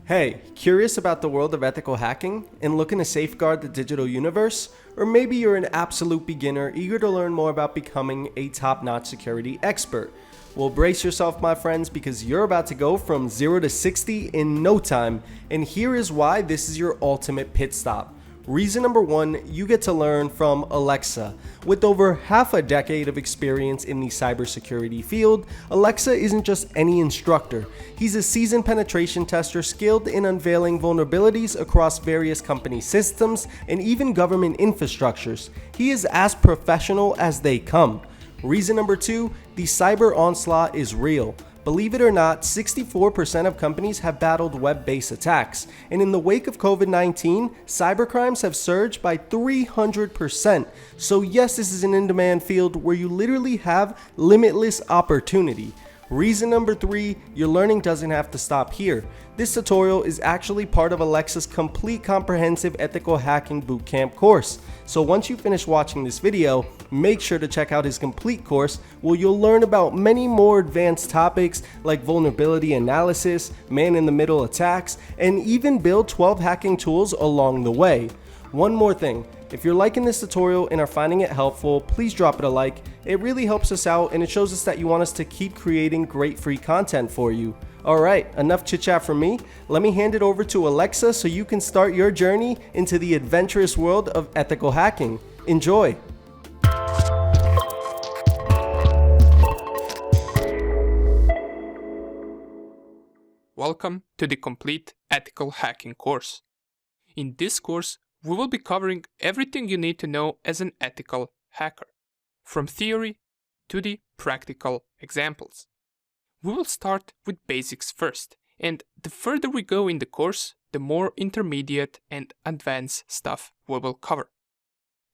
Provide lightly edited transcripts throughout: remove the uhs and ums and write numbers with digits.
Hey, curious about the world of ethical hacking and looking to safeguard the digital universe? Or maybe you're an absolute beginner eager to learn more about becoming a top-notch security expert. Well, brace yourself, my friends, because you're about to go from 0 to 60 in no time, and here is why this is your ultimate pit stop. Reason number one, you get to learn from Aleksa. With over half a decade of experience in the cybersecurity field, Aleksa isn't just any instructor. He's a seasoned penetration tester skilled in unveiling vulnerabilities across various company systems and even government infrastructures. He is as professional as they come. Reason number two, the cyber onslaught is real. Believe it or not, 64% of companies have battled web-based attacks, and in the wake of COVID-19, cybercrimes have surged by 300%. So yes, this is an in-demand field where you literally have limitless opportunity. Reason number three, your learning doesn't have to stop here. This tutorial is actually part of Aleksa's complete comprehensive ethical hacking bootcamp course. So once you finish watching this video, make sure to check out his complete course where you'll learn about many more advanced topics like vulnerability analysis, man-in-the-middle attacks, and even build 12 hacking tools along the way. One more thing, if you're liking this tutorial and are finding it helpful, please drop it a like. It really helps us out and it shows us that you want us to keep creating great free content for you. Alright, enough chit chat from me. Let me hand it over to Aleksa so you can start your journey into the adventurous world of ethical hacking. Enjoy! Welcome to the complete ethical hacking course. In this course, we will be covering everything you need to know as an ethical hacker, from theory to the practical examples. We will start with basics first, and the further we go in the course, the more intermediate and advanced stuff we will cover.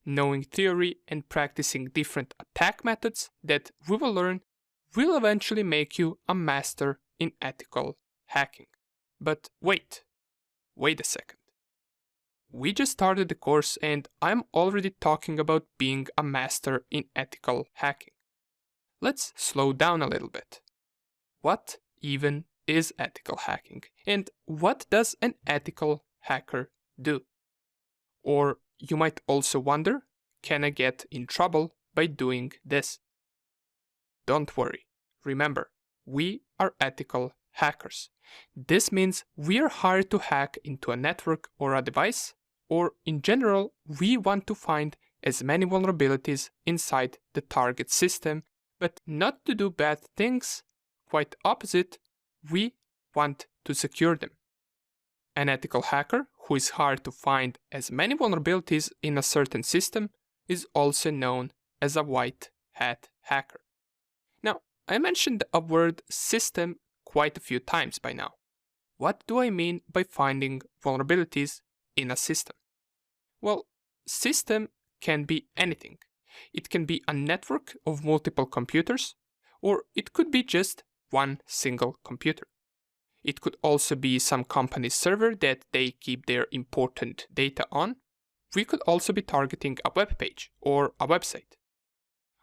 Knowing theory and practicing different attack methods that we will learn will eventually make you a master in ethical hacking. But wait a second. We just started the course and I'm already talking about being a master in ethical hacking. Let's slow down a little bit. What even is ethical hacking? And what does an ethical hacker do? Or you might also wonder, can I get in trouble by doing this? Don't worry. Remember, we are ethical hackers. This means we are hired to hack into a network or a device, or in general, we want to find as many vulnerabilities inside the target system, but not to do bad things. Quite opposite, we want to secure them. An ethical hacker who is hired to find as many vulnerabilities in a certain system is also known as a white hat hacker. Now, I mentioned a word system quite a few times by now. What do I mean by finding vulnerabilities in a system? Well, system can be anything. It can be a network of multiple computers, or it could be just one single computer. It could also be some company's server that they keep their important data on. We could also be targeting a web page or a website.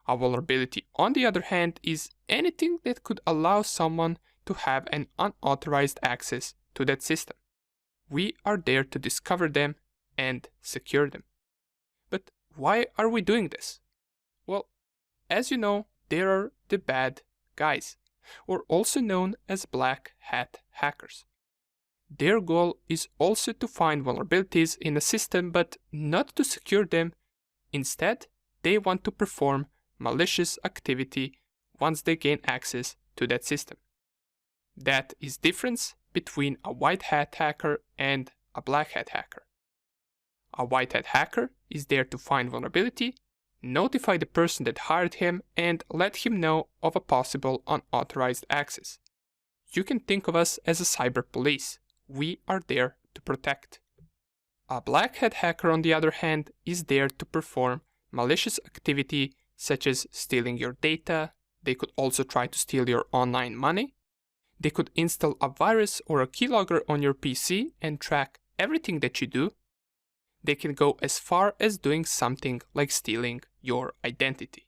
A vulnerability, on the other hand, is anything that could allow someone to have an unauthorized access to that system. We are there to discover them and secure them. But why are we doing this? Well, as you know, there are the bad guys, or also known as black hat hackers. Their goal is also to find vulnerabilities in a system, but not to secure them. Instead, they want to perform malicious activity once they gain access to that system. That is the difference between a white hat hacker and a black hat hacker. A white hat hacker is there to find vulnerability, notify the person that hired him, and let him know of a possible unauthorized access. You can think of us as a cyber police. We are there to protect. A black hat hacker, on the other hand, is there to perform malicious activity such as stealing your data. They could also try to steal your online money. They could install a virus or a keylogger on your PC and track everything that you do. They can go as far as doing something like stealing your identity.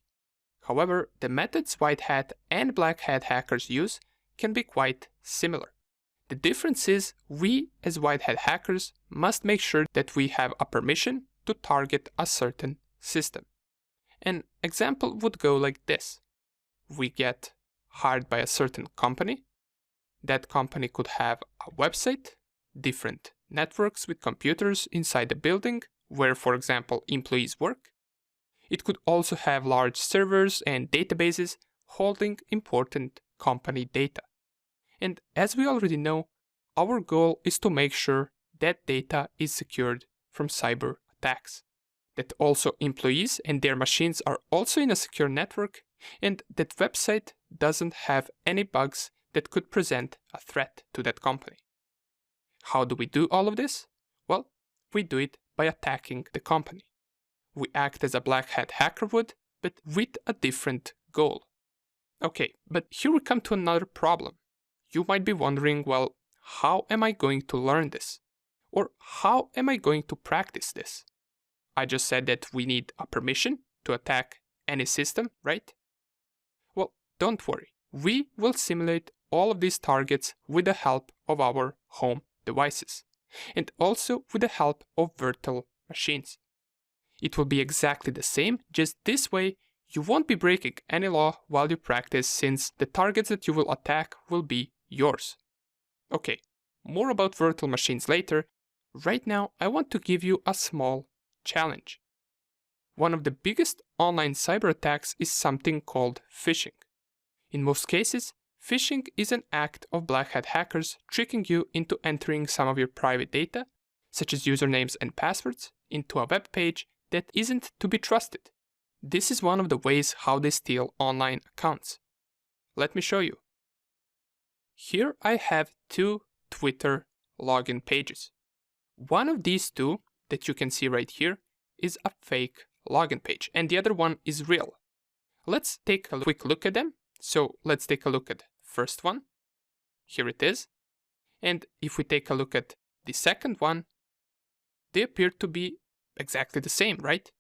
However, the methods white hat and black hat hackers use can be quite similar. The difference is we as white hat hackers must make sure that we have a permission to target a certain system. An example would go like this. We get hired by a certain company. That company could have a website, different networks with computers inside the building where, for example, employees work. It could also have large servers and databases holding important company data. And as we already know, our goal is to make sure that data is secured from cyber attacks, that also employees and their machines are also in a secure network, and that website doesn't have any bugs that could present a threat to that company. How do we do all of this? Well, we do it by attacking the company. We act as a black hat hacker would, but with a different goal. Okay, but here we come to another problem. You might be wondering, well, how am I going to learn this? Or how am I going to practice this? I just said that we need a permission to attack any system, right? Well, don't worry. We will simulate all of these targets with the help of our home devices, and also with the help of virtual machines. It will be exactly the same, just this way you won't be breaking any law while you practice, since the targets that you will attack will be yours. Okay, more about virtual machines later. Right now I want to give you a small challenge. One of the biggest online cyber attacks is something called phishing. In most cases, phishing is an act of black hat hackers tricking you into entering some of your private data, such as usernames and passwords, into a web page that isn't to be trusted. This is one of the ways how they steal online accounts. Let me show you. Here I have two Twitter login pages. One of these two that you can see right here is a fake login page, and the other one is real. Let's take a quick look at them. So let's take a look at the first one. Here it is. And if we take a look at the second one, they appear to be exactly the same, right?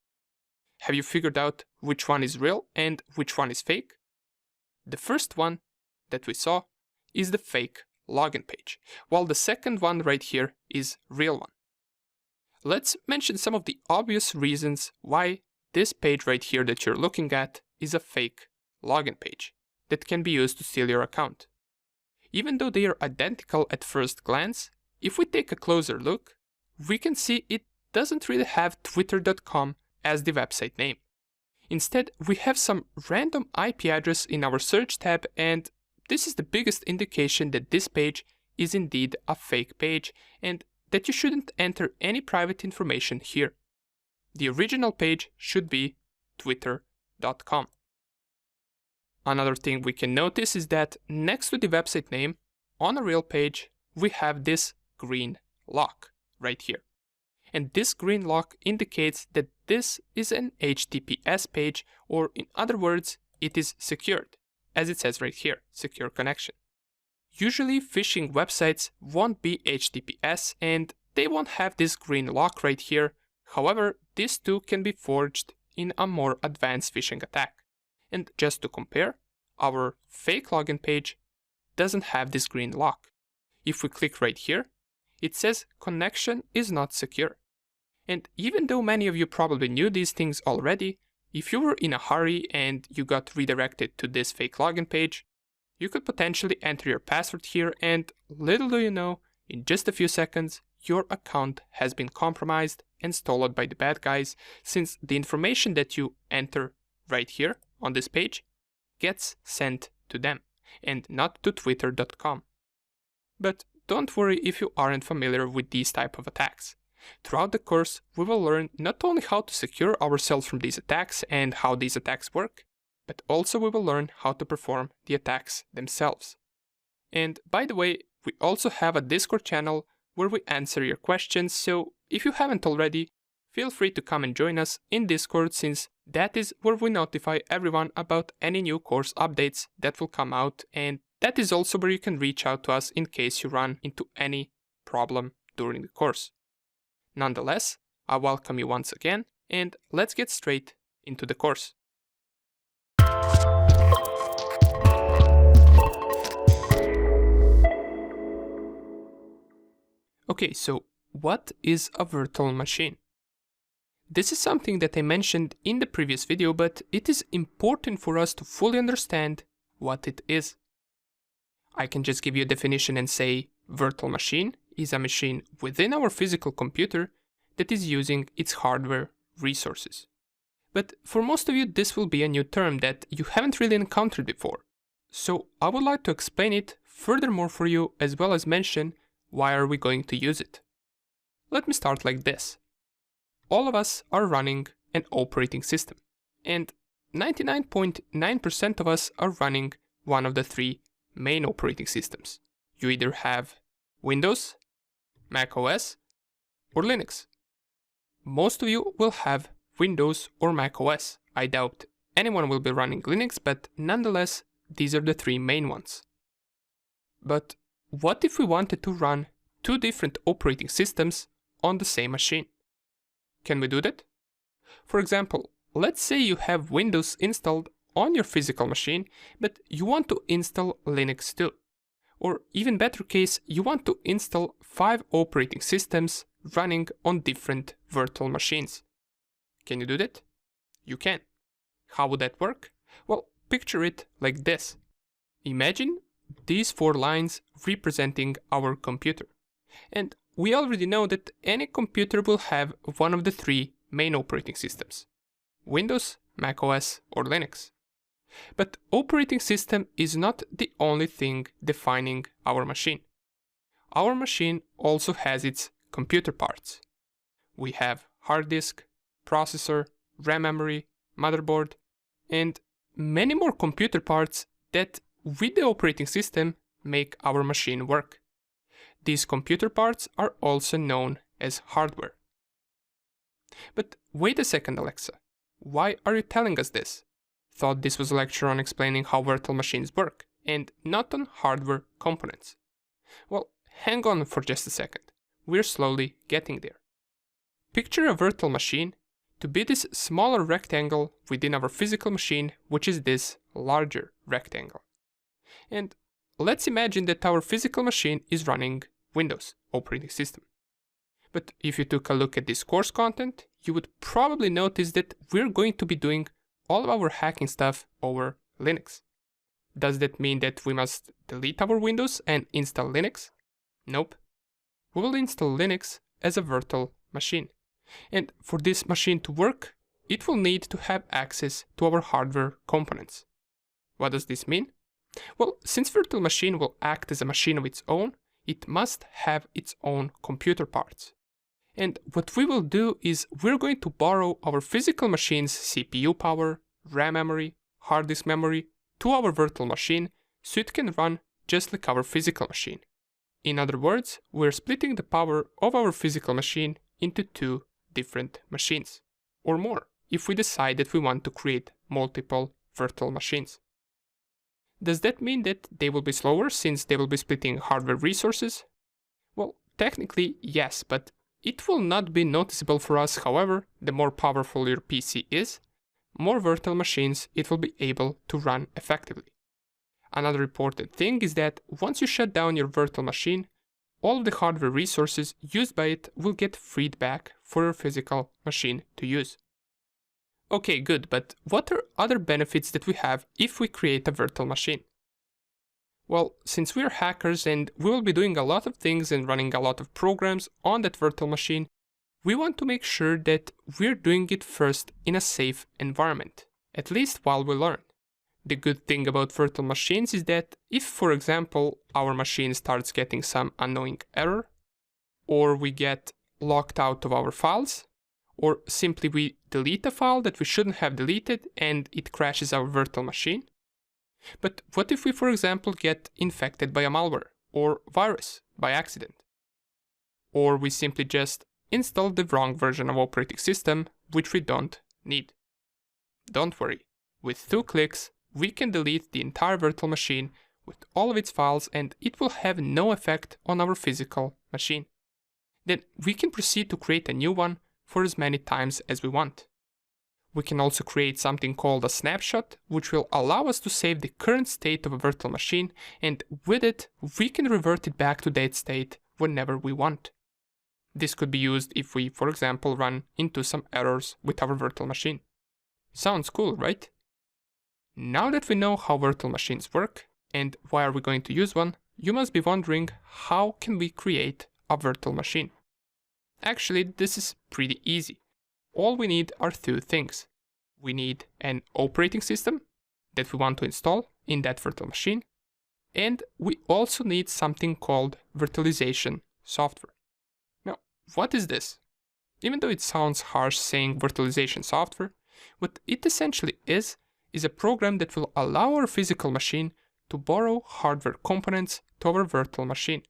Have you figured out which one is real and which one is fake? The first one that we saw is the fake login page, while the second one right here is real one. Let's mention some of the obvious reasons why this page right here that you're looking at is a fake login page that can be used to steal your account. Even though they are identical at first glance, if we take a closer look, we can see it doesn't really have twitter.com as the website name. Instead, we have some random IP address in our search tab, and this is the biggest indication that this page is indeed a fake page and that you shouldn't enter any private information here. The original page should be twitter.com. Another thing we can notice is that next to the website name, on a real page, we have this green lock right here. And this green lock indicates that this is an HTTPS page, or in other words, it is secured, as it says right here, secure connection. Usually phishing websites won't be HTTPS and they won't have this green lock right here. However, these two can be forged in a more advanced phishing attack. And just to compare, our fake login page doesn't have this green lock. If we click right here, it says connection is not secure. And even though many of you probably knew these things already, if you were in a hurry and you got redirected to this fake login page, you could potentially enter your password here, and little do you know, in just a few seconds, your account has been compromised and stolen by the bad guys, since the information that you enter right here on this page gets sent to them and not to twitter.com. But don't worry if you aren't familiar with these type of attacks. Throughout the course, we will learn not only how to secure ourselves from these attacks and how these attacks work, but also we will learn how to perform the attacks themselves. And by the way, we also have a Discord channel where we answer your questions, so if you haven't already, feel free to come and join us in Discord, since that is where we notify everyone about any new course updates that will come out, and that is also where you can reach out to us in case you run into any problem during the course. Nonetheless, I welcome you once again, and let's get straight into the course. Okay, so what is a virtual machine? This is something that I mentioned in the previous video, but it is important for us to fully understand what it is. I can just give you a definition and say virtual machine is a machine within our physical computer that is using its hardware resources. But for most of you, this will be a new term that you haven't really encountered before. So I would like to explain it furthermore for you, as well as mention why are we going to use it. Let me start like this. All of us are running an operating system, and 99.9% of us are running one of the three main operating systems. You either have Windows, Mac OS, or Linux. Most of you will have Windows or Mac OS. I doubt anyone will be running Linux, but nonetheless, these are the three main ones. But what if we wanted to run two different operating systems on the same machine? Can we do that? For example, let's say you have Windows installed on your physical machine, but you want to install Linux too. Or even better case, you want to install 5 operating systems running on different virtual machines. Can you do that? You can. How would that work? Well, picture it like this. Imagine these 4 lines representing our computer. And we already know that any computer will have one of the 3 main operating systems: Windows, Mac OS, or Linux. But operating system is not the only thing defining our machine. Our machine also has its computer parts. We have hard disk, processor, RAM memory, motherboard, and many more computer parts that, with the operating system, make our machine work. These computer parts are also known as hardware. But wait a second, Aleksa. Why are you telling us this? Thought this was a lecture on explaining how virtual machines work, and not on hardware components. Well, hang on for just a second. We're slowly getting there. Picture a virtual machine to be this smaller rectangle within our physical machine, which is this larger rectangle. And let's imagine that our physical machine is running Windows operating system. But if you took a look at this course content, you would probably notice that we're going to be doing all of our hacking stuff over Linux. Does that mean that we must delete our Windows and install Linux? Nope. We will install Linux as a virtual machine. And for this machine to work, it will need to have access to our hardware components. What does this mean? Well, since virtual machine will act as a machine of its own, it must have its own computer parts. And what we will do is we're going to borrow our physical machine's CPU power, RAM memory, hard disk memory to our virtual machine so it can run just like our physical machine. In other words, we're splitting the power of our physical machine into 2 different machines, or more, if we decide that we want to create multiple virtual machines. Does that mean that they will be slower since they will be splitting hardware resources? Well, technically yes, but it will not be noticeable for us. However, the more powerful your PC is, more virtual machines it will be able to run effectively. Another important thing is that once you shut down your virtual machine, all of the hardware resources used by it will get freed back for your physical machine to use. Okay, good, but what are other benefits that we have if we create a virtual machine? Well, since we're hackers and we will be doing a lot of things and running a lot of programs on that virtual machine, we want to make sure that we're doing it first in a safe environment, at least while we learn. The good thing about virtual machines is that if, for example, our machine starts getting some annoying error, or we get locked out of our files, or simply we delete a file that we shouldn't have deleted and it crashes our virtual machine. But what if we, for example, get infected by a malware or virus by accident? Or we simply just install the wrong version of operating system, which we don't need. Don't worry, with 2 clicks, we can delete the entire virtual machine with all of its files and it will have no effect on our physical machine. Then we can proceed to create a new one for as many times as we want. We can also create something called a snapshot, which will allow us to save the current state of a virtual machine, and with it, we can revert it back to that state whenever we want. This could be used if we, for example, run into some errors with our virtual machine. Sounds cool, right? Now that we know how virtual machines work and why are we going to use one, you must be wondering, how can we create a virtual machine? Actually, this is pretty easy. All we need are two things. We need an operating system that we want to install in that virtual machine, and we also need something called virtualization software. Now, what is this? Even though it sounds harsh saying virtualization software, what it essentially is a program that will allow our physical machine to borrow hardware components to our virtual machine.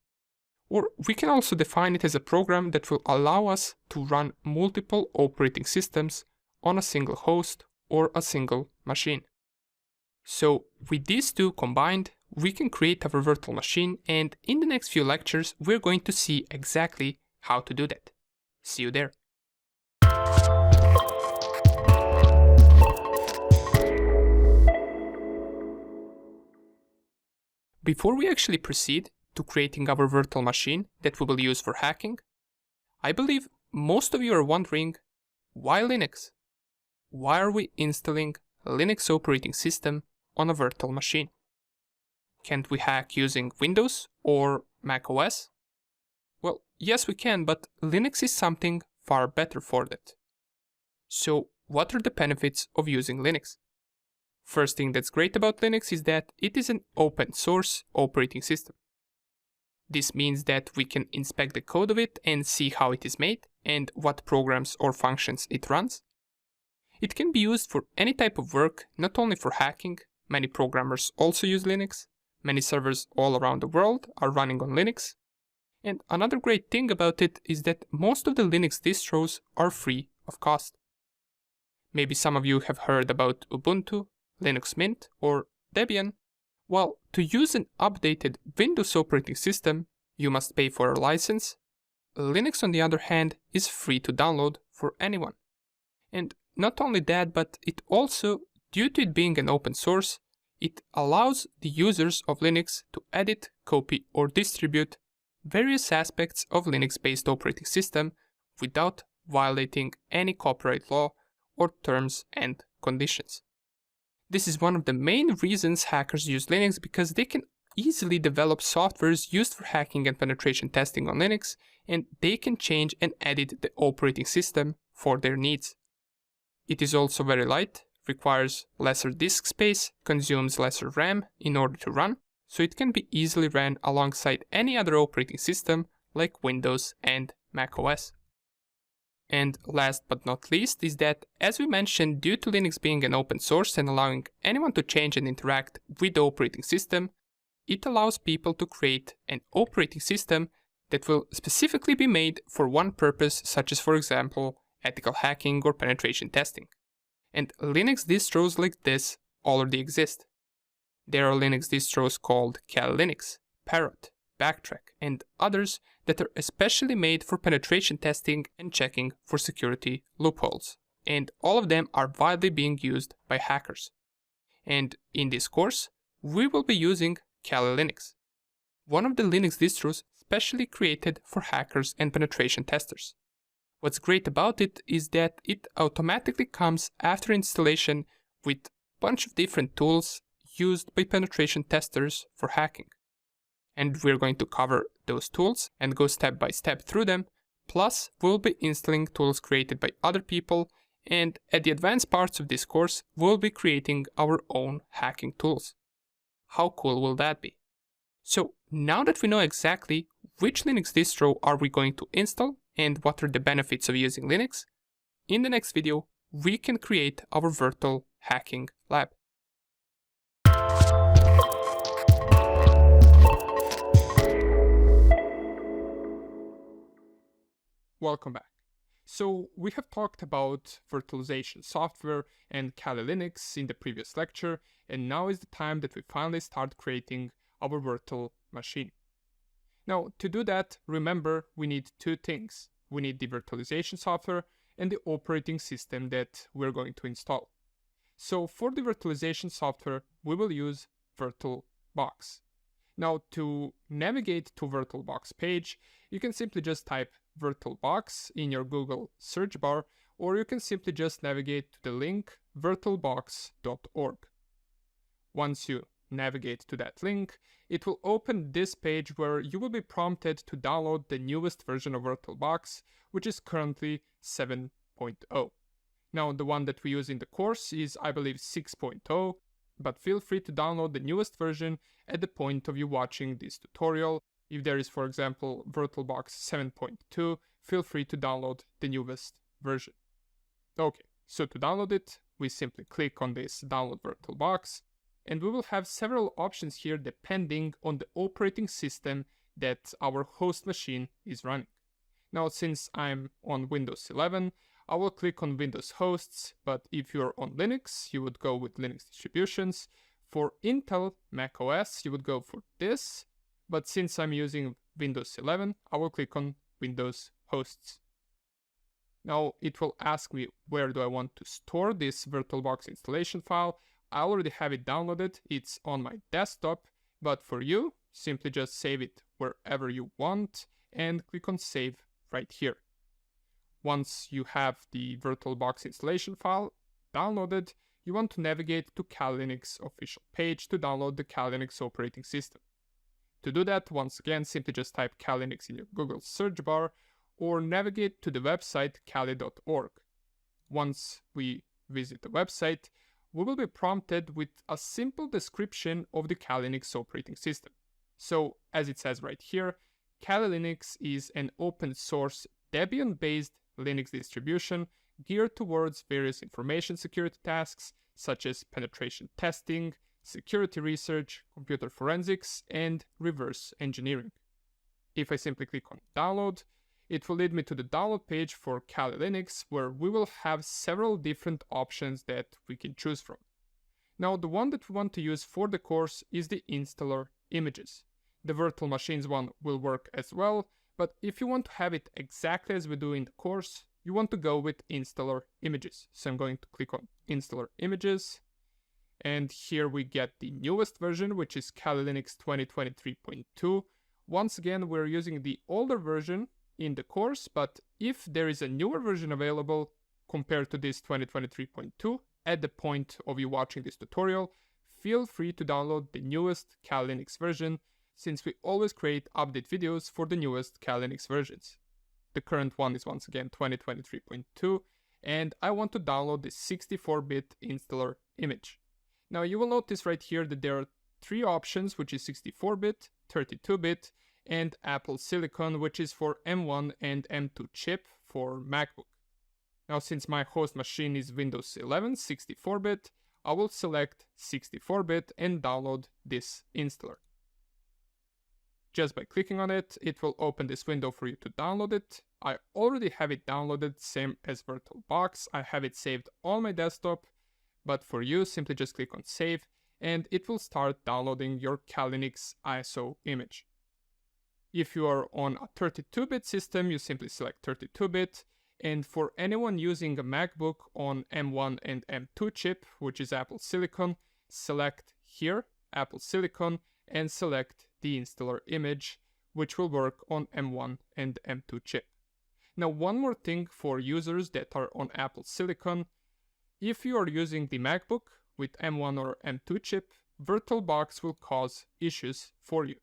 Or we can also define it as a program that will allow us to run multiple operating systems on a single host or a single machine. So with these two combined, we can create our virtual machine, and in the next few lectures, we're going to see exactly how to do that. See you there. Before we actually proceed to creating our virtual machine that we will use for hacking, I believe most of you are wondering, why Linux? Why are we installing a Linux operating system on a virtual machine? Can't we hack using Windows or Mac OS? Well, yes we can, but Linux is something far better for that. So what are the benefits of using Linux? First thing that's great about Linux is that it is an open source operating system. This means that we can inspect the code of it and see how it is made and what programs or functions it runs. It can be used for any type of work, not only for hacking. Many programmers also use Linux. Many servers all around the world are running on Linux. And another great thing about it is that most of the Linux distros are free of cost. Maybe some of you have heard about Ubuntu, Linux Mint, or Debian. Well, to use an updated Windows operating system, you must pay for a license. Linux, on the other hand, is free to download for anyone. And not only that, but it also, due to it being an open source, it allows the users of Linux to edit, copy, or distribute various aspects of Linux-based operating system without violating any copyright law or terms and conditions. This is one of the main reasons hackers use Linux, because they can easily develop softwares used for hacking and penetration testing on Linux, and they can change and edit the operating system for their needs. It is also very light, requires lesser disk space, consumes lesser RAM in order to run, so it can be easily ran alongside any other operating system like Windows and Mac OS. And last but not least is that, as we mentioned, due to Linux being an open source and allowing anyone to change and interact with the operating system, it allows people to create an operating system that will specifically be made for one purpose, such as, for example, ethical hacking or penetration testing. And Linux distros like this already exist. There are Linux distros called Kali Linux, Parrot, Backtrack, and others that are especially made for penetration testing and checking for security loopholes. And all of them are widely being used by hackers. And in this course, we will be using Kali Linux, one of the Linux distros specially created for hackers and penetration testers. What's great about it is that it automatically comes after installation with a bunch of different tools used by penetration testers for hacking. And we're going to cover those tools and go step by step through them. Plus, we'll be installing tools created by other people, and at the advanced parts of this course, we'll be creating our own hacking tools. How cool will that be? So now that we know exactly which Linux distro are we going to install and what are the benefits of using Linux, in the next video, we can create our virtual hacking lab. Welcome back. So we have talked about virtualization software and Kali Linux in the previous lecture, and now is the time that we finally start creating our virtual machine. Now, to do that, remember, we need two things. We need the virtualization software and the operating system that we're going to install. So for the virtualization software, we will use VirtualBox. Now, to navigate to VirtualBox page, you can simply just type VirtualBox in your Google search bar, or you can simply just navigate to the link virtualbox.org. Once you navigate to that link, it will open this page where you will be prompted to download the newest version of VirtualBox, which is currently 7.0. Now, the one that we use in the course is, I believe, 6.0, but feel free to download the newest version at the point of you watching this tutorial. If there is, for example, VirtualBox 7.2, feel free to download the newest version. Okay, so to download it, we simply click on this Download VirtualBox, and we will have several options here depending on the operating system that our host machine is running. Now, since I'm on Windows 11, I will click on Windows hosts, but if you're on Linux, you would go with Linux distributions. For Intel Mac OS, you would go for this, but since I'm using Windows 11, I will click on Windows hosts. Now it will ask me where do I want to store this VirtualBox installation file. I already have it downloaded, it's on my desktop, but for you, simply just save it wherever you want and click on save right here. Once you have the VirtualBox installation file downloaded, you want to navigate to Kali Linux official page to download the Kali Linux operating system. To do that, once again, simply just type Kali Linux in your Google search bar or navigate to the website kali.org. Once we visit the website, we will be prompted with a simple description of the Kali Linux operating system. So, as it says right here, Kali Linux is an open source Debian-based Linux distribution geared towards various information security tasks such as penetration testing, security research, computer forensics, and reverse engineering. If I simply click on download, it will lead me to the download page for Kali Linux, where we will have several different options that we can choose from. Now, the one that we want to use for the course is the installer images. The virtual machines one will work as well, but if you want to have it exactly as we do in the course, you want to go with installer images. So I'm going to click on installer images, and here we get the newest version, which is Kali Linux 2023.2. Once again, we're using the older version in the course, but if there is a newer version available compared to this 2023.2 at the point of you watching this tutorial, feel free to download the newest Kali Linux version, since we always create update videos for the newest Kali Linux versions. The current one is once again 2023.2, and I want to download the 64-bit installer image. Now you will notice right here that there are three options, which is 64-bit, 32-bit, and Apple Silicon, which is for M1 and M2 chip for MacBook. Now, since my host machine is Windows 11 64-bit, I will select 64-bit and download this installer. Just by clicking on it, it will open this window for you to download it. I already have it downloaded, same as VirtualBox. I have it saved on my desktop, but for you, simply just click on save, and it will start downloading your Kali Linux ISO image. If you are on a 32-bit system, you simply select 32-bit, and for anyone using a MacBook on M1 and M2 chip, which is Apple Silicon, select here, Apple Silicon, and select the installer image, which will work on M1 and M2 chip. Now, one more thing for users that are on Apple Silicon, if you are using the MacBook with M1 or M2 chip, VirtualBox will cause issues for you.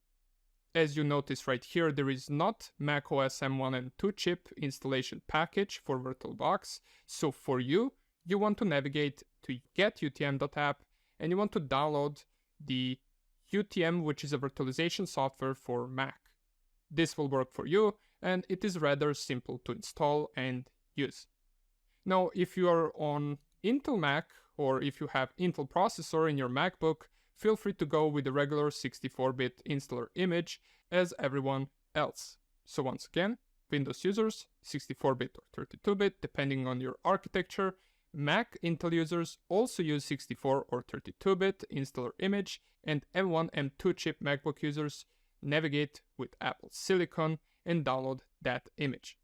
As you notice right here, there is not macOS M1 and 2 chip installation package for VirtualBox. So for you, you want to navigate to getutm.app and you want to download the UTM, which is a virtualization software for Mac. This will work for you, and it is rather simple to install and use. Now, if you are on Intel Mac, or if you have Intel processor in your MacBook, feel free to go with the regular 64-bit installer image as everyone else. So once again, Windows users, 64-bit or 32-bit, depending on your architecture. Mac Intel users also use 64 or 32-bit installer image, and M1, M2 chip MacBook users navigate with Apple Silicon and download that image.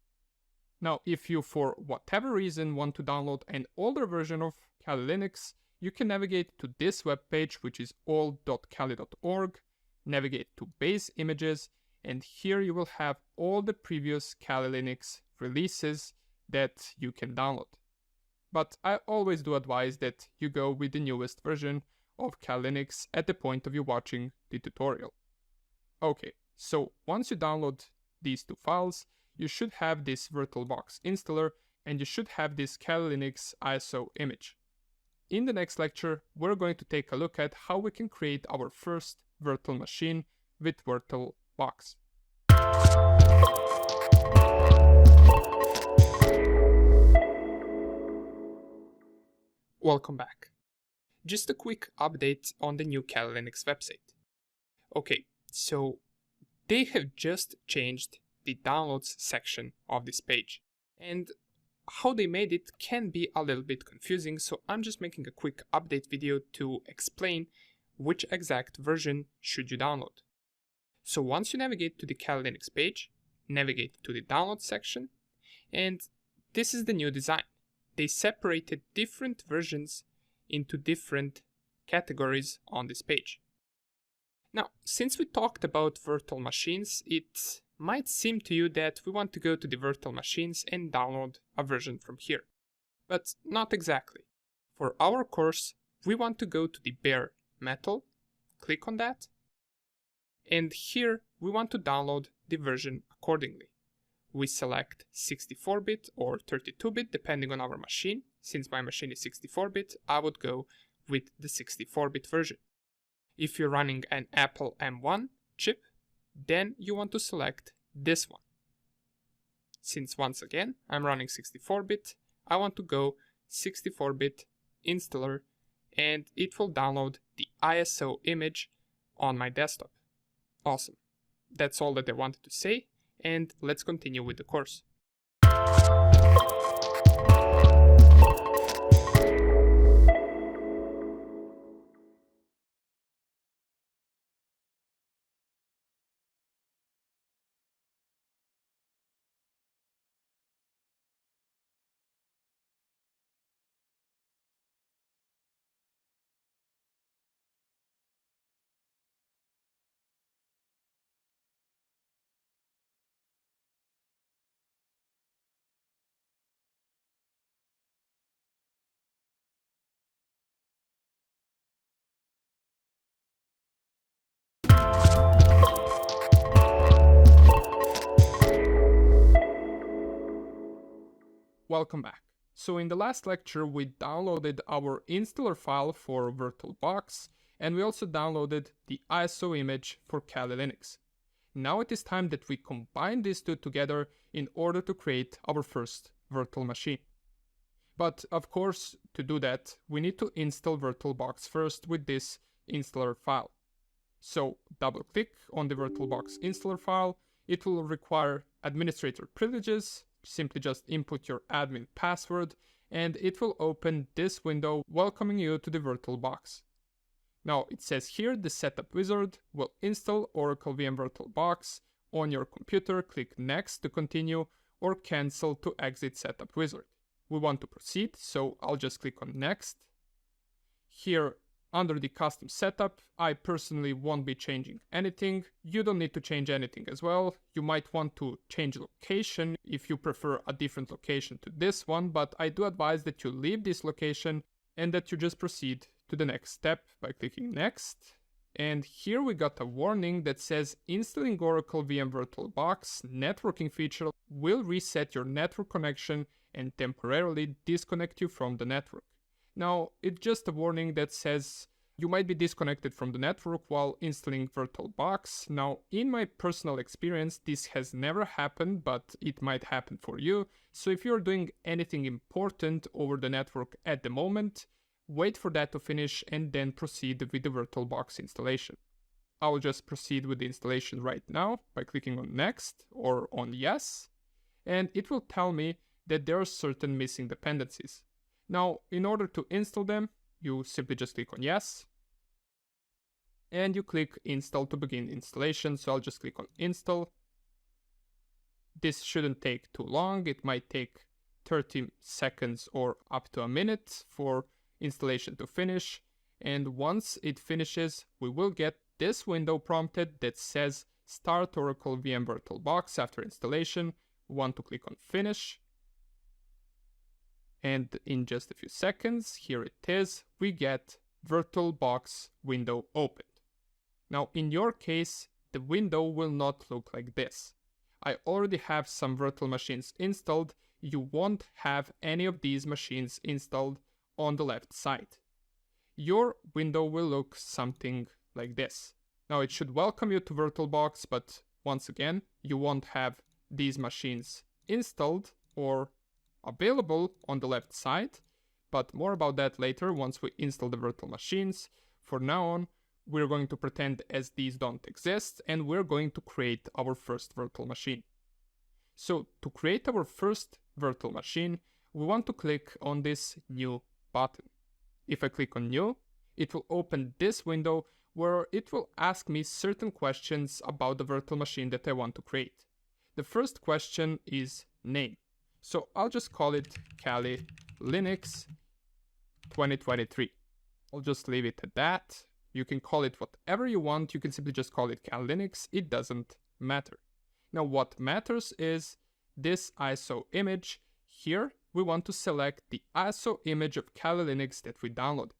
Now, if you, for whatever reason, want to download an older version of Kali Linux, you can navigate to this webpage, which is all.kali.org, navigate to base images, and here you will have all the previous Kali Linux releases that you can download. But I always do advise that you go with the newest version of Kali Linux at the point of you watching the tutorial. Okay, so once you download these two files, you should have this VirtualBox installer and you should have this Kali Linux ISO image. In the next lecture, we're going to take a look at how we can create our first virtual machine with VirtualBox. Welcome back. Just a quick update on the new Kali Linux website. Okay, so they have just changed the downloads section of this page. And how they made it can be a little bit confusing, so I'm just making a quick update video to explain which exact version should you download. So once you navigate to the Kali Linux page, navigate to the download section, and this is the new design. They separated different versions into different categories on this page. Now, since we talked about virtual machines, it might seem to you that we want to go to the virtual machines and download a version from here. But not exactly. For our course, we want to go to the bare metal, click on that, and here we want to download the version accordingly. We select 64-bit or 32-bit depending on our machine. Since my machine is 64-bit, I would go with the 64-bit version. If you're running an Apple M1 chip, then you want to select this one. Since once again, I'm running 64-bit, I want to go 64-bit installer and it will download the ISO image on my desktop. Awesome. That's all that I wanted to say, and let's continue with the course. Welcome back. So in the last lecture, we downloaded our installer file for VirtualBox, and we also downloaded the ISO image for Kali Linux. Now it is time that we combine these two together in order to create our first virtual machine. But of course, to do that, we need to install VirtualBox first with this installer file. So double click on the VirtualBox installer file. It will require administrator privileges. Simply just input your admin password and it will open this window welcoming you to the VirtualBox. Now it says here the setup wizard will install Oracle VM VirtualBox on your computer. Click next to continue or cancel to exit setup wizard. We want to proceed, so I'll just click on next. Here under the custom setup, I personally won't be changing anything. You don't need to change anything as well. You might want to change location if you prefer a different location to this one, but I do advise that you leave this location and that you just proceed to the next step by clicking next. And here we got a warning that says installing Oracle VM VirtualBox networking feature will reset your network connection and temporarily disconnect you from the network. Now, it's just a warning that says you might be disconnected from the network while installing VirtualBox. Now, in my personal experience, this has never happened, but it might happen for you. So if you're doing anything important over the network at the moment, wait for that to finish and then proceed with the VirtualBox installation. I will just proceed with the installation right now by clicking on next or on yes, and it will tell me that there are certain missing dependencies. Now, in order to install them, you simply just click on yes, and you click install to begin installation. So I'll just click on install. This shouldn't take too long. It might take 30 seconds or up to a minute for installation to finish. And once it finishes, we will get this window prompted that says Start Oracle VM VirtualBox after installation. We want to click on Finish. And in just a few seconds, here it is, we get VirtualBox window opened. Now, in your case, the window will not look like this. I already have some virtual machines installed. You won't have any of these machines installed on the left side. Your window will look something like this. Now, it should welcome you to VirtualBox, but once again, you won't have these machines installed or available on the left side, but more about that later once we install the virtual machines. For now on, we're going to pretend as these don't exist, and we're going to create our first virtual machine. So to create our first virtual machine, we want to click on this New button. If I click on New, it will open this window where it will ask me certain questions about the virtual machine that I want to create. The first question is name. So I'll just call it Kali Linux 2023. I'll just leave it at that. You can call it whatever you want. You can simply just call it Kali Linux. It doesn't matter. Now what matters is this ISO image. Here we want to select the ISO image of Kali Linux that we downloaded.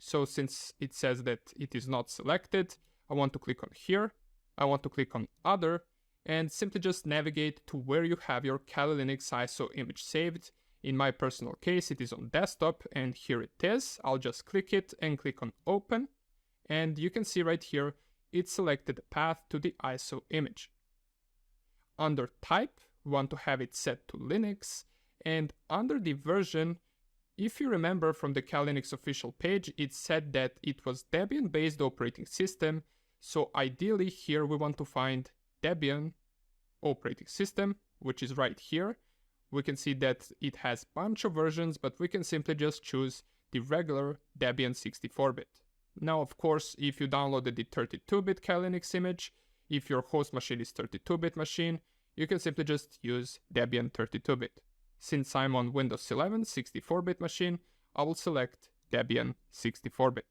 So since it says that it is not selected, I want to click on here. I want to click on Other and simply just navigate to where you have your Kali Linux ISO image saved. In my personal case, it is on desktop, and here it is. I'll just click it and click on Open. And you can see right here, it selected the path to the ISO image. Under Type, we want to have it set to Linux. And under the version, if you remember from the Kali Linux official page, it said that it was Debian-based operating system. So ideally here we want to find Debian operating system, which is right here. We can see that it has a bunch of versions, but we can simply just choose the regular Debian 64-bit. Now, of course, if you downloaded the 32-bit Kali Linux image, if your host machine is 32-bit machine, you can simply just use Debian 32-bit. Since I'm on Windows 11 64-bit machine, I will select Debian 64-bit.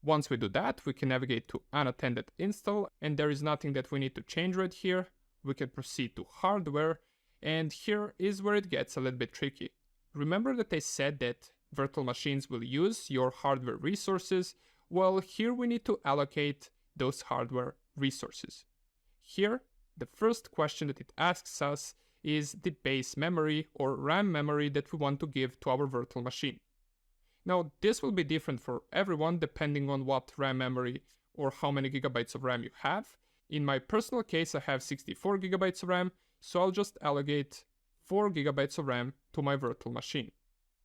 Once we do that, we can navigate to unattended install, and there is nothing that we need to change right here. We can proceed to hardware, and here is where it gets a little bit tricky. Remember that I said that virtual machines will use your hardware resources? Well, here we need to allocate those hardware resources. Here, the first question that it asks us is the base memory or RAM memory that we want to give to our virtual machine. Now, this will be different for everyone depending on what RAM memory or how many gigabytes of RAM you have. In my personal case, I have 64 gigabytes of RAM, so I'll just allocate 4 gigabytes of RAM to my virtual machine.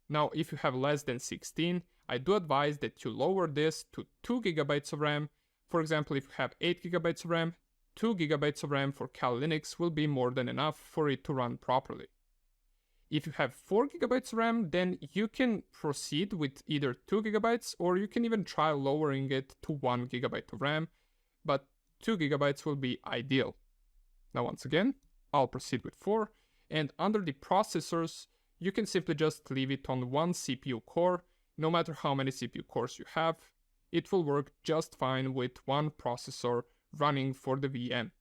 Now, if you have less than 16, I do advise that you lower this to 2 gigabytes of RAM. For example, if you have 8 gigabytes of RAM, 2 gigabytes of RAM for Kali Linux will be more than enough for it to run properly. If you have 4 gigabytes of RAM, then you can proceed with either 2 gigabytes or you can even try lowering it to 1 gigabyte of RAM, but 2 gigabytes will be ideal. Now once again, I'll proceed with 4, and under the processors, you can simply just leave it on one CPU core. No matter how many CPU cores you have, it will work just fine with one processor running for the VM.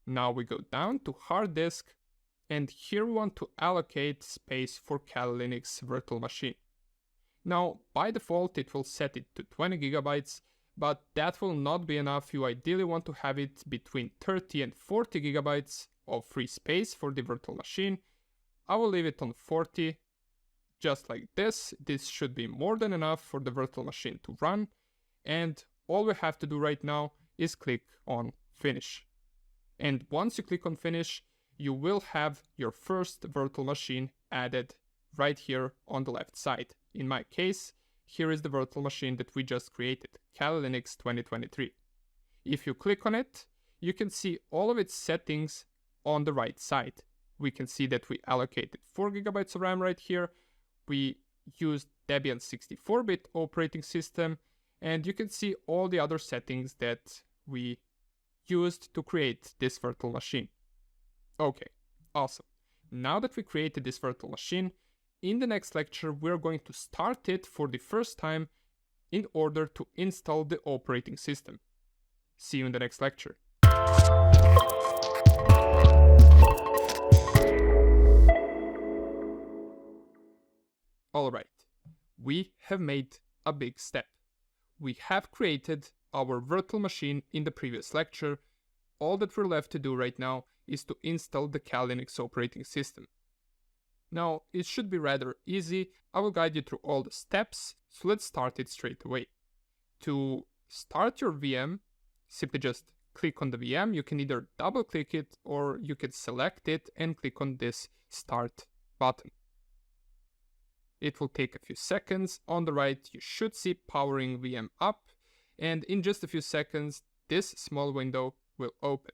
Now we go down to hard disk, and here we want to allocate space for Kali Linux virtual machine. Now, by default, it will set it to 20 gigabytes, but that will not be enough. You ideally want to have it between 30 and 40 gigabytes of free space for the virtual machine. I will leave it on 40, just like this. This should be more than enough for the virtual machine to run, and all we have to do right now is click on Finish. And once you click on Finish, you will have your first virtual machine added right here on the left side. In my case, here is the virtual machine that we just created, Kali Linux 2023. If you click on it, you can see all of its settings on the right side. We can see that we allocated 4 gigabytes of RAM right here. We used Debian 64-bit operating system, and you can see all the other settings that we used to create this virtual machine. Okay, awesome. Now that we created this virtual machine, in the next lecture, we're going to start it for the first time in order to install the operating system. See you in the next lecture. Alright, we have made a big step. We have created our virtual machine in the previous lecture. All that we're left to do right now is to install the Kali Linux operating system. Now, it should be rather easy. I will guide you through all the steps, so let's start it straight away. To start your VM, simply just click on the VM. You can either double click it or you can select it and click on this Start button. It will take a few seconds. On the right, you should see Powering VM Up, and in just a few seconds, this small window will open.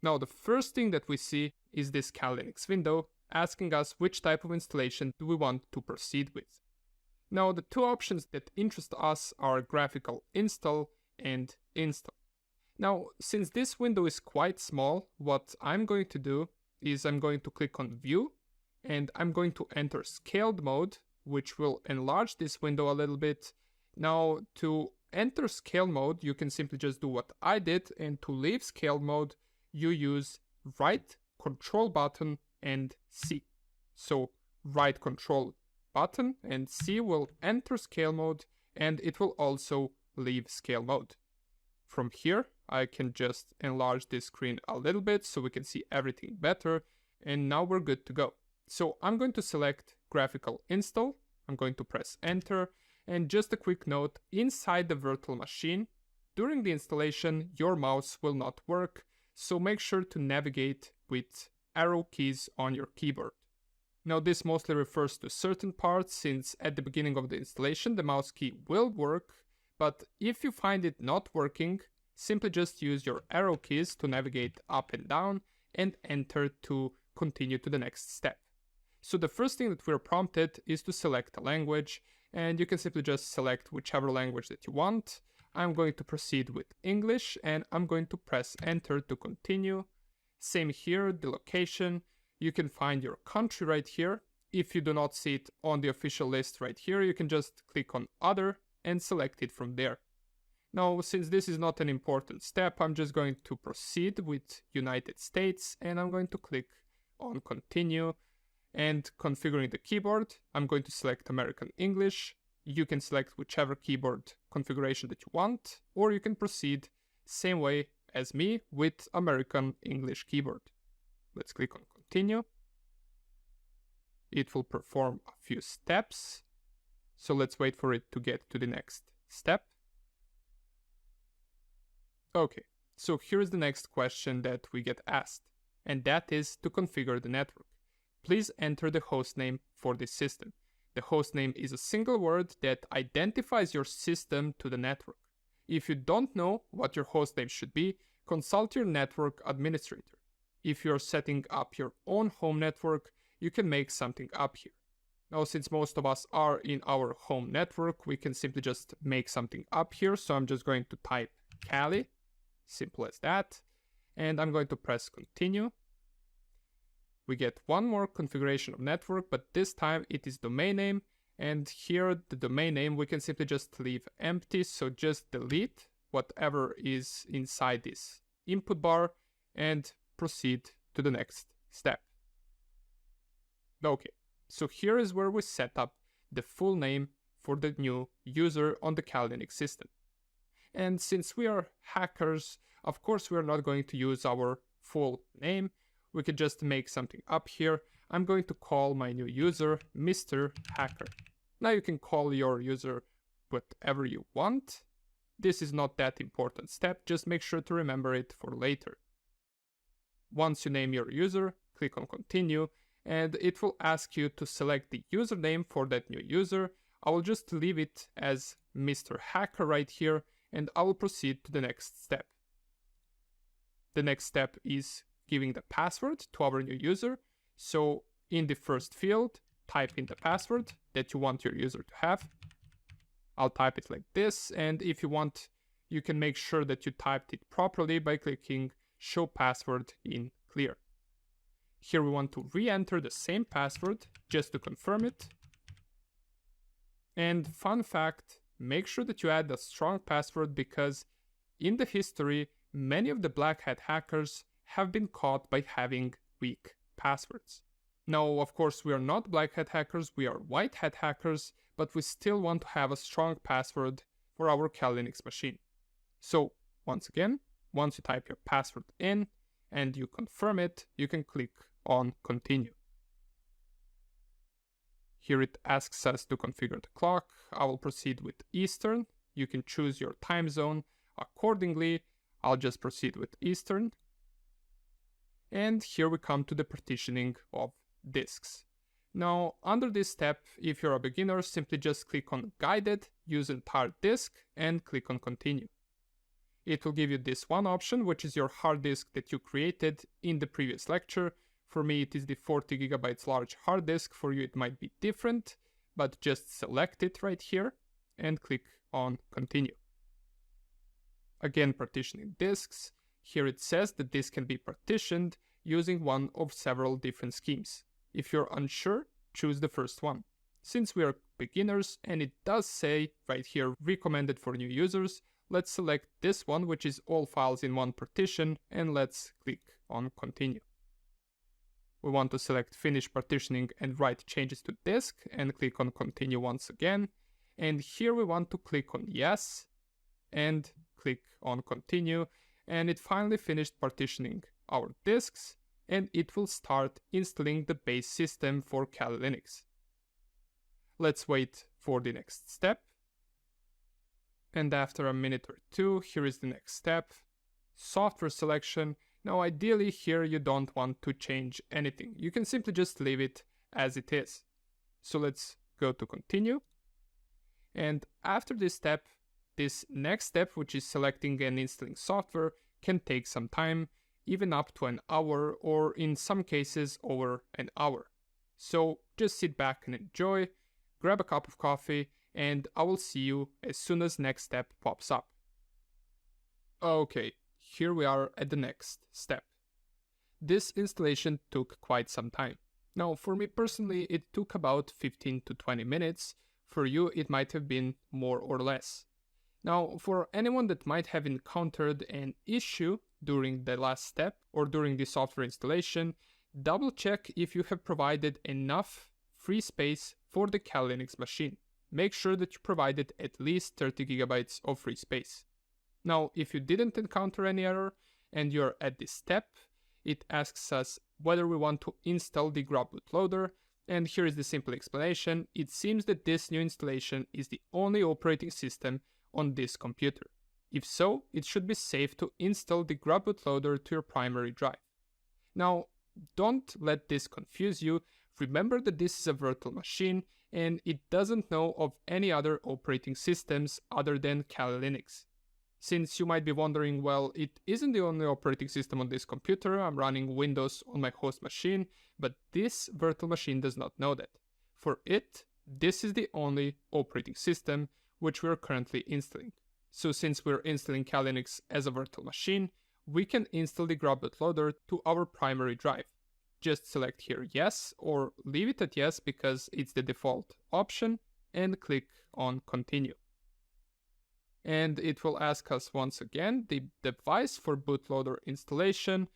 Now, the first thing that we see is this Kali Linux window, asking us which type of installation do we want to proceed with. Now, the two options that interest us are graphical install and install. Now, since this window is quite small, what I'm going to do is I'm going to click on View, and I'm going to enter Scaled mode, which will enlarge this window a little bit. Now, to enter Scale mode, you can simply just do what I did, and to leave Scale mode, you use right control button and C. So, right control button and C will enter Scale mode, and it will also leave Scale mode. From here, I can just enlarge this screen a little bit so we can see everything better, and now we're good to go. So I'm going to select graphical install, I'm going to press enter, and just a quick note, inside the virtual machine, during the installation, your mouse will not work, so make sure to navigate with arrow keys on your keyboard. Now this mostly refers to certain parts, since at the beginning of the installation the mouse key will work, but if you find it not working, simply just use your arrow keys to navigate up and down and enter to continue to the next step. So the first thing that we're prompted is to select a language, and you can simply just select whichever language that you want. I'm going to proceed with English, and I'm going to press enter to continue. Same here, the location. You can find your country right here. If you do not see it on the official list right here, you can just click on other and select it from there. Now, since this is not an important step, I'm just going to proceed with United States, and I'm going to click on continue. And configuring the keyboard, I'm going to select American English. You can select whichever keyboard configuration that you want, or you can proceed same way as me with American English keyboard. Let's click on continue. It will perform a few steps. So let's wait for it to get to the next step. Okay, so here's the next question that we get asked, and that is to configure the network. Please enter the hostname for this system. The hostname is a single word that identifies your system to the network. If you don't know what your hostname should be, consult your network administrator. If you're setting up your own home network, you can make something up here. Now, since most of us are in our home network, we can simply just make something up here. So I'm just going to type Kali, simple as that. And I'm going to press continue. We get one more configuration of network, but this time it is domain name. And here the domain name, we can simply just leave empty. So just delete whatever is inside this input bar and proceed to the next step. Okay, so here is where we set up the full name for the new user on the Kali Linux system. And since we are hackers, of course we are not going to use our full name. We could just make something up here. I'm going to call my new user Mr. Hacker. Now you can call your user whatever you want. This is not that important step, just make sure to remember it for later. Once you name your user, click on continue, and it will ask you to select the username for that new user. I will just leave it as Mr. Hacker right here, and I will proceed to the next step. The next step is giving the password to our new user. So in the first field, type in the password that you want your user to have. I'll type it like this, and if you want, you can make sure that you typed it properly by clicking Show Password in Clear. Here we want to re-enter the same password just to confirm it. And fun fact, make sure that you add a strong password, because in the history, many of the black hat hackers have been caught by having weak passwords. Now, of course, we are not black hat hackers, we are white hat hackers, but we still want to have a strong password for our Kali Linux machine. So, once again, once you type your password in and you confirm it, you can click on Continue. Here it asks us to configure the clock. I will proceed with Eastern. You can choose your time zone accordingly. I'll just proceed with Eastern. And here we come to the partitioning of disks. Now, under this step, if you're a beginner, simply just click on Guided, use entire disk, and click on Continue. It will give you this one option, which is your hard disk that you created in the previous lecture. For me, it is the 40 GB large hard disk. For you, it might be different, but just select it right here and click on Continue. Again, partitioning disks. Here it says that this can be partitioned using one of several different schemes. If you're unsure, choose the first one. Since we are beginners and it does say right here recommended for new users, let's select this one, which is all files in one partition, and let's click on Continue. We want to select Finish Partitioning and write changes to disk and click on Continue once again. And here we want to click on Yes and click on Continue. And it finally finished partitioning our disks, and it will start installing the base system for Kali Linux. Let's wait for the next step. And after a minute or two, here is the next step. Software selection. Now ideally here you don't want to change anything. You can simply just leave it as it is. So let's go to Continue. And after this step, this next step, which is selecting and installing software, can take some time, even up to an hour, or in some cases over an hour. So just sit back and enjoy, grab a cup of coffee, and I will see you as soon as next step pops up. Okay, here we are at the next step. This installation took quite some time. Now, for me personally, it took about 15 to 20 minutes. For you, it might have been more or less. Now, for anyone that might have encountered an issue during the last step or during the software installation, double check if you have provided enough free space for the Kali Linux machine. Make sure that you provided at least 30 GB of free space. Now, if you didn't encounter any error and you're at this step, it asks us whether we want to install the grub bootloader, and here is the simple explanation. It seems that this new installation is the only operating system on this computer. If so, it should be safe to install the grub bootloader to your primary drive. Now, don't let this confuse you. Remember that this is a virtual machine and it doesn't know of any other operating systems other than Kali Linux. Since you might be wondering, well, it isn't the only operating system on this computer, I'm running Windows on my host machine, but this virtual machine does not know that. For it, this is the only operating system which we are currently installing. So since we're installing Kali Linux as a virtual machine, we can install the grub bootloader to our primary drive. Just select here yes, or leave it at yes because it's the default option, and click on Continue. And it will ask us once again the device for bootloader installation.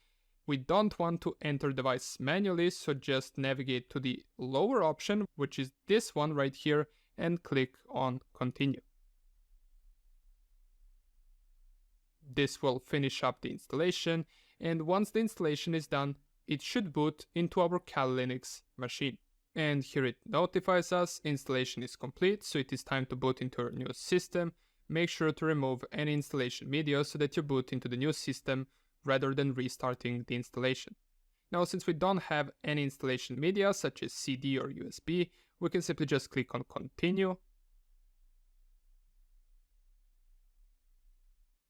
We don't want to enter device manually, so just navigate to the lower option, which is this one right here, and click on Continue. This will finish up the installation, and once the installation is done, it should boot into our Kali Linux machine. And here it notifies us installation is complete, so it is time to boot into our new system. Make sure to remove any installation media so that you boot into the new system rather than restarting the installation. Now, since we don't have any installation media such as CD or USB, we can simply just click on Continue.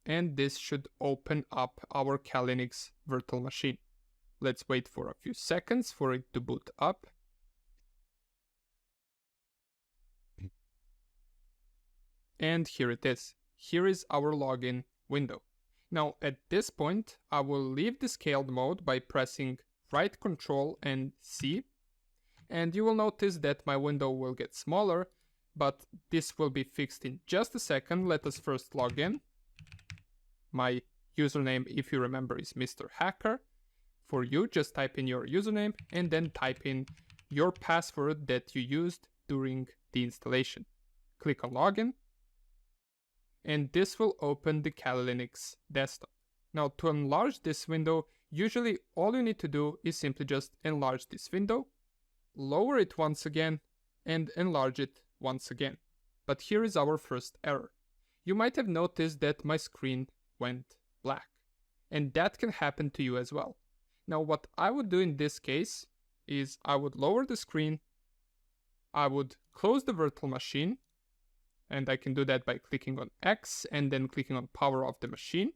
And this should open up our Kali Linux virtual machine. Let's wait for a few seconds for it to boot up. And here it is. Here is our login window. Now at this point, I will leave the scaled mode by pressing right Ctrl and C. And you will notice that my window will get smaller, but this will be fixed in just a second. Let us first log in. My username, if you remember, is Mr. Hacker. For you, just type in your username and then type in your password that you used during the installation. Click on Login, and this will open the Kali Linux desktop. Now, to enlarge this window, usually all you need to do is simply just enlarge this window, lower it once again, and enlarge it once again. But here is our first error. You might have noticed that my screen went black, and that can happen to you as well. Now, what I would do in this case is I would lower the screen, I would close the virtual machine, and I can do that by clicking on X and then clicking on Power of the machine,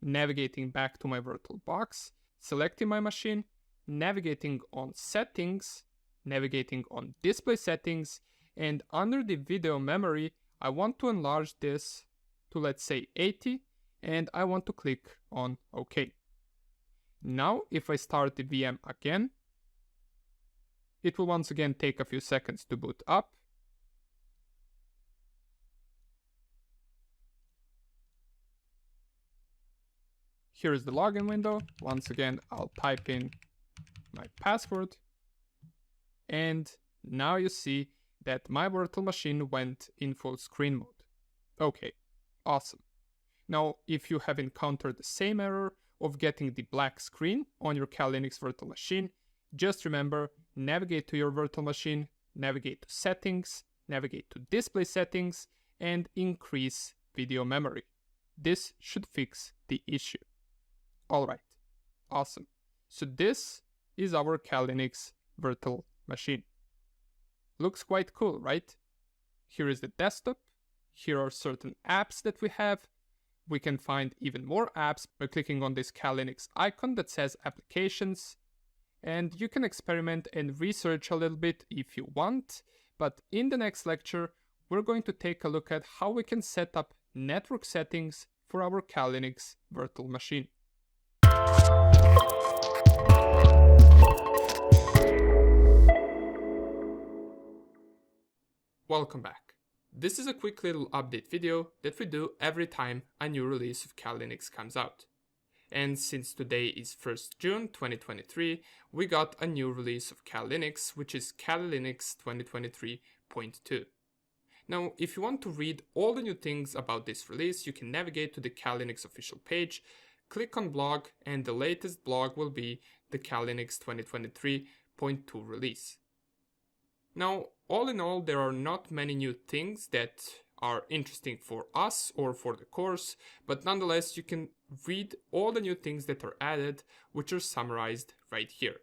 navigating back to my VirtualBox, selecting my machine, navigating on Settings, navigating on Display Settings, and under the video memory, I want to enlarge this to, let's say, 80, and I want to click on OK. Now, if I start the VM again, it will once again take a few seconds to boot up. Here is the login window. Once again, I'll type in my password. And now you see that my virtual machine went in full screen mode. Okay, awesome. Now, if you have encountered the same error of getting the black screen on your Kali Linux virtual machine, just remember, navigate to your virtual machine, navigate to Settings, navigate to Display Settings, and increase video memory. This should fix the issue. Alright, awesome. So this is our Kali Linux virtual machine. Looks quite cool, right? Here is the desktop. Here are certain apps that we have. We can find even more apps by clicking on this Kali Linux icon that says Applications. And you can experiment and research a little bit if you want. But in the next lecture, we're going to take a look at how we can set up network settings for our Kali Linux virtual machine. Welcome back. This is a quick little update video that we do every time a new release of Kali Linux comes out. And since today is 1st June 2023, we got a new release of Kali Linux, which is Kali Linux 2023.2. Now, if you want to read all the new things about this release, you can navigate to the Kali Linux official page, click on blog, and the latest blog will be the Kali Linux 2023.2 release. Now, all in all, there are not many new things that are interesting for us or for the course, but nonetheless, you can read all the new things that are added, which are summarized right here.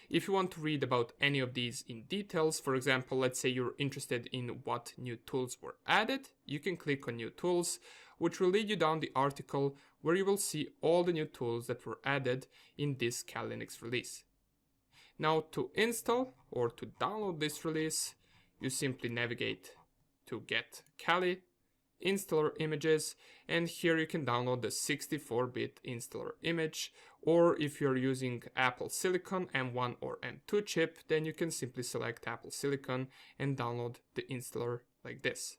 If you want to read about any of these in details, for example, let's say you're interested in what new tools were added, you can click on New Tools, which will lead you down the article where you will see all the new tools that were added in this Kali Linux release. Now, to install or to download this release, you simply navigate to Get Kali, Installer Images, and here you can download the 64-bit installer image, or if you're using Apple Silicon M1 or M2 chip, then you can simply select Apple Silicon and download the installer like this.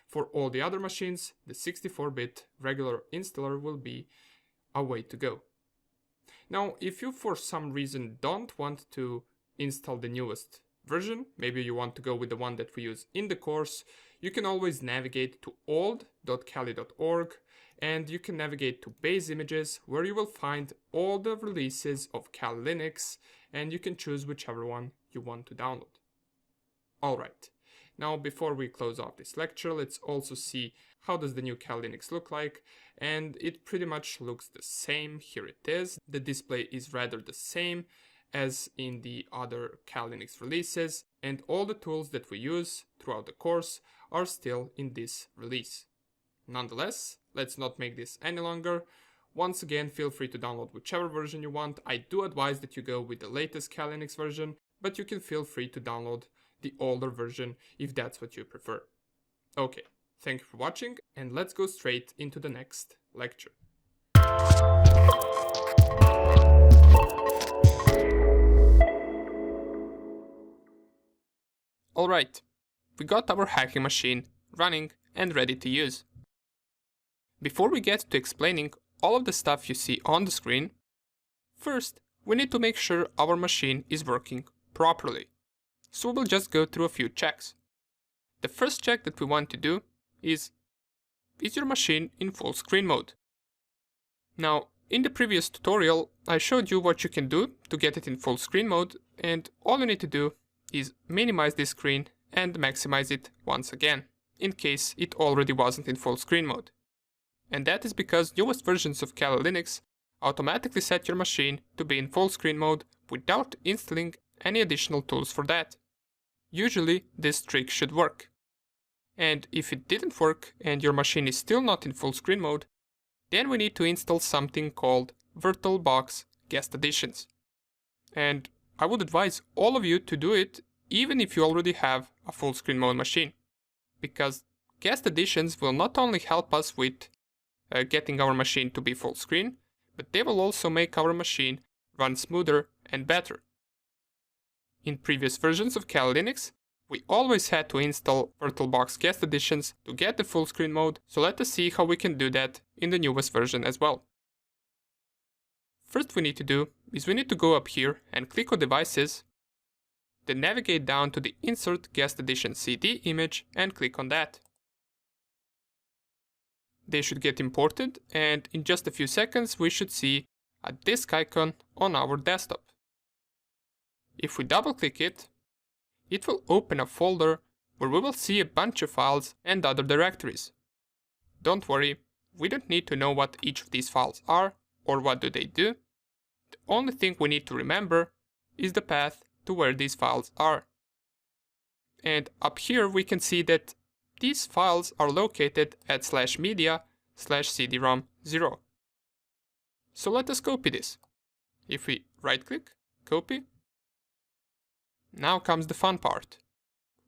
For all the other machines, the 64-bit regular installer will be a way to go. Now, if you for some reason don't want to install the newest version, maybe you want to go with the one that we use in the course, you can always navigate to old.kali.org and you can navigate to base images where you will find all the releases of Kali Linux and you can choose whichever one you want to download. Alright, now before we close off this lecture, let's also see how does the new Kali Linux look like, and it pretty much looks the same. Here it is. The display is rather the same as in the other Kali Linux releases, and all the tools that we use throughout the course are still in this release. Nonetheless, let's not make this any longer. Once again, feel free to download whichever version you want. I do advise that you go with the latest Kali Linux version, but you can feel free to download the older version if that's what you prefer. Okay, thank you for watching, and let's go straight into the next lecture. Alright, we got our hacking machine running and ready to use. Before we get to explaining all of the stuff you see on the screen, First, we need to make sure our machine is working properly. So we'll just go through a few checks. The first check that we want to do is your machine in full screen mode? Now, in the previous tutorial, I showed you what you can do to get it in full screen mode, and all you need to do is minimize this screen and maximize it once again, in case it already wasn't in full screen mode. And that is because newest versions of Kali Linux automatically set your machine to be in full screen mode without installing any additional tools for that. Usually, this trick should work. And if it didn't work and your machine is still not in full screen mode, then we need to install something called VirtualBox Guest Additions. And I would advise all of you to do it even if you already have a full screen mode machine, because guest additions will not only help us with getting our machine to be full screen, but they will also make our machine run smoother and better. In previous versions of Kali Linux, we always had to install VirtualBox Guest Additions to get the full screen mode, so let us see how we can do that in the newest version as well. First we need to do is we need to go up here and click on Devices, then navigate down to the Insert Guest Addition CD image and click on that. They should get imported, and in just a few seconds we should see a disk icon on our desktop. If we double click it, it will open a folder where we will see a bunch of files and other directories. Don't worry, we don't need to know what each of these files are or what do they do. The only thing we need to remember is the path to where these files are. And up here we can see that these files are located at /media/cd-rom0. So let us copy this. If we right click, copy. Now comes the fun part.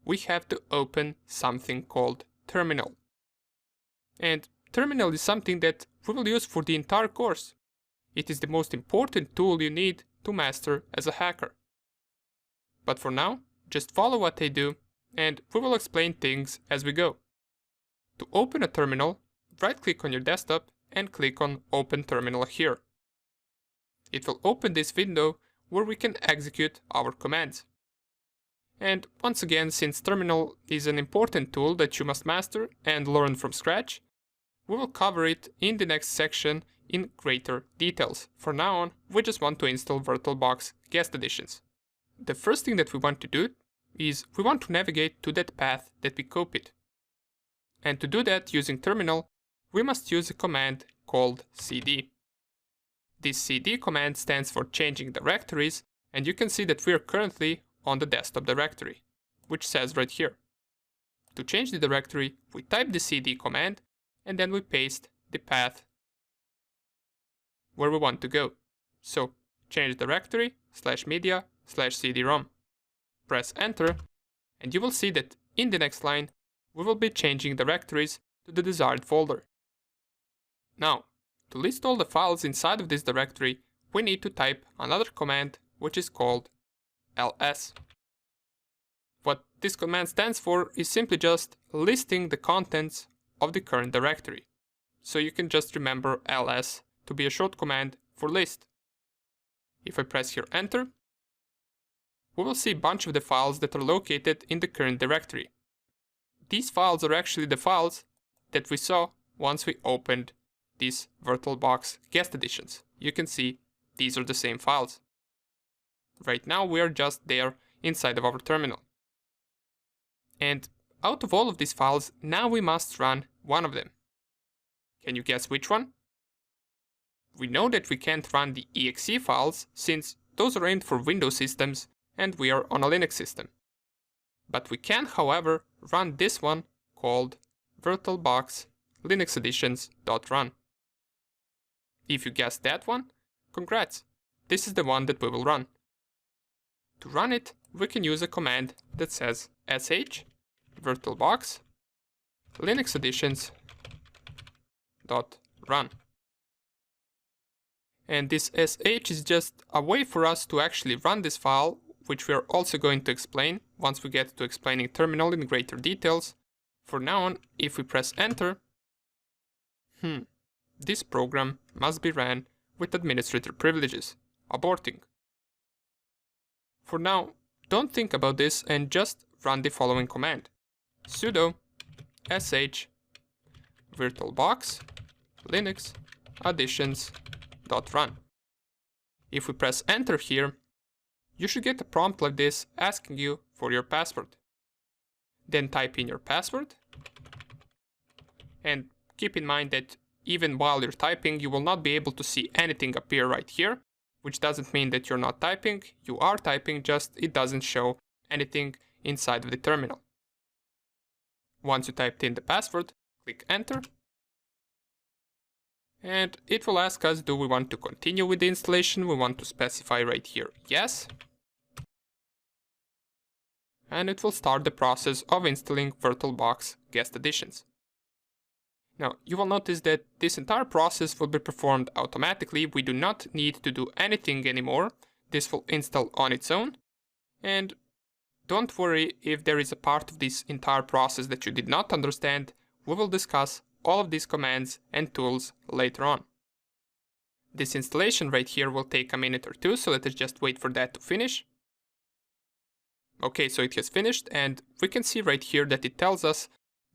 We have to open something called terminal. And terminal is something that we will use for the entire course. It is the most important tool you need to master as a hacker. But for now, just follow what I do, and we will explain things as we go. To open a terminal, right-click on your desktop and click on Open Terminal here. It will open this window where we can execute our commands. And once again, since terminal is an important tool that you must master and learn from scratch, we will cover it in the next section in greater details. For now on, we just want to install VirtualBox Guest Additions. The first thing that we want to do is we want to navigate to that path that we copied. And to do that using terminal, we must use a command called cd. This cd command stands for changing directories, and you can see that we are currently on the desktop directory, which says right here. To change the directory, we type the cd command and then we paste the path where we want to go. So change directory /media/cd-rom. Press enter and you will see that in the next line we will be changing directories to the desired folder. Now, to list all the files inside of this directory, we need to type another command which is called ls. What this command stands for is simply just listing the contents of the current directory. So you can just remember ls to be a short command for list. If I press here enter, we will see a bunch of the files that are located in the current directory. These files are actually the files that we saw once we opened these VirtualBox Guest Additions. You can see these are the same files. Right now we are just there inside of our terminal. And out of all of these files, now we must run one of them. Can you guess which one? We know that we can't run the exe files since those are aimed for Windows systems and we are on a Linux system. But we can, however, run this one called VirtualBox Linux Additions.run. If you guessed that one, congrats! This is the one that we will run. To run it, we can use a command that says sh VirtualBox Linux Additions.run. And this sh is just a way for us to actually run this file, which we are also going to explain once we get to explaining terminal in greater details. For now on, if we press enter, this program must be ran with administrator privileges, aborting. For now, don't think about this and just run the following command: sudo sh virtualbox linux additions.run. If we press enter here, you should get a prompt like this asking you for your password. Then type in your password, and keep in mind that even while you're typing, you will not be able to see anything appear right here, which doesn't mean that you're not typing. You are typing, just it doesn't show anything inside of the terminal. Once you typed in the password, click enter, and it will ask us, do we want to continue with the installation? We want to specify right here yes, and it will start the process of installing VirtualBox guest additions. Now, you will notice that this entire process will be performed automatically. We do not need to do anything anymore. This will install on its own. And don't worry if there is a part of this entire process that you did not understand. We will discuss all of these commands and tools later on. This installation right here will take a minute or two, so let us just wait for that to finish. Okay, so it has finished, and we can see right here that it tells us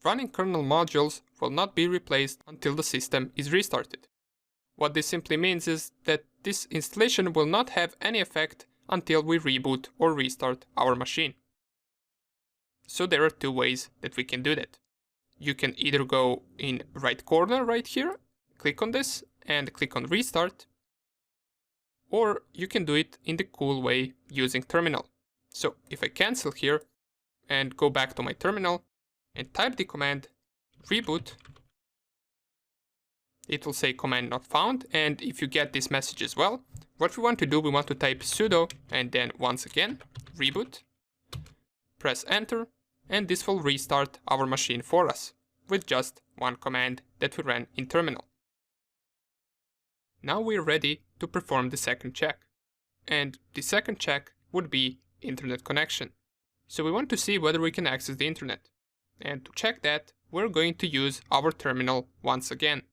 running kernel modules will not be replaced until the system is restarted. What this simply means is that this installation will not have any effect until we reboot or restart our machine. So there are two ways that we can do that. You can either go in right corner right here, click on this and click on restart, or you can do it in the cool way using terminal. So if I cancel here and go back to my terminal and type the command reboot, it will say command not found. And if you get this message as well, what we want to do, we want to type sudo and then once again reboot, press enter, and this will restart our machine for us with just one command that we ran in terminal. Now we're ready to perform the second check, and the second check would be internet connection. So we want to see whether we can access the internet. And to check that, we're going to use our terminal once again,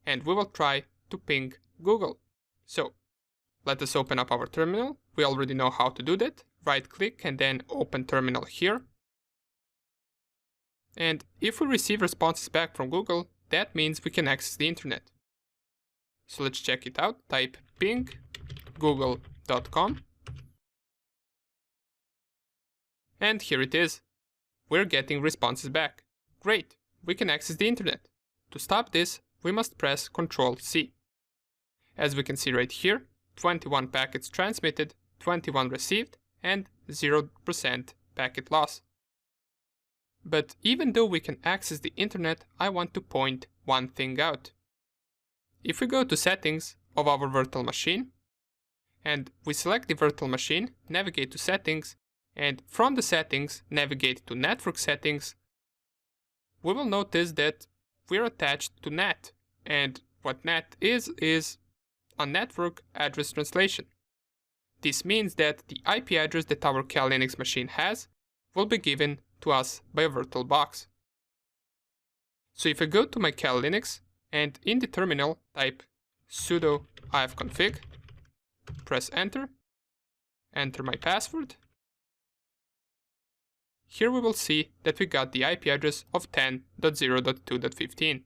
and we will try to ping Google. So let us open up our terminal. We already know how to do that. Right click and then open terminal here. And if we receive responses back from Google, that means we can access the internet. So let's check it out. Type ping google.com. And here it is. We're getting responses back. Great, we can access the internet. To stop this, we must press Ctrl+C. As we can see right here, 21 packets transmitted, 21 received, and 0% packet loss. But even though we can access the internet, I want to point one thing out. If we go to settings of our virtual machine, and we select the virtual machine, navigate to settings, and from the settings navigate to network settings, we will notice that we're attached to NAT, and what NAT is a network address translation. This means that the IP address that our Kali Linux machine has will be given to us by a VirtualBox. So if I go to my Kali Linux and in the terminal type sudo ifconfig, press enter, enter my password, here we will see that we got the IP address of 10.0.2.15.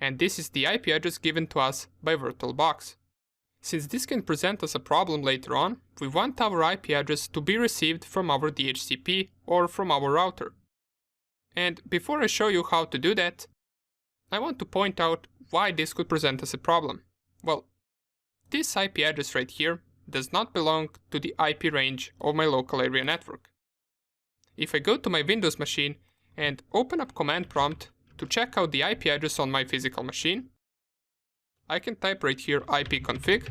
And this is the IP address given to us by VirtualBox. Since this can present us a problem later on, we want our IP address to be received from our DHCP or from our router. And before I show you how to do that, I want to point out why this could present us a problem. Well, this IP address right here does not belong to the IP range of my local area network. If I go to my Windows machine and open up command prompt to check out the IP address on my physical machine, I can type right here ipconfig,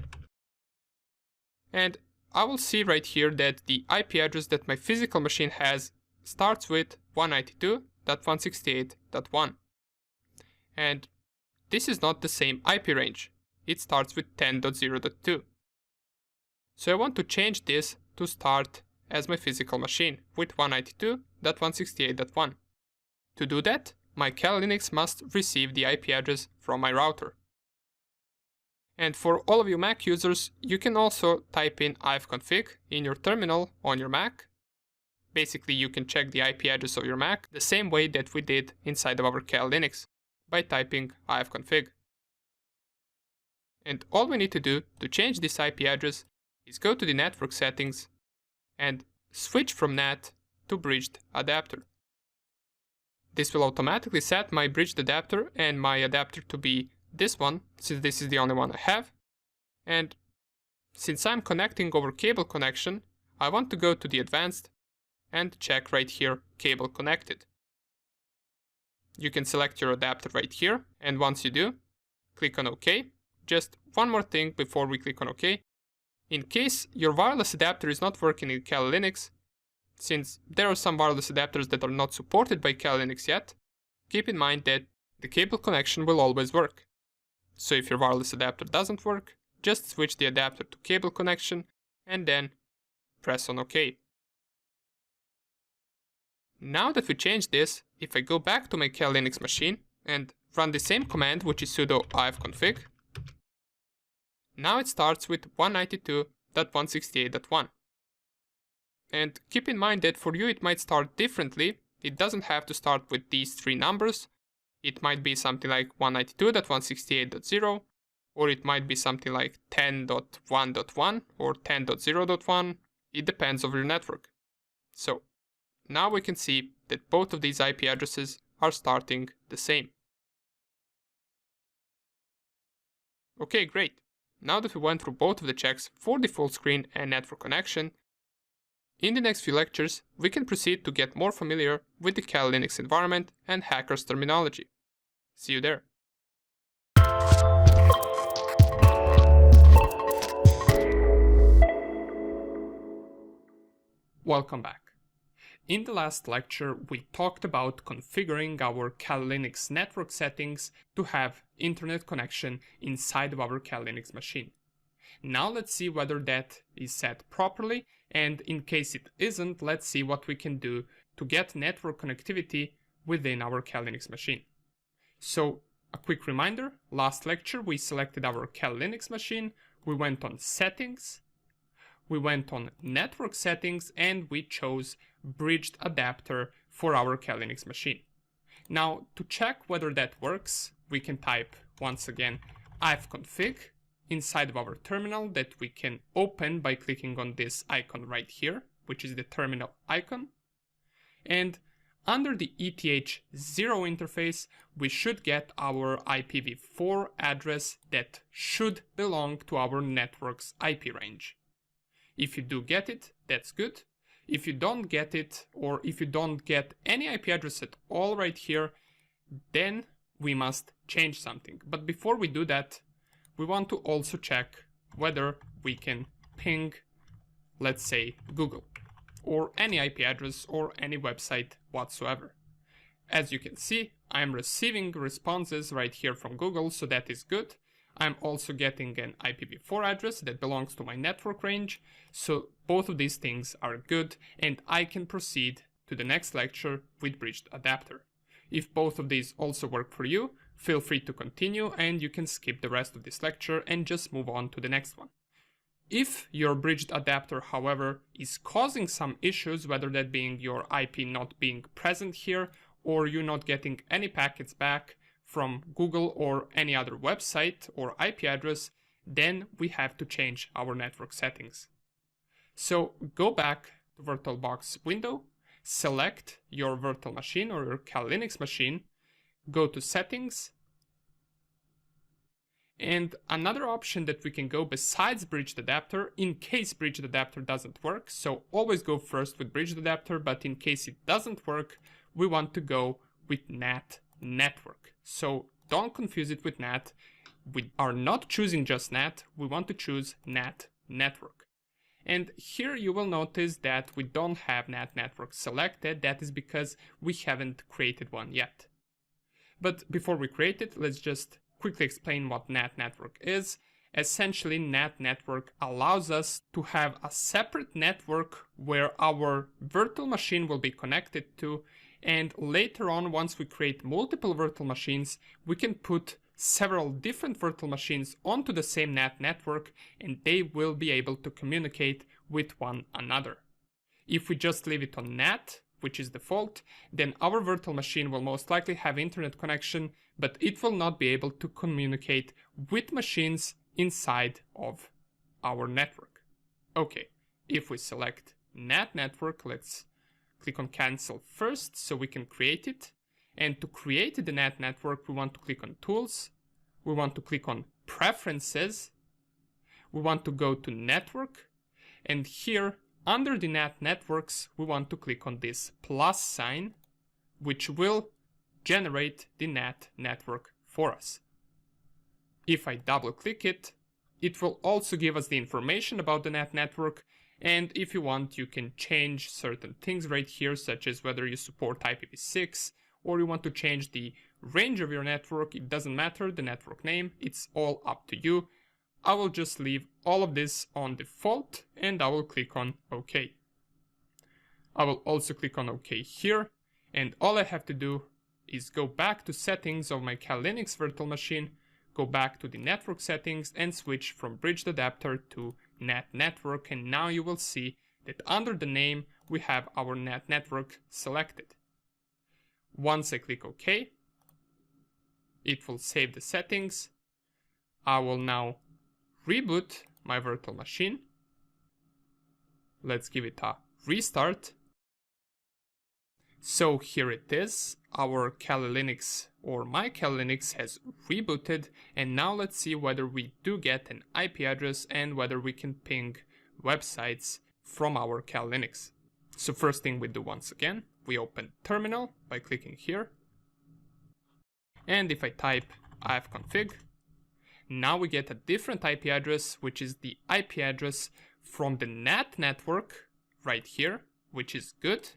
and I will see right here that the IP address that my physical machine has starts with 192.168.1. And this is not the same IP range. It starts with 10.0.2. So I want to change this to start as my physical machine with 192.168.1. To do that, my Kali Linux must receive the IP address from my router. And for all of you Mac users, you can also type in ifconfig in your terminal on your Mac. Basically, you can check the IP address of your Mac the same way that we did inside of our Kali Linux by typing ifconfig. And all we need to do to change this IP address is go to the network settings and switch from NAT to bridged adapter. This will automatically set my bridged adapter and my adapter to be this one, since this is the only one I have. And since I'm connecting over cable connection, I want to go to the advanced and check right here, cable connected. You can select your adapter right here, and once you do, click on OK. Just one more thing before we click on OK. In case your wireless adapter is not working in Kali Linux, since there are some wireless adapters that are not supported by Kali Linux yet, keep in mind that the cable connection will always work. So if your wireless adapter doesn't work, just switch the adapter to cable connection and then press on OK. Now that we changed this, if I go back to my Kali Linux machine and run the same command, which is sudo ifconfig, now it starts with 192.168.1. And keep in mind that for you it might start differently. It doesn't have to start with these three numbers. It might be something like 192.168.0, or it might be something like 10.1.1 or 10.0.1. It depends on your network. So now we can see that both of these IP addresses are starting the same. Okay, great. Now that we went through both of the checks for the full screen and network connection, in the next few lectures, we can proceed to get more familiar with the Kali Linux environment and hackers terminology. See you there. Welcome back. In the last lecture, we talked about configuring our Kali Linux network settings to have internet connection inside of our Kali Linux machine. Now let's see whether that is set properly, and in case it isn't, let's see what we can do to get network connectivity within our Kali Linux machine. So, a quick reminder, last lecture we selected our Kali Linux machine, we went on settings, we went on network settings, and we chose bridged adapter for our Kali Linux machine. Now, to check whether that works, we can type once again ifconfig inside of our terminal that we can open by clicking on this icon right here, which is the terminal icon. And under the ETH0 interface, we should get our IPv4 address that should belong to our network's IP range. If you do get it, that's good. If you don't get it, or if you don't get any IP address at all right here, then we must change something. But before we do that, we want to also check whether we can ping, let's say, Google, or any IP address or any website whatsoever. As you can see, I'm receiving responses right here from Google, so that is good. I'm also getting an IPv4 address that belongs to my network range, so both of these things are good, and I can proceed to the next lecture with bridged adapter. If both of these also work for you, feel free to continue and you can skip the rest of this lecture and just move on to the next one. If your bridged adapter, however, is causing some issues, whether that being your IP not being present here, or you not getting any packets back from Google or any other website or IP address, then we have to change our network settings. So go back to VirtualBox window, select your virtual machine or your Kali Linux machine, go to settings, and another option that we can go besides bridged adapter, in case bridged adapter doesn't work, so always go first with bridged adapter, but in case it doesn't work, we want to go with NAT network. So don't confuse it with NAT. We are not choosing just NAT, we want to choose NAT network. And here you will notice that we don't have NAT network selected. That is because we haven't created one yet. But before we create it, let's just quickly explain what NAT network is. Essentially, NAT network allows us to have a separate network where our virtual machine will be connected to, and later on, once we create multiple virtual machines, we can put several different virtual machines onto the same NAT network, and they will be able to communicate with one another. If we just leave it on NAT, which is default, then our virtual machine will most likely have internet connection, but it will not be able to communicate with machines inside of our network. Okay, if we select NAT network, let's click on cancel first so we can create it. And to create the NAT network, we want to click on tools, we want to click on preferences, we want to go to network, and here under the NAT networks, we want to click on this plus sign, which will generate the NAT network for us. If I double click it, it will also give us the information about the NAT network, and if you want, you can change certain things right here, such as whether you support IPv6, or you want to change the range of your network. It doesn't matter, the network name, it's all up to you. I will just leave all of this on default, and I will click on OK. I will also click on OK here, and all I have to do is go back to settings of my Kali Linux virtual machine, go back to the network settings and switch from bridged adapter to NAT network, and now you will see that under the name we have our NAT network selected. Once I click OK, it will save the settings. I will now reboot my virtual machine. Let's give it a restart. So here it is, our Kali Linux or my Kali Linux has rebooted, and now let's see whether we do get an IP address and whether we can ping websites from our Kali Linux. So first thing we do once again, we open terminal by clicking here, and if I type ifconfig, now we get a different IP address, which is the IP address from the NAT network right here, which is good,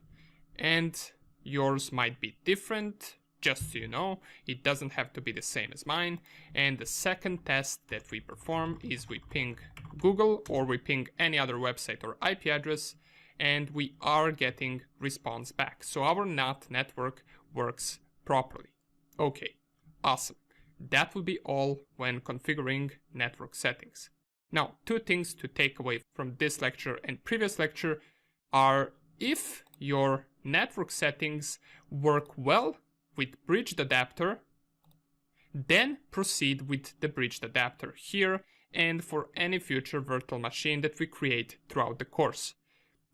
and yours might be different, just so you know, it doesn't have to be the same as mine. And the second test that we perform is we ping Google or we ping any other website or IP address, and we are getting response back. So our NAT network works properly. Okay, awesome. That will be all when configuring network settings. Now, two things to take away from this lecture and previous lecture are: if your network settings work well with bridged adapter, then proceed with the bridged adapter here and for any future virtual machine that we create throughout the course.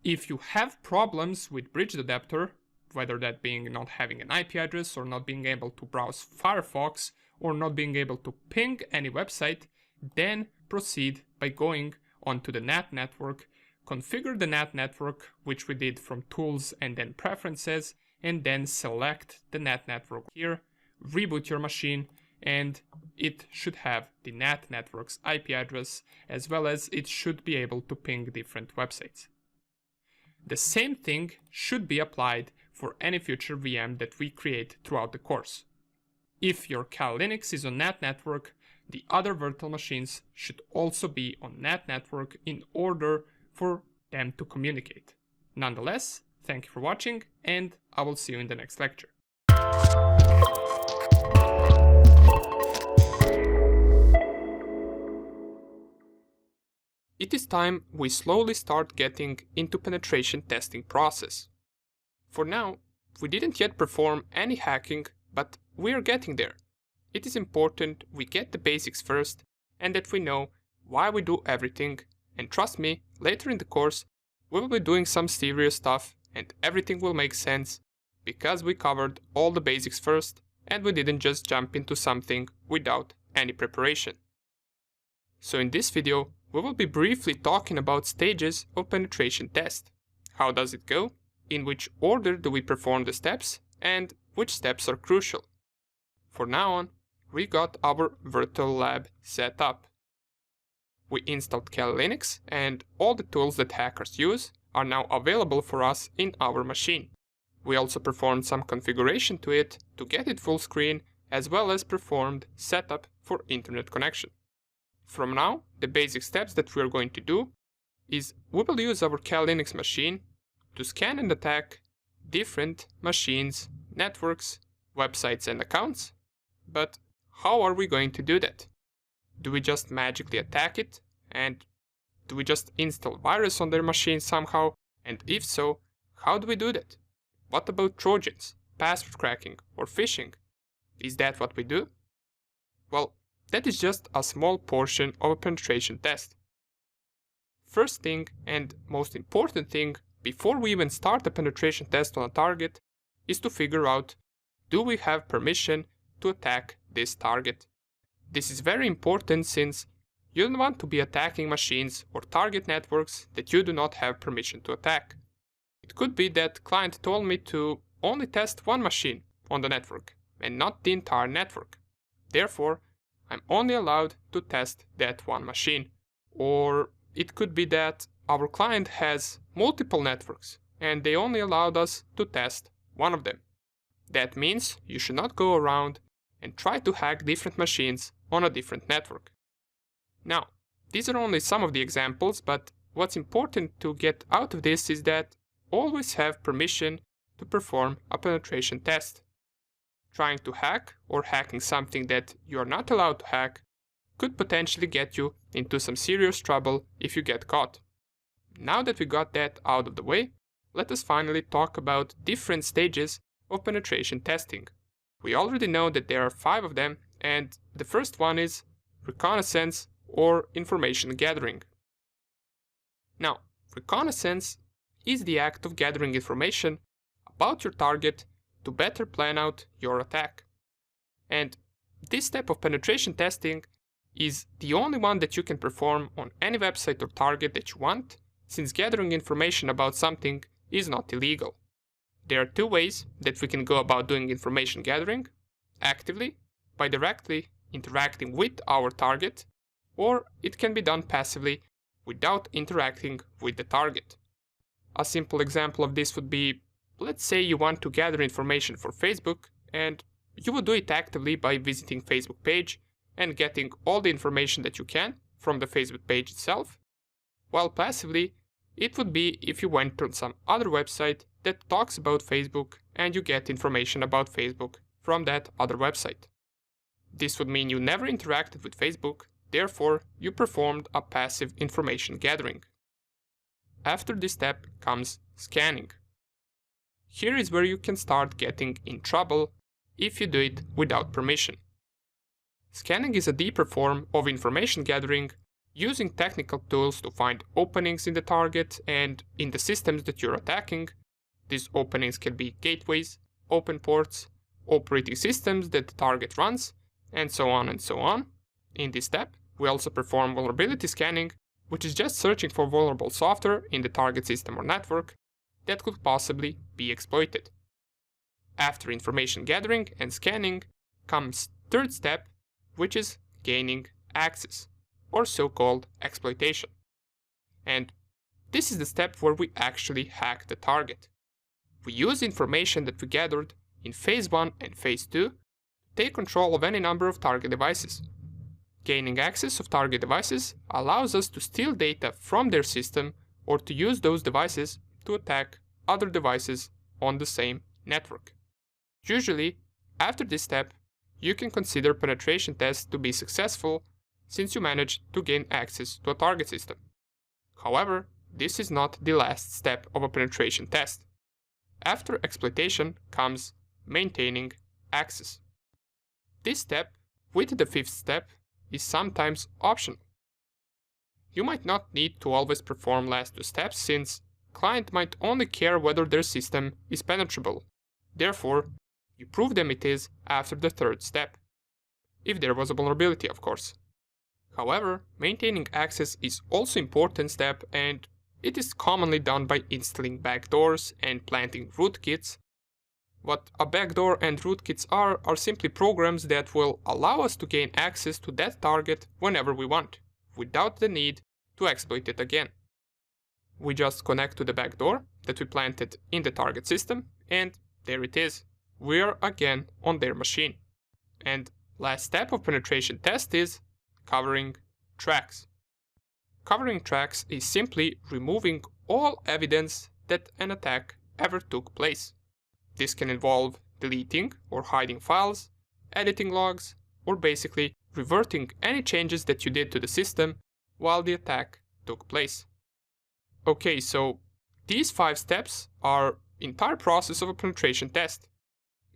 If you have problems with bridged adapter, whether that being not having an IP address or not being able to browse Firefox or not being able to ping any website, then proceed by going onto the NAT network, configure the NAT network, which we did from tools and then preferences, and then select the NAT network here, reboot your machine, and it should have the NAT network's IP address, as well as it should be able to ping different websites. The same thing should be applied for any future VM that we create throughout the course. If your Kali Linux is on NAT network, the other virtual machines should also be on NAT network in order for them to communicate. Nonetheless, thank you for watching, and I will see you in the next lecture. It is time we slowly start getting into penetration testing process. For now, we didn't yet perform any hacking, but we are getting there. It is important we get the basics first and that we know why we do everything, and trust me, later in the course we will be doing some serious stuff and everything will make sense because we covered all the basics first and we didn't just jump into something without any preparation. So in this video, we will be briefly talking about stages of penetration test. How does it go? In which order do we perform the steps? And which steps are crucial? For now on, we got our virtual lab set up. We installed Kali Linux, and all the tools that hackers use are now available for us in our machine. We also performed some configuration to it to get it full screen, as well as performed setup for internet connection. From now, the basic steps that we are going to do is we will use our Kali Linux machine to scan and attack different machines, networks, websites and accounts. But how are we going to do that? Do we just magically attack it? And do we just install virus on their machine somehow? And if so, how do we do that? What about Trojans, password cracking, or phishing? Is that what we do? Well, that is just a small portion of a penetration test. First thing, and most important thing, before we even start a penetration test on a target, is to figure out, do we have permission to attack this target? This is very important since you don't want to be attacking machines or target networks that you do not have permission to attack. It could be that client told me to only test one machine on the network and not the entire network. Therefore, I'm only allowed to test that one machine. Or it could be that our client has multiple networks and they only allowed us to test one of them. That means you should not go around and try to hack different machines on a different network. Now, these are only some of the examples, but what's important to get out of this is that always have permission to perform a penetration test. Trying to hack or hacking something that you are not allowed to hack could potentially get you into some serious trouble if you get caught. Now that we got that out of the way, let us finally talk about different stages of penetration testing. We already know that there are 5 of them, and the first one is reconnaissance or information gathering. Now, reconnaissance is the act of gathering information about your target to better plan out your attack. And this step of penetration testing is the only one that you can perform on any website or target that you want, since gathering information about something is not illegal. There are 2 ways that we can go about doing information gathering: actively, by directly interacting with our target, or it can be done passively without interacting with the target. A simple example of this would be, let's say you want to gather information for Facebook, and you would do it actively by visiting Facebook page and getting all the information that you can from the Facebook page itself, while passively it would be if you went on some other website that talks about Facebook and you get information about Facebook from that other website. This would mean you never interacted with Facebook, therefore you performed a passive information gathering. After this step comes scanning. Here is where you can start getting in trouble if you do it without permission. Scanning is a deeper form of information gathering using technical tools to find openings in the target and in the systems that you're attacking. These openings can be gateways, open ports, operating systems that the target runs, and so on and so on. In this step, we also perform vulnerability scanning, which is just searching for vulnerable software in the target system or network that could possibly be exploited. After information gathering and scanning comes third step, which is gaining access, or so-called exploitation. And this is the step where we actually hack the target. We use information that we gathered in phase 1 and phase 2 to take control of any number of target devices. Gaining access of target devices allows us to steal data from their system or to use those devices to attack other devices on the same network. Usually, after this step, you can consider penetration tests to be successful since you managed to gain access to a target system. However, this is not the last step of a penetration test. After exploitation comes maintaining access. This step, with the 5th step, is sometimes optional. You might not need to always perform last 2 steps since client might only care whether their system is penetrable. Therefore, you prove them it is after the 3rd step. If there was a vulnerability, of course. However, maintaining access is also an important step, and it is commonly done by installing backdoors and planting rootkits. What a backdoor and rootkits are simply programs that will allow us to gain access to that target whenever we want, without the need to exploit it again. We just connect to the backdoor that we planted in the target system, and there it is. We're again on their machine. And last step of penetration test is covering tracks. Covering tracks is simply removing all evidence that an attack ever took place. This can involve deleting or hiding files, editing logs, or basically reverting any changes that you did to the system while the attack took place. Okay, so these 5 steps are the entire process of a penetration test,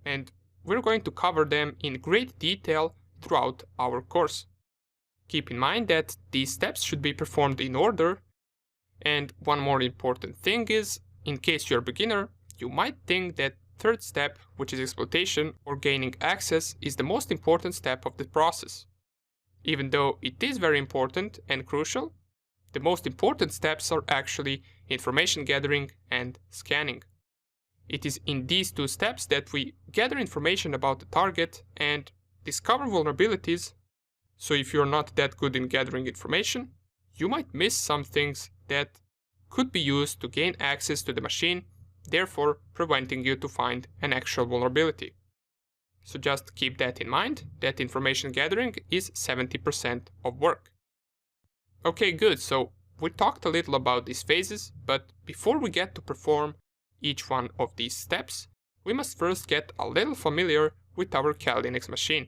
and we're going to cover them in great detail throughout our course. Keep in mind that these steps should be performed in order, and one more important thing is, in case you're a beginner, you might think that third step, which is exploitation or gaining access, is the most important step of the process. Even though it is very important and crucial, the most important steps are actually information gathering and scanning. It is in these 2 steps that we gather information about the target and discover vulnerabilities, so if you're not that good in gathering information, you might miss some things that could be used to gain access to the machine, therefore preventing you to find an actual vulnerability. So just keep that in mind, that information gathering is 70% of work. Okay, good, so we talked a little about these phases, but before we get to perform each one of these steps, we must first get a little familiar with our Kali Linux machine.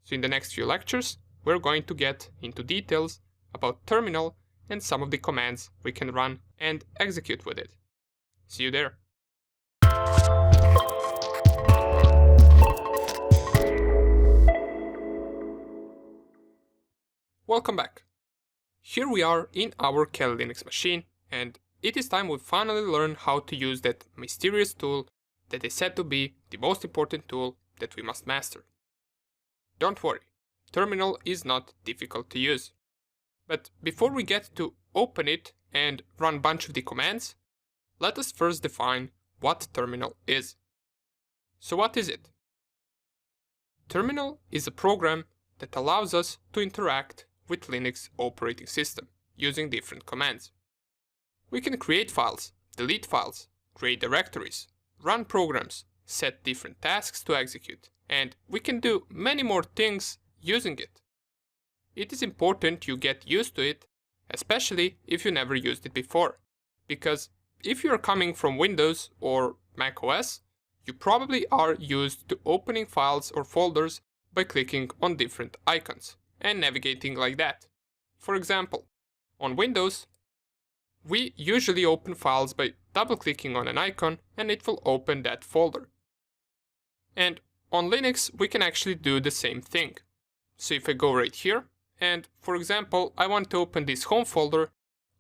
So in the next few lectures, we're going to get into details about terminal and some of the commands we can run and execute with it. See you there. Welcome back. Here we are in our Kali Linux machine, and it is time we finally learn how to use that mysterious tool that is said to be the most important tool that we must master. Don't worry, terminal is not difficult to use. But before we get to open it and run a bunch of the commands, let us first define what terminal is. So what is it? Terminal is a program that allows us to interact with Linux operating system using different commands. We can create files, delete files, create directories, run programs, set different tasks to execute, and we can do many more things using it. It is important you get used to it, especially if you never used it before, because if you are coming from Windows or Mac OS, you probably are used to opening files or folders by clicking on different icons and navigating like that. For example, on Windows, we usually open files by double-clicking on an icon and it will open that folder. And on Linux, we can actually do the same thing. So if I go right here, and for example, I want to open this home folder,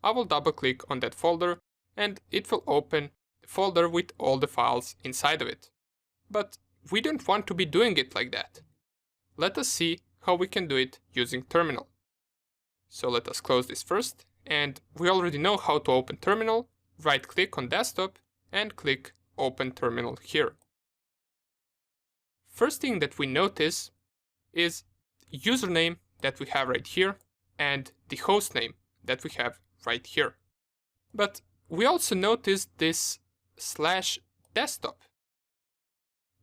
I will double-click on that folder and it will open the folder with all the files inside of it. But we don't want to be doing it like that. Let us see how we can do it using terminal. So let us close this first, and we already know how to open terminal. Right-click on desktop and click Open Terminal here. First thing that we notice is username that we have right here and the host name that we have right here. But we also notice this /desktop.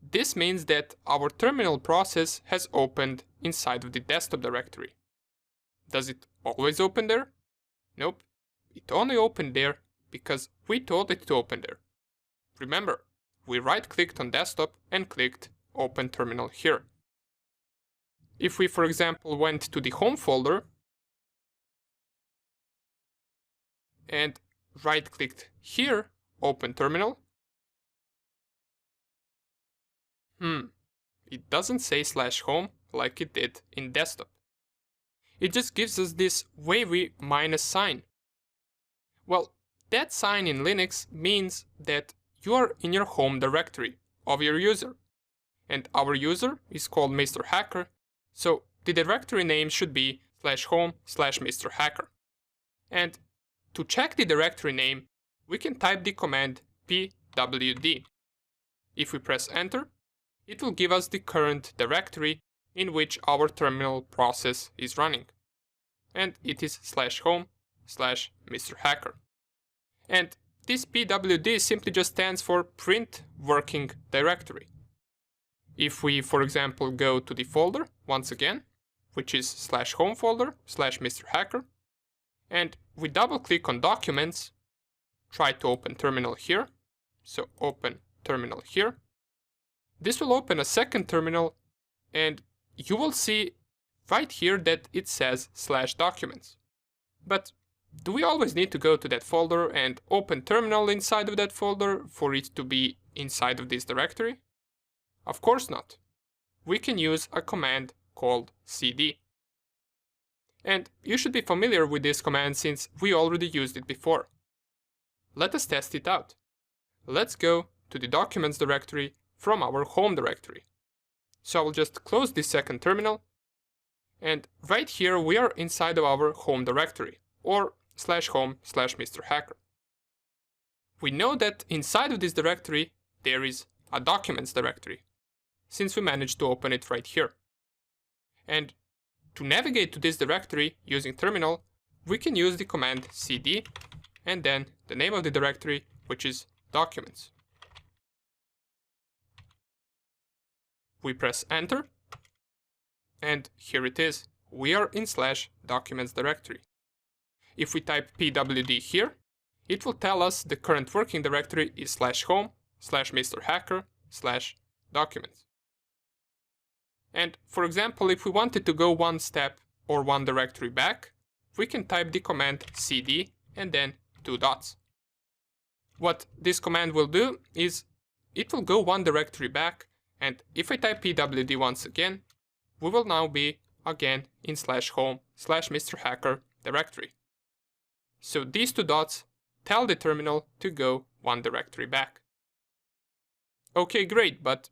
This means that our terminal process has opened inside of the desktop directory. Does it always open there? Nope. It only opened there because we told it to open there. Remember, we right-clicked on desktop and clicked Open Terminal here. If we, for example, went to the home folder and right-clicked here, Open Terminal, it doesn't say /home like it did in desktop. It just gives us this wavy minus sign. Well, that sign in Linux means that you are in your home directory of your user. And our user is called Mr. Hacker, so the directory name should be /home/Mr. Hacker. And to check the directory name, we can type the command pwd. If we press enter, it will give us the current directory in which our terminal process is running. And it is /home/Mr. Hacker. And this pwd simply just stands for print working directory. If we, for example, go to the folder once again, which is /home folder /Mr. Hacker, and we double click on documents, try to open terminal here, so open terminal here. This will open a second terminal, and you will see right here that it says /documents. But do we always need to go to that folder and open terminal inside of that folder for it to be inside of this directory? Of course not. We can use a command called cd. And you should be familiar with this command since we already used it before. Let us test it out. Let's go to the Documents directory from our home directory. So I will just close this second terminal, and right here we are inside of our home directory, or /home/MrHacker. We know that inside of this directory there is a Documents directory, since we managed to open it right here. And to navigate to this directory using terminal, we can use the command cd and then the name of the directory, which is Documents. We press enter, and here it is. We are in /documents directory. If we type pwd here, it will tell us the current working directory is /home/MrHacker/documents. And for example, if we wanted to go one step or one directory back, we can type the command cd and then 2 dots. What this command will do is it will go one directory back, and if I type pwd once again, we will now be again in /home/MrHacker directory. So these 2 dots tell the terminal to go one directory back. Okay, great, but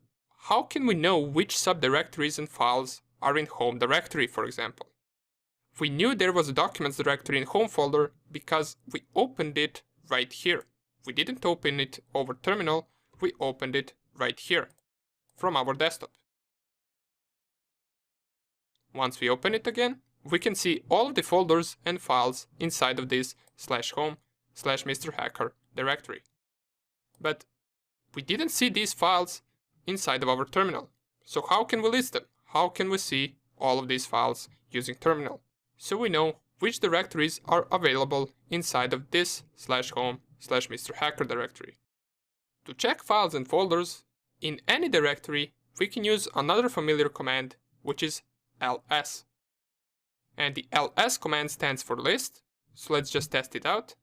how can we know which subdirectories and files are in home directory, for example? We knew there was a Documents directory in home folder because we opened it right here. We didn't open it over terminal, we opened it right here from our desktop. Once we open it again, we can see all of the folders and files inside of this /home/MrHacker directory. But we didn't see these files inside of our terminal. So how can we list them? How can we see all of these files using terminal? So we know which directories are available inside of this /home/MrHacker directory. To check files and folders in any directory, we can use another familiar command, which is ls. And the ls command stands for list, so let's just test it out.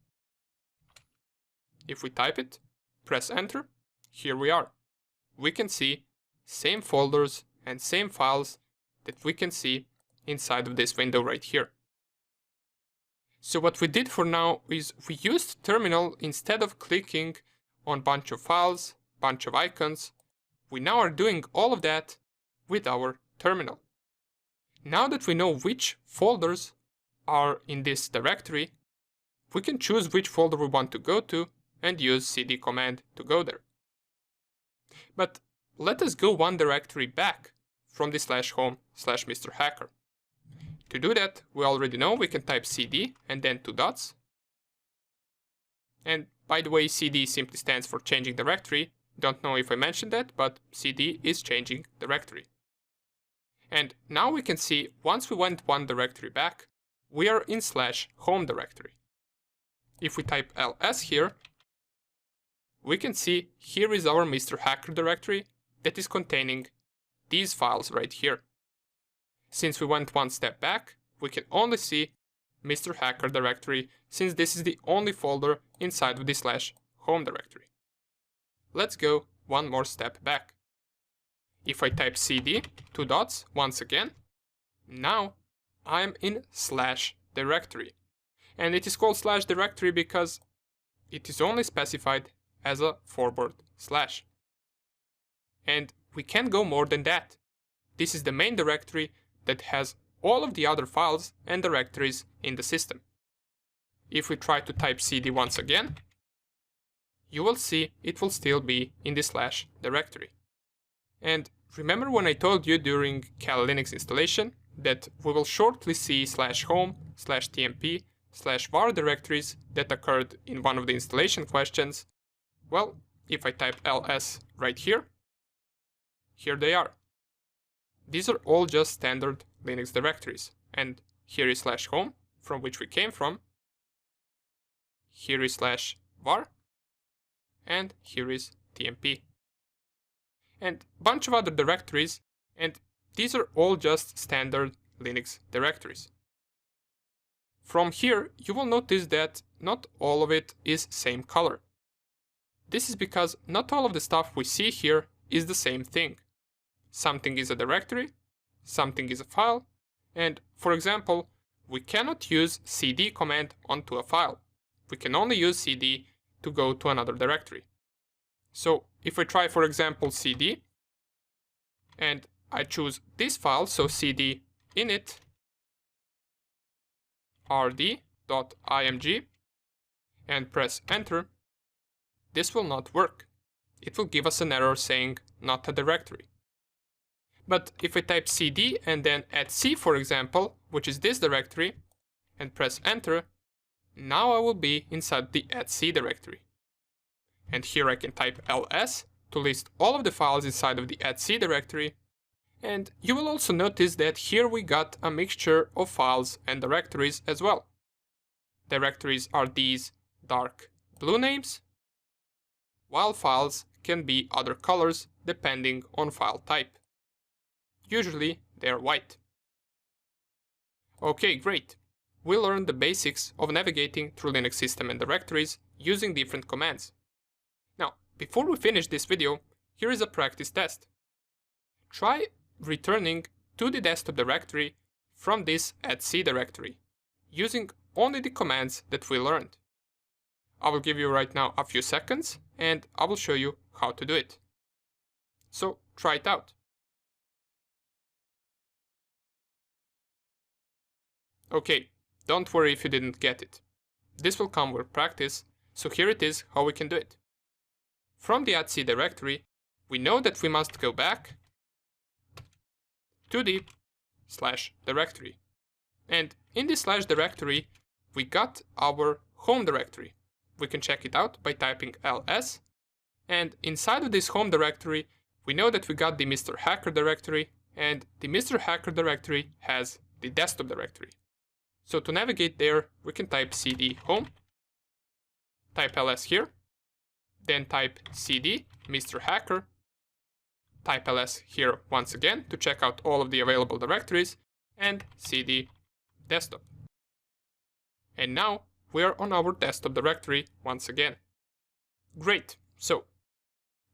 If we type it, press enter, here we are. We can see same folders and same files that we can see inside of this window right here. So what we did for now is we used terminal instead of clicking on bunch of files, bunch of icons. We now are doing all of that with our terminal. Now that we know which folders are in this directory, we can choose which folder we want to go to and use cd command to go there. But let us go one directory back from the /home/MrHacker. To do that, we already know we can type cd and then 2 dots. And by the way, cd simply stands for changing directory. Don't know if I mentioned that, but cd is changing directory. And now we can see once we went one directory back, we are in /home directory. If we type ls here, we can see here is our MrHacker directory that is containing these files right here. Since we went one step back, we can only see MrHacker directory since this is the only folder inside of the /home directory. Let's go one more step back. If I type cd, 2 dots, once again, now I'm in /directory. And it is called /directory because it is only specified as a forward slash. And we can't go more than that. This is the main directory that has all of the other files and directories in the system. If we try to type cd once again, you will see it will still be in the /directory. And remember when I told you during Kali Linux installation that we will shortly see /home/tmp/var directories that occurred in one of the installation questions? Well, if I type ls right here, here they are. These are all just standard Linux directories, and here is /home, from which we came from, here is /var, and here is tmp. And a bunch of other directories, and these are all just standard Linux directories. From here, you will notice that not all of it is same color. This is because not all of the stuff we see here is the same thing. Something is a directory, something is a file, and for example, we cannot use cd command onto a file. We can only use cd to go to another directory. So if I try, for example, cd, and I choose this file, so cd init rd.img, and press enter, this will not work. It will give us an error saying not a directory. But if I type cd and then /c, for example, which is this directory, and press enter, now I will be inside the /c directory. And here I can type ls to list all of the files inside of the /c directory. And you will also notice that here we got a mixture of files and directories as well. Directories are these dark blue names, while files can be other colors depending on file type. Usually they are white. Okay, great. We learned the basics of navigating through Linux system and directories using different commands. Now, before we finish this video, here is a practice test. Try returning to the desktop directory from this /c directory, using only the commands that we learned. I will give you right now a few seconds, and I will show you how to do it. So try it out. Okay, don't worry if you didn't get it. This will come with practice, so here it is how we can do it. From the /c directory, we know that we must go back to the /directory. And in the /directory, we got our home directory. We can check it out by typing ls, and inside of this home directory, we know that we got the Mr. Hacker directory, and the Mr. Hacker directory has the desktop directory. So to navigate there, we can type cd home, type ls here, then type cd Mr. Hacker, type ls here once again to check out all of the available directories, and cd desktop. And now we are on our desktop directory once again. Great, so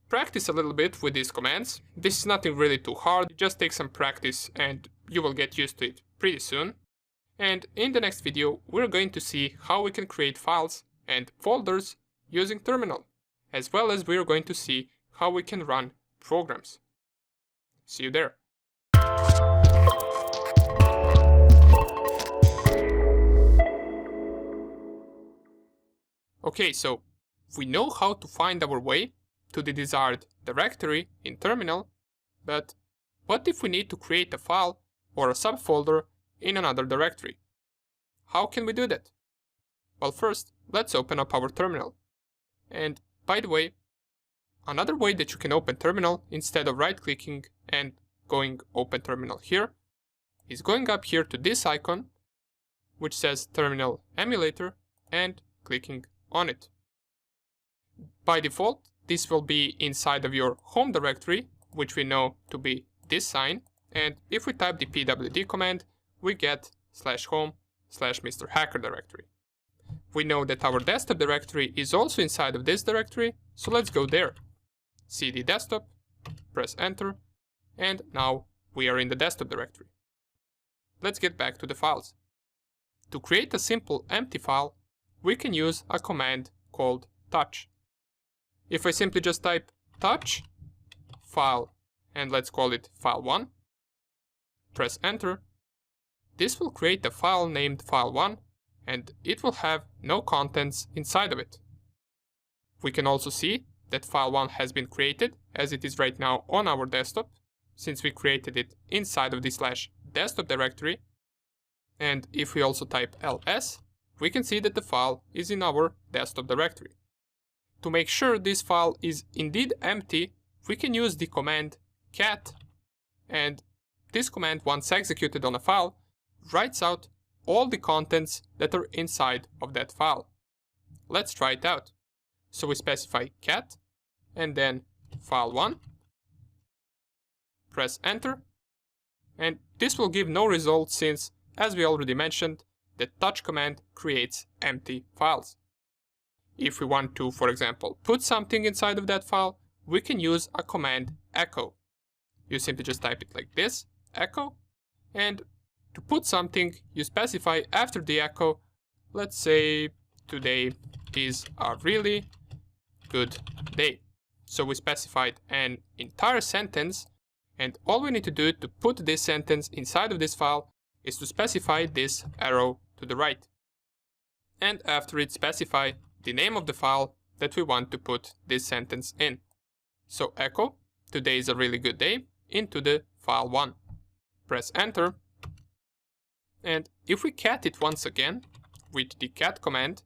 practice a little bit with these commands. This is nothing really too hard, just take some practice and you will get used to it pretty soon. And in the next video, we're going to see how we can create files and folders using terminal, as well as we're going to see how we can run programs. See you there. Okay, so we know how to find our way to the desired directory in terminal, but what if we need to create a file or a subfolder in another directory? How can we do that? Well, first, let's open up our terminal. And by the way, another way that you can open terminal instead of right-clicking and going open terminal here is going up here to this icon, which says terminal emulator, and clicking on it. By default, this will be inside of your home directory, which we know to be this sign, and if we type the pwd command, we get /home/Mr. Hacker directory. We know that our desktop directory is also inside of this directory, so let's go there. cd desktop, press enter, and now we are in the desktop directory. Let's get back to the files. To create a simple empty file, we can use a command called touch. If I simply just type touch file, and let's call it file1, press enter, this will create a file named file1, and it will have no contents inside of it. We can also see that file1 has been created, as it is right now on our desktop, since we created it inside of the /desktop directory. And if we also type ls, we can see that the file is in our desktop directory. To make sure this file is indeed empty, we can use the command cat, and this command, once executed on a file, writes out all the contents that are inside of that file. Let's try it out. So we specify cat, and then file1, press enter, And this will give no result since, as we already mentioned, the touch command creates empty files. If we want to, for example, put something inside of that file, we can use a command echo. You simply just type it like this, echo, and to put something, you specify after the echo, let's say, today is a really good day. So we specified an entire sentence, and all we need to do to put this sentence inside of this file is to specify this arrow to the right. And after it, specify the name of the file that we want to put this sentence in. So echo, today is a really good day, into the file 1. Press enter. And if we cat it once again with the cat command,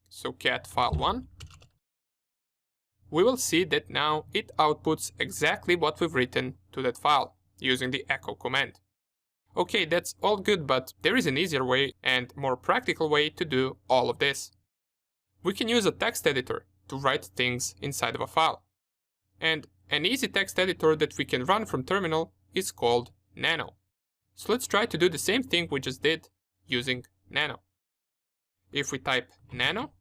so cat file 1, we will see that now it outputs exactly what we've written to that file using the echo command. Okay, that's all good, but there is an easier way and more practical way to do all of this. We can use a text editor to write things inside of a file. And an easy text editor that we can run from terminal is called Nano. So let's try to do the same thing we just did using Nano. If we type Nano,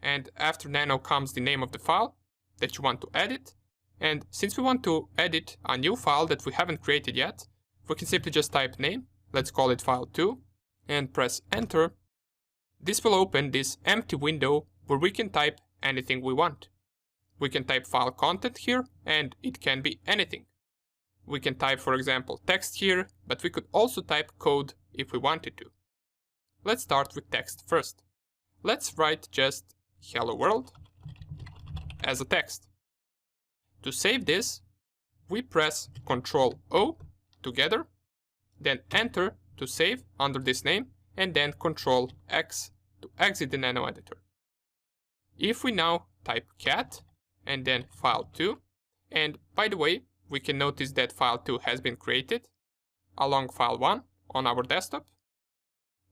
and after Nano comes the name of the file that you want to edit, and since we want to edit a new file that we haven't created yet, we can simply just type name, let's call it file 2, and press enter. This will open this empty window where we can type anything we want. We can type file content here, and it can be anything. We can type, for example, text here, but we could also type code if we wanted to. Let's start with text first. Let's write just hello world as a text. To save this, we press Ctrl O together, then enter to save under this name, and then Ctrl X to exit the Nano editor. If we now type cat and then file 2, and by the way, we can notice that file 2 has been created along file 1 on our desktop.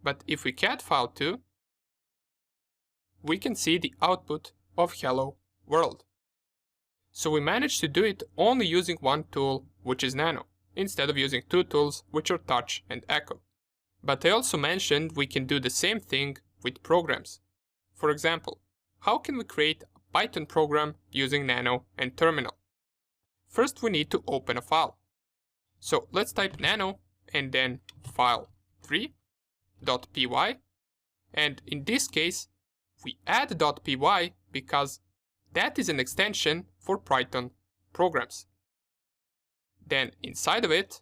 But if we cat file 2, we can see the output of hello world. So we managed to do it only using one tool, which is Nano, instead of using two tools, which are touch and echo. But I also mentioned we can do the same thing with programs. For example, how can we create a Python program using Nano and terminal? First, we need to open a file. So let's type nano and then file3.py. And in this case, we add .py because that is an extension for Python programs. Then inside of it,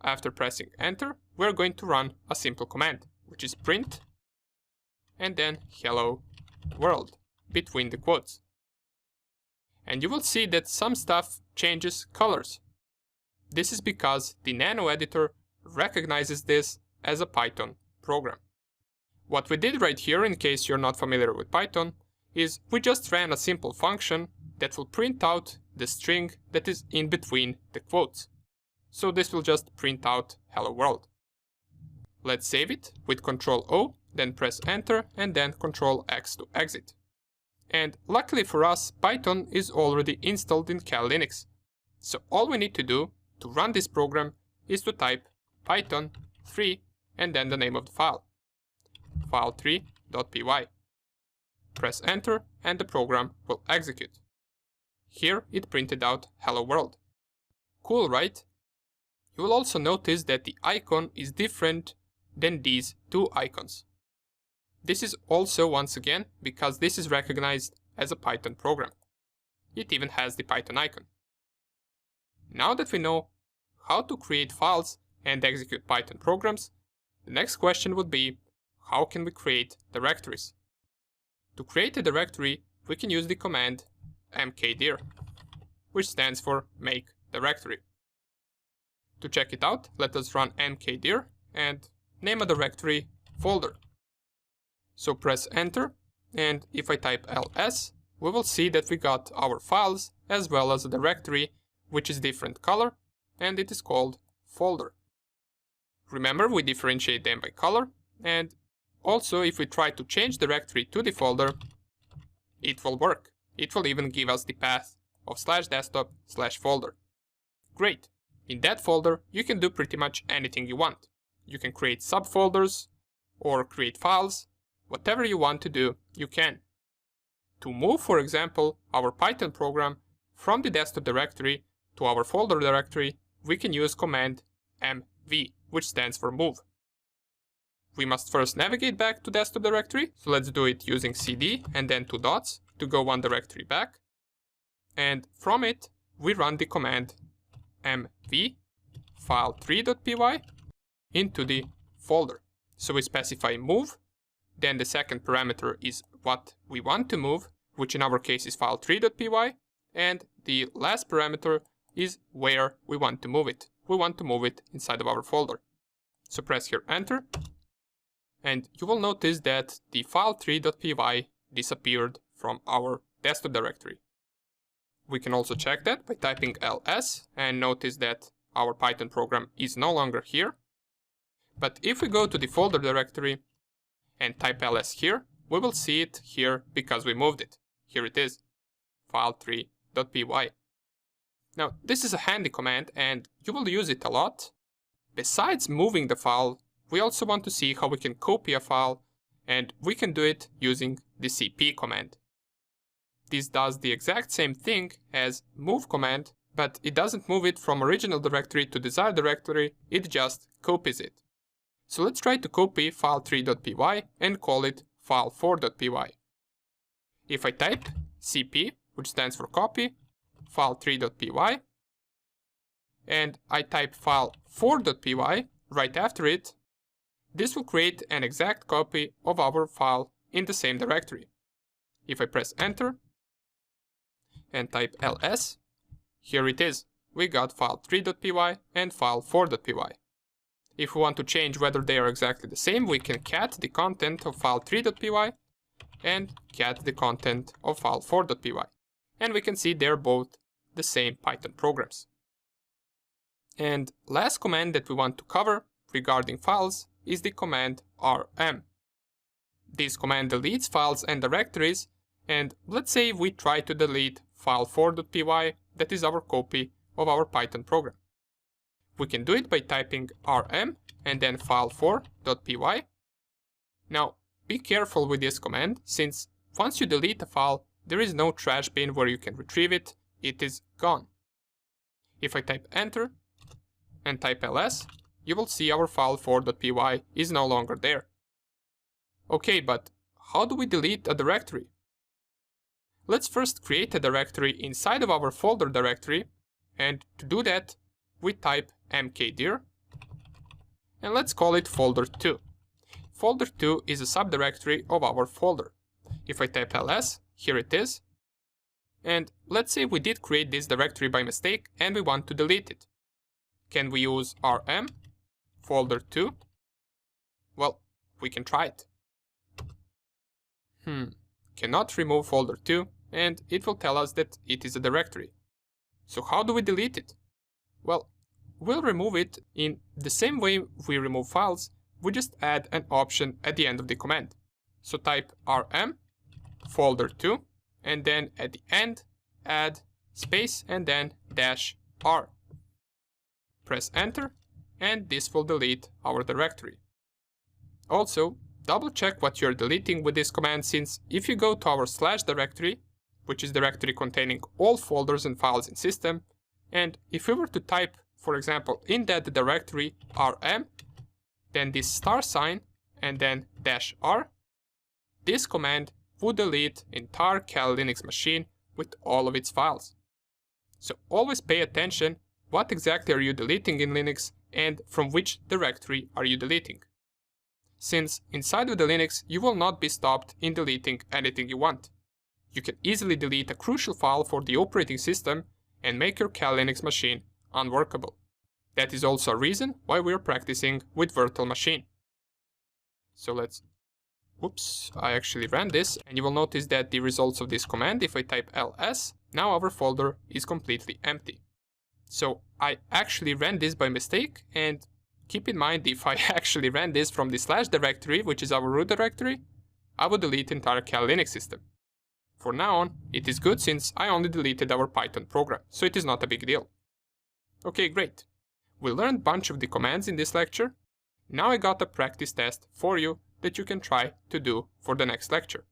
after pressing enter, we're going to run a simple command, which is print and then hello world between the quotes. And you will see that some stuff changes colors. This is because the Nano editor recognizes this as a Python program. What we did right here, in case you're not familiar with Python, is we just ran a simple function that will print out the string that is in between the quotes. So this will just print out hello world. Let's save it with Ctrl O, then press enter and then Ctrl X to exit. And luckily for us, Python is already installed in Cal Linux. So all we need to do to run this program is to type python 3 and then the name of the file, file3.py. Press enter and the program will execute. Here it printed out hello world. Cool, right? You will also notice that the icon is different than these two icons. This is also, once again, because this is recognized as a Python program. It even has the Python icon. Now that we know how to create files and execute Python programs, the next question would be, how can we create directories? To create a directory, we can use the command mkdir, which stands for make directory. To check it out, let us run mkdir and name a directory folder. So press enter, and if I type ls, we will see that we got our files as well as a directory which is different color, and it is called folder. Remember, we differentiate them by color, and also if we try to change directory to the folder, it will work. It will even give us the path of /desktop/folder. Great. In that folder, you can do pretty much anything you want. You can create subfolders or create files. Whatever you want to do, you can. To move, for example, our Python program from the desktop directory to our folder directory, we can use command mv, which stands for move. We must first navigate back to desktop directory, so let's do it using cd and then 2 dots to go one directory back. And from it, we run the command mv file3.py into the folder. So we specify move, then the second parameter is what we want to move, which in our case is file3.py, and the last parameter is where we want to move it. We want to move it inside of our folder. So press here enter, and you will notice that the file3.py disappeared from our desktop directory. We can also check that by typing ls and notice that our Python program is no longer here. But if we go to the folder directory and type ls here, we will see it here because we moved it. Here it is, file3.py. Now, this is a handy command and you will use it a lot. Besides moving the file, we also want to see how we can copy a file, and we can do it using the cp command. This does the exact same thing as move command, but it doesn't move it from original directory to desired directory, it just copies it. So let's try to copy file3.py and call it file4.py. If I type cp, which stands for copy, file3.py, and I type file4.py right after it, this will create an exact copy of our file in the same directory. If I press enter and type ls, here it is. We got file3.py and file4.py. If we want to change whether they are exactly the same, we can cat the content of file3.py and cat the content of file4.py. And we can see they're both the same Python programs. And last command that we want to cover regarding files is the command rm. This command deletes files and directories, and let's say we try to delete file4.py, that is our copy of our Python program. We can do it by typing rm and then file4.py. Now, be careful with this command, since once you delete a file, there is no trash bin where you can retrieve it, it is gone. If I type enter and type ls, you will see our file4.py is no longer there. Okay, but how do we delete a directory? Let's first create a directory inside of our folder directory, and to do that, we type mkdir, and let's call it folder2. Folder2 is a subdirectory of our folder. If I type ls, here it is, and let's say we did create this directory by mistake and we want to delete it. Can we use rm folder2? Well, we can try it. Cannot remove folder2, and it will tell us that it is a directory. So how do we delete it? Well, we'll remove it in the same way we remove files, we just add an option at the end of the command. So type rm folder2, and then at the end add space and then -r. Press enter, and this will delete our directory. Also, double check what you're deleting with this command, since if you go to our / directory, which is directory containing all folders and files in system, and if we were to type, for example, in that directory rm, then this $sign and then -r, this command would delete entire Kali Linux machine with all of its files. So always pay attention what exactly are you deleting in Linux and from which directory are you deleting. Since inside of the Linux you will not be stopped in deleting anything you want. You can easily delete a crucial file for the operating system and make your Kali Linux machine unworkable. That is also a reason why we are practicing with virtual machine. So let's... Oops, I actually ran this, and you will notice that the results of this command, if I type ls, now our folder is completely empty. So I actually ran this by mistake, and keep in mind, if I actually ran this from the / directory, which is our root directory, I would delete entire Kali Linux system. For now on, it is good since I only deleted our Python program, so it is not a big deal. Okay, great. we learned a bunch of the commands in this lecture. Now I got a practice test for you that you can try to do for the next lecture.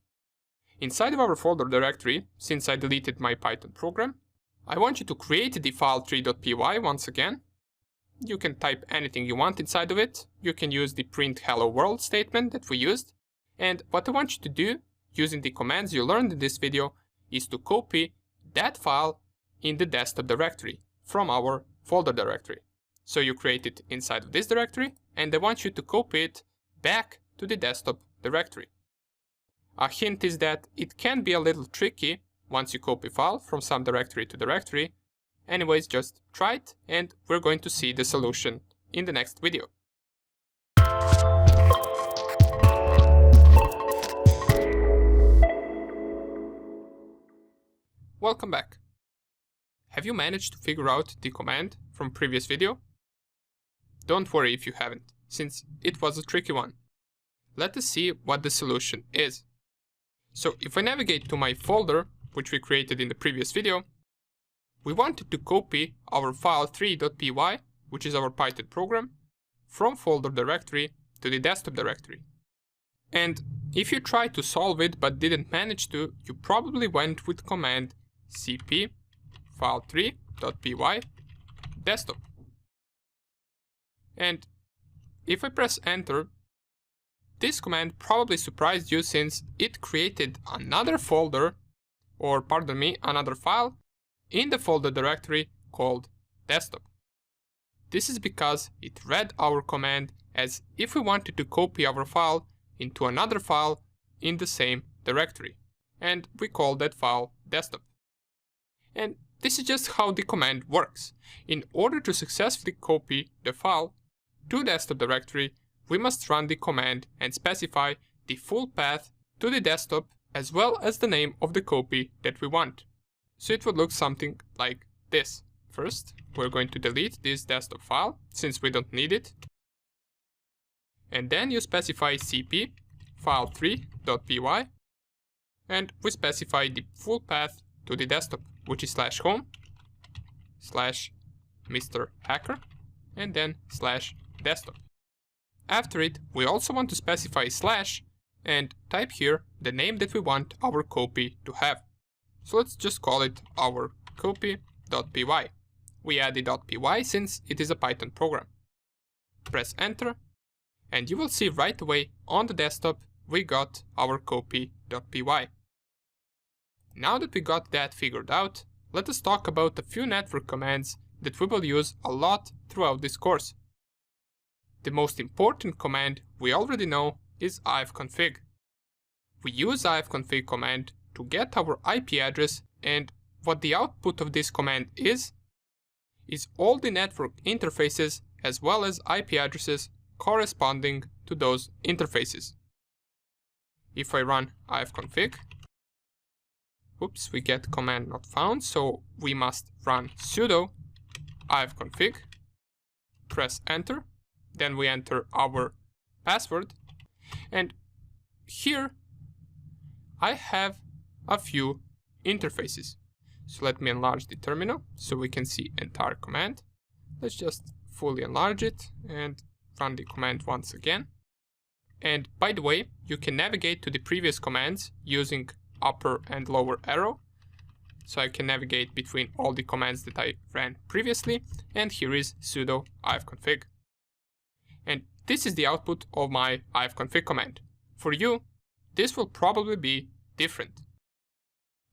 Inside of our folder directory, since I deleted my Python program, I want you to create the file3.py once again. You can type anything you want inside of it. You can use the print hello world statement that we used. And what I want you to do, using the commands you learned in this video, is to copy that file in the desktop directory from our folder directory. So you create it inside of this directory, and I want you to copy it back to the desktop directory. A hint is that it can be a little tricky once you copy file from some directory to directory. Anyways, just try it, and we're going to see the solution in the next video. Welcome back. Have you managed to figure out the command from previous video? Don't worry if you haven't, since it was a tricky one. Let us see what the solution is. So if I navigate to my folder, which we created in the previous video, we wanted to copy our file3.py, which is our Python program, from folder directory to the desktop directory. And if you tried to solve it but didn't manage to, you probably went with command cp file3.py desktop. And if I press enter, this command probably surprised you since it created another folder, or pardon me, another file in the folder directory called desktop. This is because it read our command as if we wanted to copy our file into another file in the same directory, and we call that file desktop. And this is just how the command works. In order to successfully copy the file to desktop directory, we must run the command and specify the full path to the desktop as well as the name of the copy that we want. So it would look something like this. First, we're going to delete this desktop file since we don't need it. And then you specify cp file3.py, and we specify the full path to the desktop, which is /home /Mr. Hacker and then /desktop. After it, we also want to specify slash and type here the name that we want our copy to have. So let's just call it our copy.py. We add the .py since it is a Python program. Press enter, and you will see right away on the desktop we got our copy.py. Now that we got that figured out, let us talk about a few network commands that we will use a lot throughout this course. The most important command we already know is ifconfig. We use ifconfig command to get our IP address, and what the output of this command is all the network interfaces as well as IP addresses corresponding to those interfaces. If I run ifconfig, oops, we get command not found, so we must run sudo ifconfig, press enter, then we enter our password, and here I have a few interfaces. So let me enlarge the terminal so we can see entire command. Let's just fully enlarge it and run the command once again. And by the way, you can navigate to the previous commands using upper and lower arrow. So I can navigate between all the commands that I ran previously, and here is sudo ifconfig. And this is the output of my ifconfig command. For you, this will probably be different.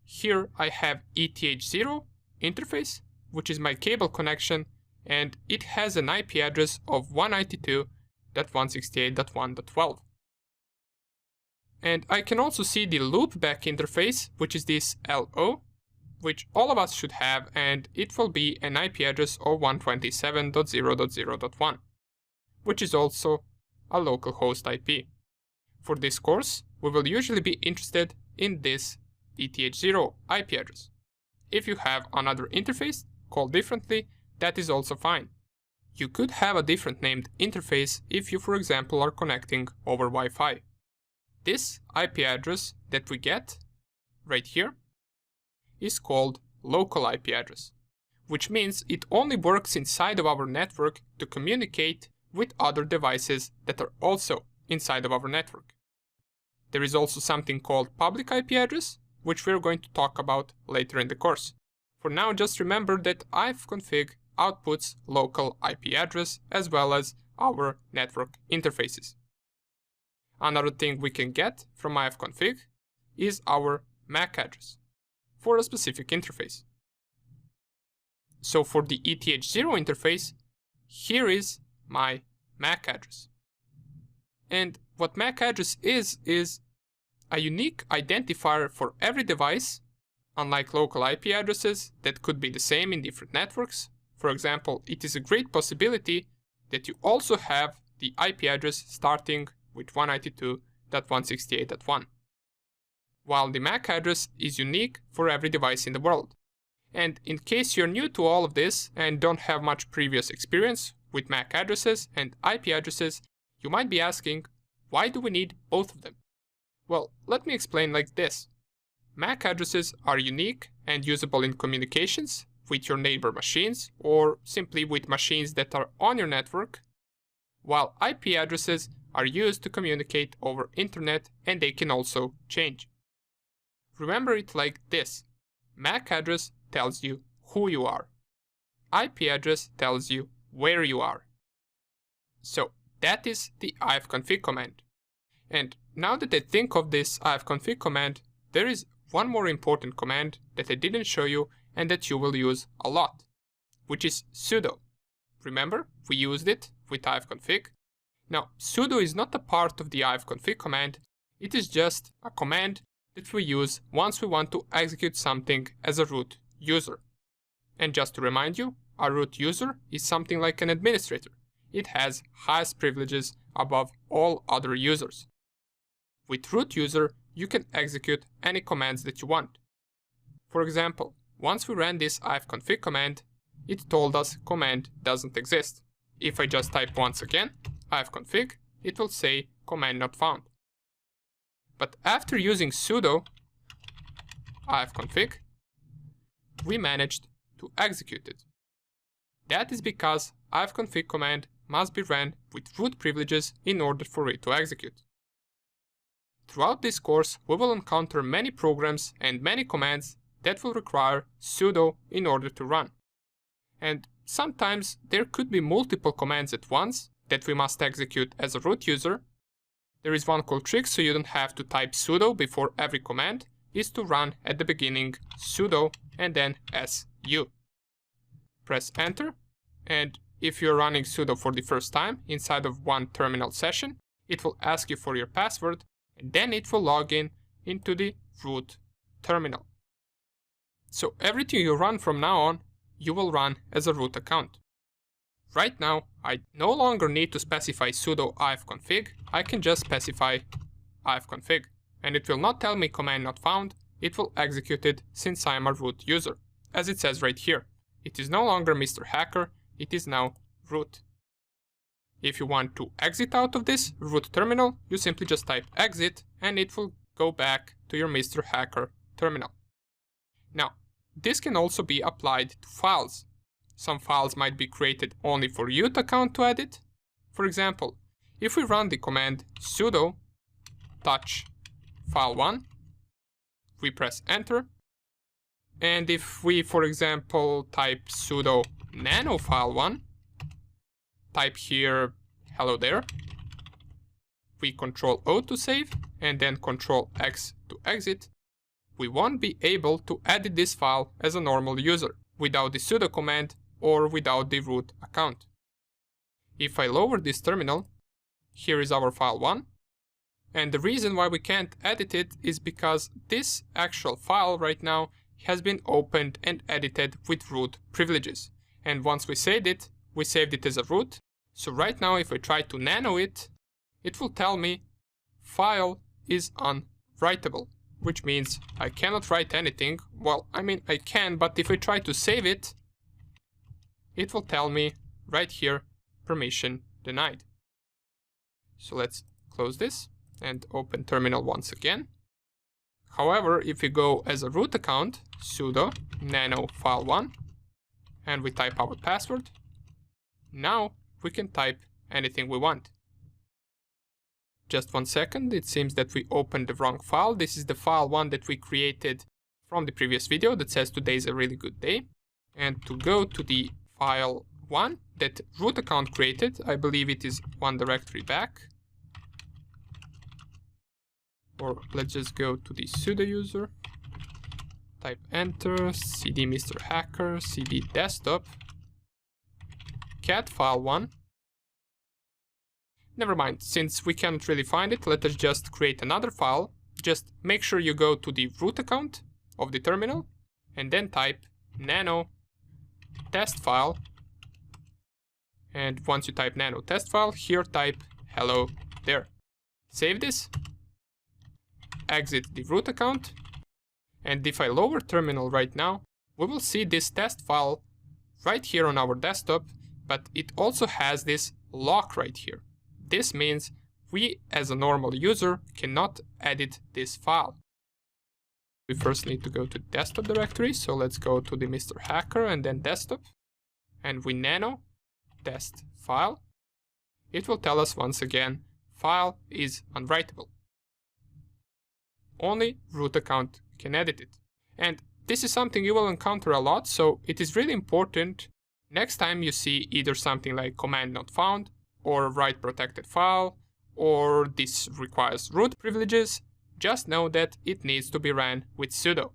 Here I have ETH0 interface, which is my cable connection, and it has an IP address of 192.168.1.12. And I can also see the loopback interface, which is this LO, which all of us should have, and it will be an IP address of 127.0.0.1, which is also a localhost IP. For this course, we will usually be interested in this ETH0 IP address. If you have another interface called differently, that is also fine. You could have a different named interface if you, for example, are connecting over Wi-Fi. This IP address that we get right here is called local IP address. which means it only works inside of our network to communicate with other devices that are also inside of our network. There is also something called public IP address, which we're going to talk about later in the course. For now, just remember that ifconfig outputs local IP address as well as our network interfaces. Another thing we can get from ifconfig is our MAC address for a specific interface. So for the ETH0 interface, here is my MAC address. And what MAC address is a unique identifier for every device, unlike local IP addresses that could be the same in different networks. For example, it is a great possibility that you also have the IP address starting with 192.168.1, while the MAC address is unique for every device in the world. And in case you're new to all of this and don't have much previous experience with MAC addresses and IP addresses, you might be asking, why do we need both of them? Well, let me explain like this. MAC addresses are unique and usable in communications with your neighbor machines or simply with machines that are on your network, while IP addresses are used to communicate over internet and they can also change. Remember it like this. MAC address tells you who you are. IP address tells you where you are. So that is the ifconfig command. And now that I think of this ifconfig command, there is one more important command that I didn't show you and that you will use a lot, which is sudo. Remember, we used it with ifconfig. Now, sudo is not a part of the ifconfig command, it is just a command that we use once we want to execute something as a root user. And just to remind you, a root user is something like an administrator. It has highest privileges above all other users. With root user, you can execute any commands that you want. For example, once we ran this ifconfig command, it told us command doesn't exist. If I just type once again, ifconfig, it will say command not found. But after using sudo ifconfig, we managed to execute it. That is because ifconfig command must be ran with root privileges in order for it to execute. Throughout this course, we will encounter many programs and many commands that will require sudo in order to run. And sometimes there could be multiple commands at once that we must execute as a root user. There is one cool trick so you don't have to type sudo before every command, is to run at the beginning sudo and then su. Press enter, and if you're running sudo for the first time inside of one terminal session, it will ask you for your password and then it will log in into the root terminal. So everything you run from now on, you will run as a root account. Right now, I no longer need to specify sudo ifconfig, I can just specify ifconfig, and it will not tell me command not found, it will execute it since I am a root user, as it says right here. It is no longer Mr. Hacker, it is now root. If you want to exit out of this root terminal, you simply just type exit and it will go back to your Mr. Hacker terminal. Now, this can also be applied to files. Some files might be created only for root account to edit. For example, if we run the command sudo touch file1, we press enter, and if we, for example, type sudo nano file1, type here hello there, we Ctrl O to save and then Ctrl X to exit, we won't be able to edit this file as a normal user without the sudo command or without the root account. If I lower this terminal, here is our file1, and the reason why we can't edit it is because this actual file right now has been opened and edited with root privileges. And once we saved it as a root. So right now if I try to nano it, it will tell me file is unwritable, which means I cannot write anything. Well, I mean I can, but if I try to save it, it will tell me right here, permission denied. So let's close this and open terminal once again. However, if we go as a root account, sudo nano file1, and we type our password. Now we can type anything we want. Just 1 second, it seems that we opened the wrong file. This is the file one that we created from the previous video that says today is a really good day. And to go to the file one that root account created, I believe it is one directory back. Or let's just go to the sudo user, type enter, cd Mr. Hacker, cd desktop, cat file one. Never mind, since we can't really find it, let us just create another file. Just make sure you go to the root account of the terminal and then type nano test file. And once you type nano test file, here type hello there. Save this, exit the root account, and if I lower terminal right now, we will see this test file right here on our desktop, but it also has this lock right here. This means we as a normal user cannot edit this file. We first need to go to desktop directory, so let's go to the Mr. Hacker and then desktop, and we nano test file. It will tell us once again, file is unwritable. Only root account can edit it. And this is something you will encounter a lot, so it is really important next time you see either something like command not found, or write protected file, or this requires root privileges, just know that it needs to be ran with sudo.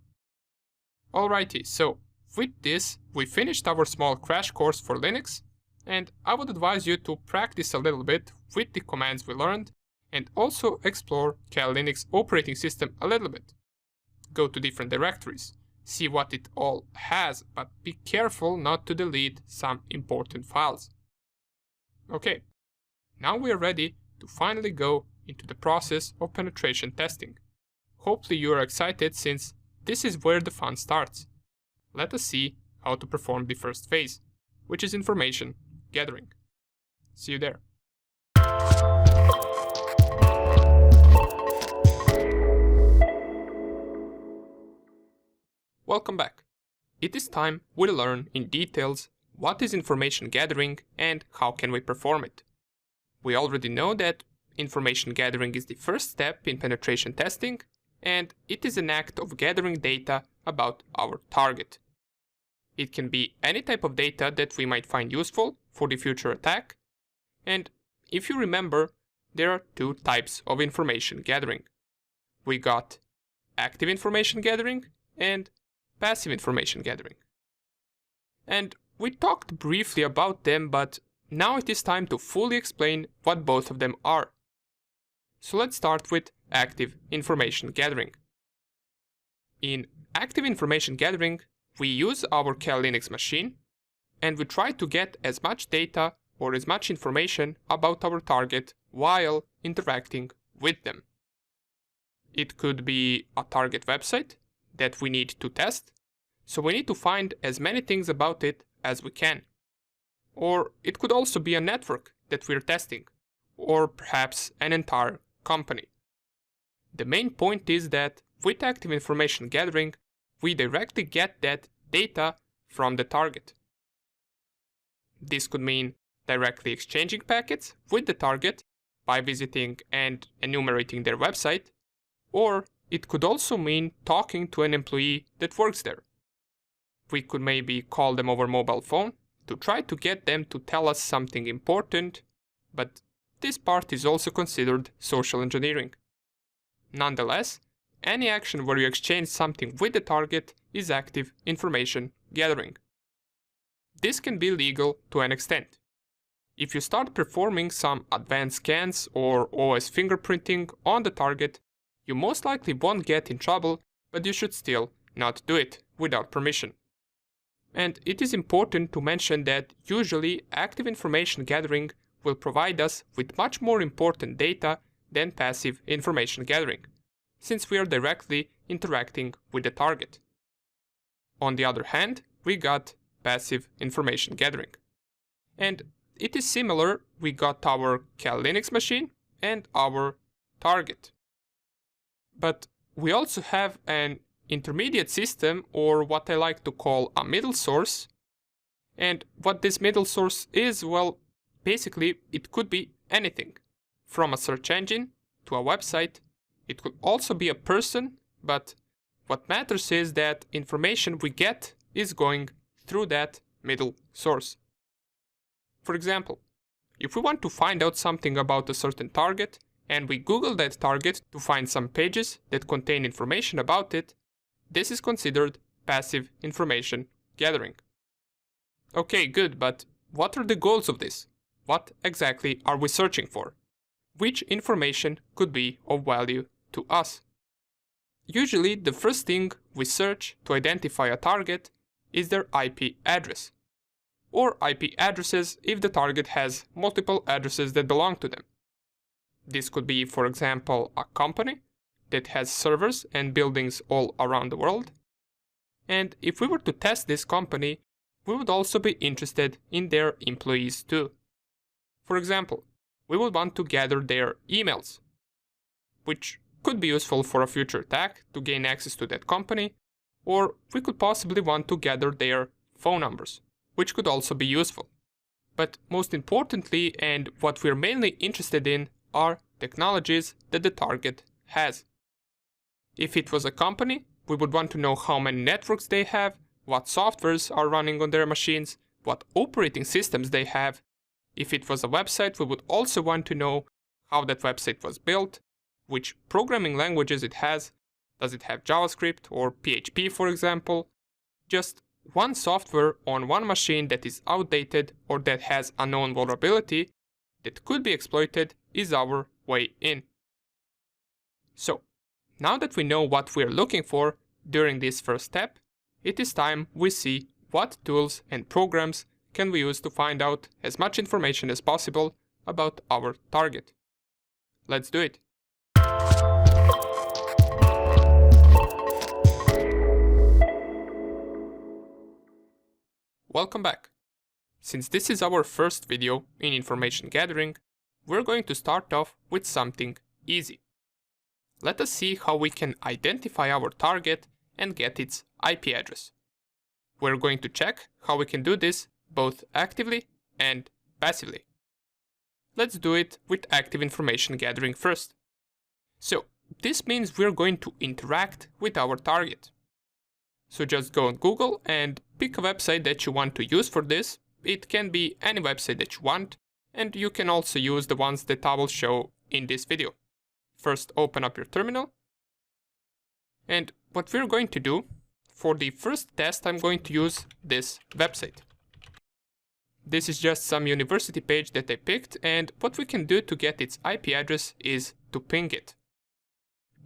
Alrighty, so with this, we finished our small crash course for Linux, and I would advise you to practice a little bit with the commands we learned, and also explore Kali Linux operating system a little bit. Go to different directories, see what it all has, but be careful not to delete some important files. Okay, now we are ready to finally go into the process of penetration testing. Hopefully you are excited since this is where the fun starts. Let us see how to perform the first phase, which is information gathering. See you there. Welcome back. It is time we learn in details what is information gathering and how can we perform it. We already know that information gathering is the first step in penetration testing, and it is an act of gathering data about our target. It can be any type of data that we might find useful for the future attack, and if you remember, there are two types of information gathering. We got active information gathering and passive information gathering. And we talked briefly about them, but now it is time to fully explain what both of them are. So let's start with active information gathering. In active information gathering, we use our Kali Linux machine and we try to get as much data or as much information about our target while interacting with them. It could be a target website that we need to test, so we need to find as many things about it as we can. Or it could also be a network that we're testing, or perhaps an entire company. The main point is that with active information gathering, we directly get that data from the target. This could mean directly exchanging packets with the target by visiting and enumerating their website, or it could also mean talking to an employee that works there. We could maybe call them over mobile phone to try to get them to tell us something important, but this part is also considered social engineering. Nonetheless, any action where you exchange something with the target is active information gathering. This can be legal to an extent. If you start performing some advanced scans or OS fingerprinting on the target, you most likely won't get in trouble, but you should still not do it without permission. And it is important to mention that usually active information gathering will provide us with much more important data than passive information gathering, since we are directly interacting with the target. On the other hand, we got passive information gathering. And it is similar, we got our Kali Linux machine and our target. But we also have an intermediate system, or what I like to call a middle source, And what this middle source is, well, basically it could be anything. From a search engine to a website. It could also be a person, but what matters is that information we get is going through that middle source. For example, if we want to find out something about a certain target, and we Google that target to find some pages that contain information about it, this is considered passive information gathering. Okay, good, but what are the goals of this? What exactly are we searching for? Which information could be of value to us? Usually, the first thing we search to identify a target is their IP address, or IP addresses if the target has multiple addresses that belong to them. This could be, for example, a company that has servers and buildings all around the world. And if we were to test this company, we would also be interested in their employees too. For example, we would want to gather their emails, which could be useful for a future attack to gain access to that company, or we could possibly want to gather their phone numbers, which could also be useful. But most importantly, and what we're mainly interested in, are technologies that the target has. If it was a company, we would want to know how many networks they have, what softwares are running on their machines, what operating systems they have. If it was a website, we would also want to know how that website was built, which programming languages it has. Does it have JavaScript or PHP, for example? Just one software on one machine that is outdated or that has a known vulnerability that could be exploited is our way in. So, now that we know what we're looking for during this first step, it is time we see what tools and programs can we use to find out as much information as possible about our target. Let's do it. Welcome back. Since this is our first video in information gathering, we're going to start off with something easy. Let us see how we can identify our target and get its IP address. We're going to check how we can do this both actively and passively. Let's do it with active information gathering first. So, this means we're going to interact with our target. So just go on Google and pick a website that you want to use for this. It can be any website that you want, and you can also use the ones that I will show in this video. First, open up your terminal. And what we're going to do, for the first test, I'm going to use this website. This is just some university page that I picked, and what we can do to get its IP address is to ping it.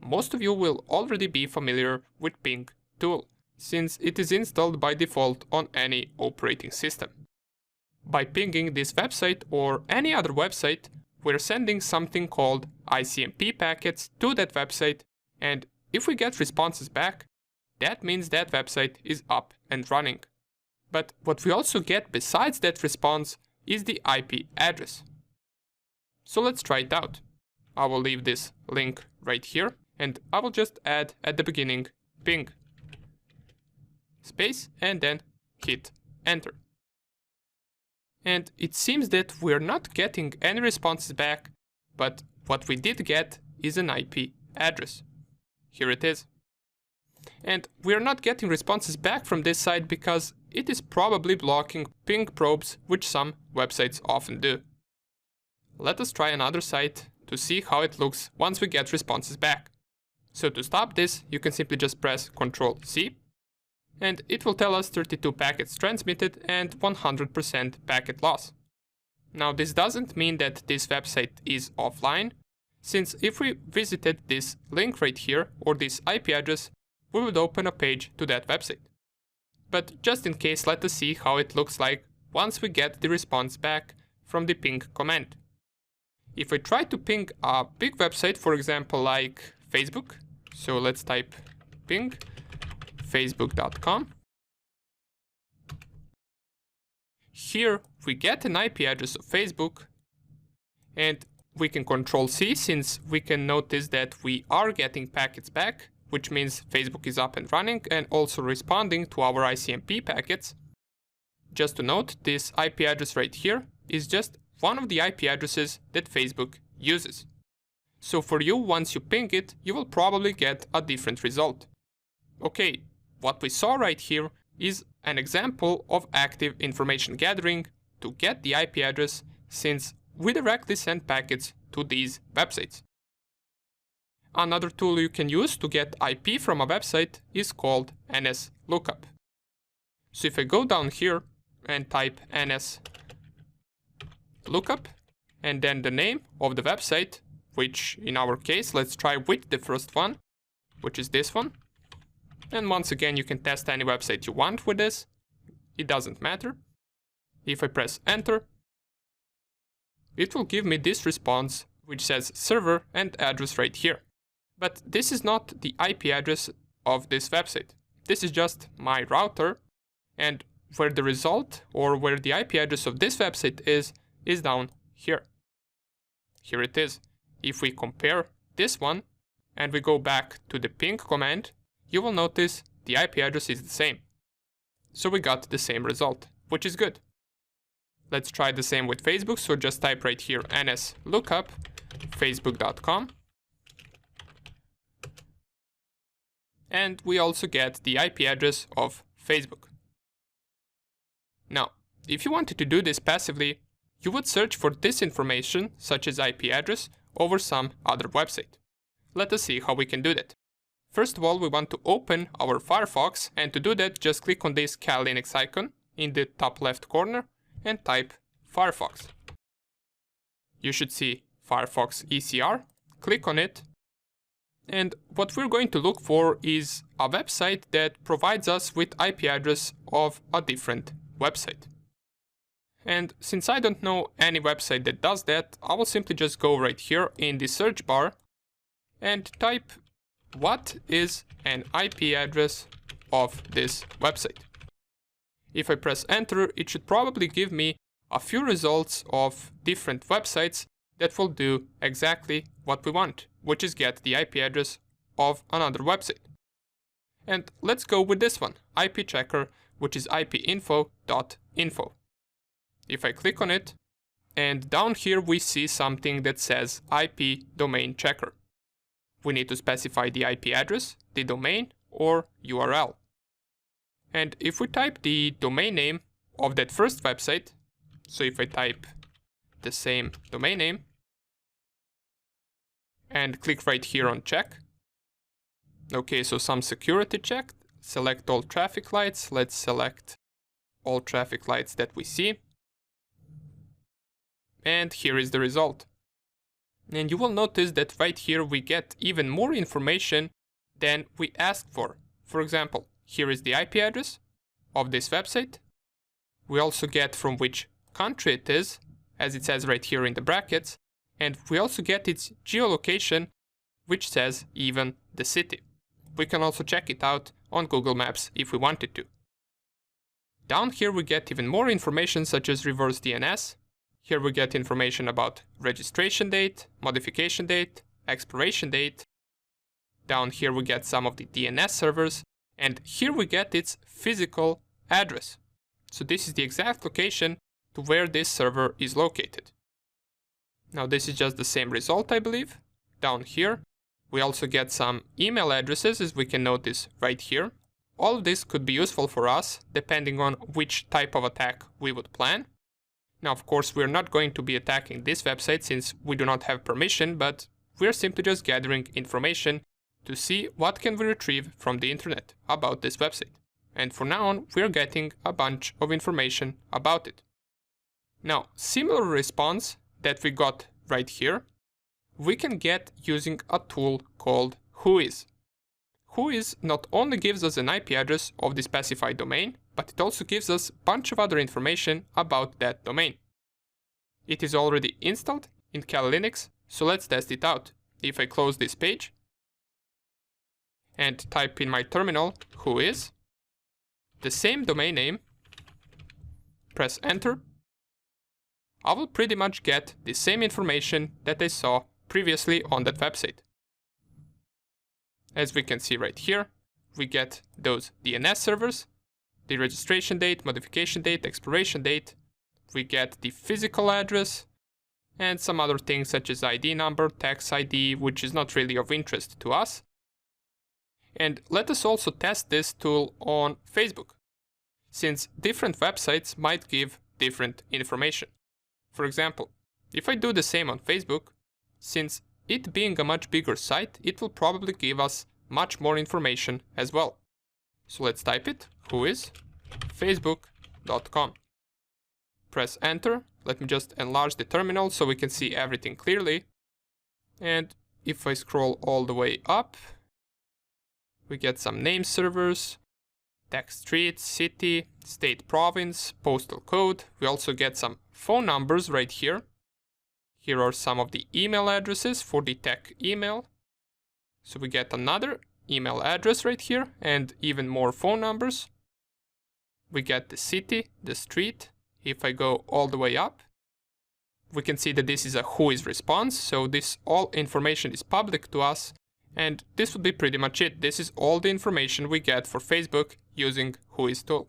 Most of you will already be familiar with ping tool, since it is installed by default on any operating system. By pinging this website or any other website, we're sending something called ICMP packets to that website, and if we get responses back, that means that website is up and running. But what we also get besides that response is the IP address. So let's try it out. I will leave this link right here, and I will just add at the beginning ping space and then hit enter. And it seems that we're not getting any responses back, but what we did get is an IP address. Here it is. And we're not getting responses back from this site because it is probably blocking ping probes, which some websites often do. Let us try another site to see how it looks once we get responses back. So to stop this, you can simply just press Ctrl+C, and it will tell us 32 packets transmitted and 100% packet loss. Now this doesn't mean that this website is offline, since if we visited this link right here or this IP address, we would open a page to that website. But just in case, let us see how it looks like once we get the response back from the ping command. If I try to ping a big website, for example like Facebook, so let's type ping facebook.com. Here we get an IP address of Facebook, and we can Ctrl+C since we can notice that we are getting packets back, which means Facebook is up and running and also responding to our ICMP packets. Just to note, this IP address right here is just one of the IP addresses that Facebook uses. So for you, once you ping it, you will probably get a different result. Okay, what we saw right here is an example of active information gathering to get the IP address, since we directly send packets to these websites. Another tool you can use to get IP from a website is called NSLookup. So if I go down here and type NSLookup and then the name of the website, which in our case, let's try with the first one, which is this one. And once again, you can test any website you want with this. It doesn't matter. If I press enter, it will give me this response, which says server and address right here. But this is not the IP address of this website. This is just my router, and where the result or where the IP address of this website is down here. Here it is. If we compare this one and we go back to the ping command, you will notice the IP address is the same. So we got the same result, which is good. Let's try the same with Facebook. So just type right here NSLookup facebook.com. And we also get the IP address of Facebook. Now, if you wanted to do this passively, you would search for this information, such as IP address, over some other website. Let us see how we can do that. First of all, we want to open our Firefox, and to do that, just click on this Cal Linux icon in the top left corner and type Firefox. You should see Firefox ECR, click on it, and what we're going to look for is a website that provides us with IP address of a different website. And since I don't know any website that does that, I will simply just go right here in the search bar and type what is an IP address of this website. If I press enter, it should probably give me a few results of different websites that will do exactly what we want, which is get the IP address of another website. And let's go with this one, IP checker, which is ipinfo.info. If I click on it, and down here we see something that says IP domain checker. We need to specify the IP address, the domain, or URL. And if we type the domain name of that first website, so if I type the same domain name, and click right here on check. Okay, so some security check, select all traffic lights, let's select all traffic lights that we see. And here is the result. And you will notice that right here we get even more information than we asked for. For example, here is the IP address of this website. We also get from which country it is, as it says right here in the brackets. And we also get its geolocation, which says even the city. We can also check it out on Google Maps if we wanted to. Down here we get even more information such as reverse DNS. Here we get information about registration date, modification date, expiration date. Down here we get some of the DNS servers, and here we get its physical address. So this is the exact location to where this server is located. Now this is just the same result, I believe. Down here we also get some email addresses, as we can notice right here. All of this could be useful for us depending on which type of attack we would plan. Now, of course, we're not going to be attacking this website since we do not have permission, but we're simply just gathering information to see what can we retrieve from the internet about this website. And for now on, we're getting a bunch of information about it. Now, similar response that we got right here, we can get using a tool called Whois. Whois not only gives us an IP address of the specified domain, but it also gives us a bunch of other information about that domain. It is already installed in Cal Linux, so let's test it out. If I close this page and type in my terminal Whois, the same domain name, press enter, I will pretty much get the same information that I saw previously on that website. As we can see right here, we get those DNS servers, the registration date, modification date, expiration date. We get the physical address and some other things such as ID number, tax ID, which is not really of interest to us. And let us also test this tool on Facebook, since different websites might give different information. For example, if I do the same on Facebook, since it being a much bigger site, it will probably give us much more information as well. So let's type it, Whois, facebook.com. Press enter. Let me just enlarge the terminal so we can see everything clearly. And if I scroll all the way up, we get some name servers, text street, city, state, province, postal code. We also get some phone numbers right here. Here are some of the email addresses for the tech email. So we get another email address right here and even more phone numbers. We get the city, the street. If I go all the way up, we can see that this is a Whois response. So this all information is public to us. And this would be pretty much it. This is all the information we get for Facebook using Whois tool.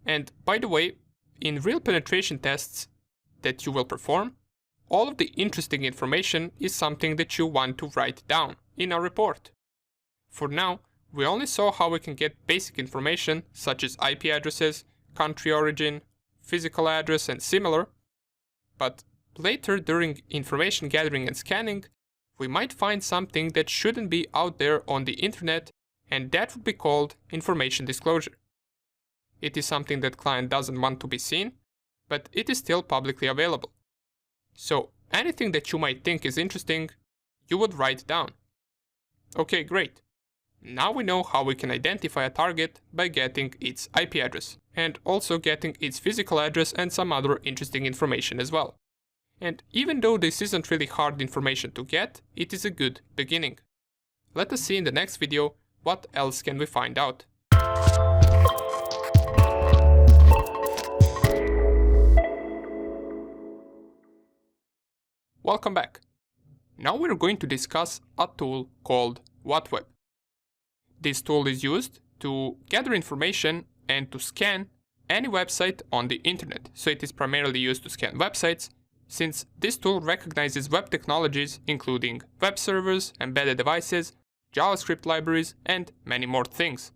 And by the way, in real penetration tests that you will perform, all of the interesting information is something that you want to write down in a report. For now, we only saw how we can get basic information such as IP addresses, country origin, physical address and similar, but later during information gathering and scanning, we might find something that shouldn't be out there on the internet, and that would be called information disclosure. It is something that client doesn't want to be seen, but it is still publicly available. So anything that you might think is interesting, you would write down. Okay, great. Now we know how we can identify a target by getting its IP address, and also getting its physical address and some other interesting information as well. And even though this isn't really hard information to get, it is a good beginning. Let us see in the next video what else can we find out. Welcome back. Now we're going to discuss a tool called Whatweb. This tool is used to gather information and to scan any website on the internet. So it is primarily used to scan websites, since this tool recognizes web technologies including web servers, embedded devices, JavaScript libraries, and many more things.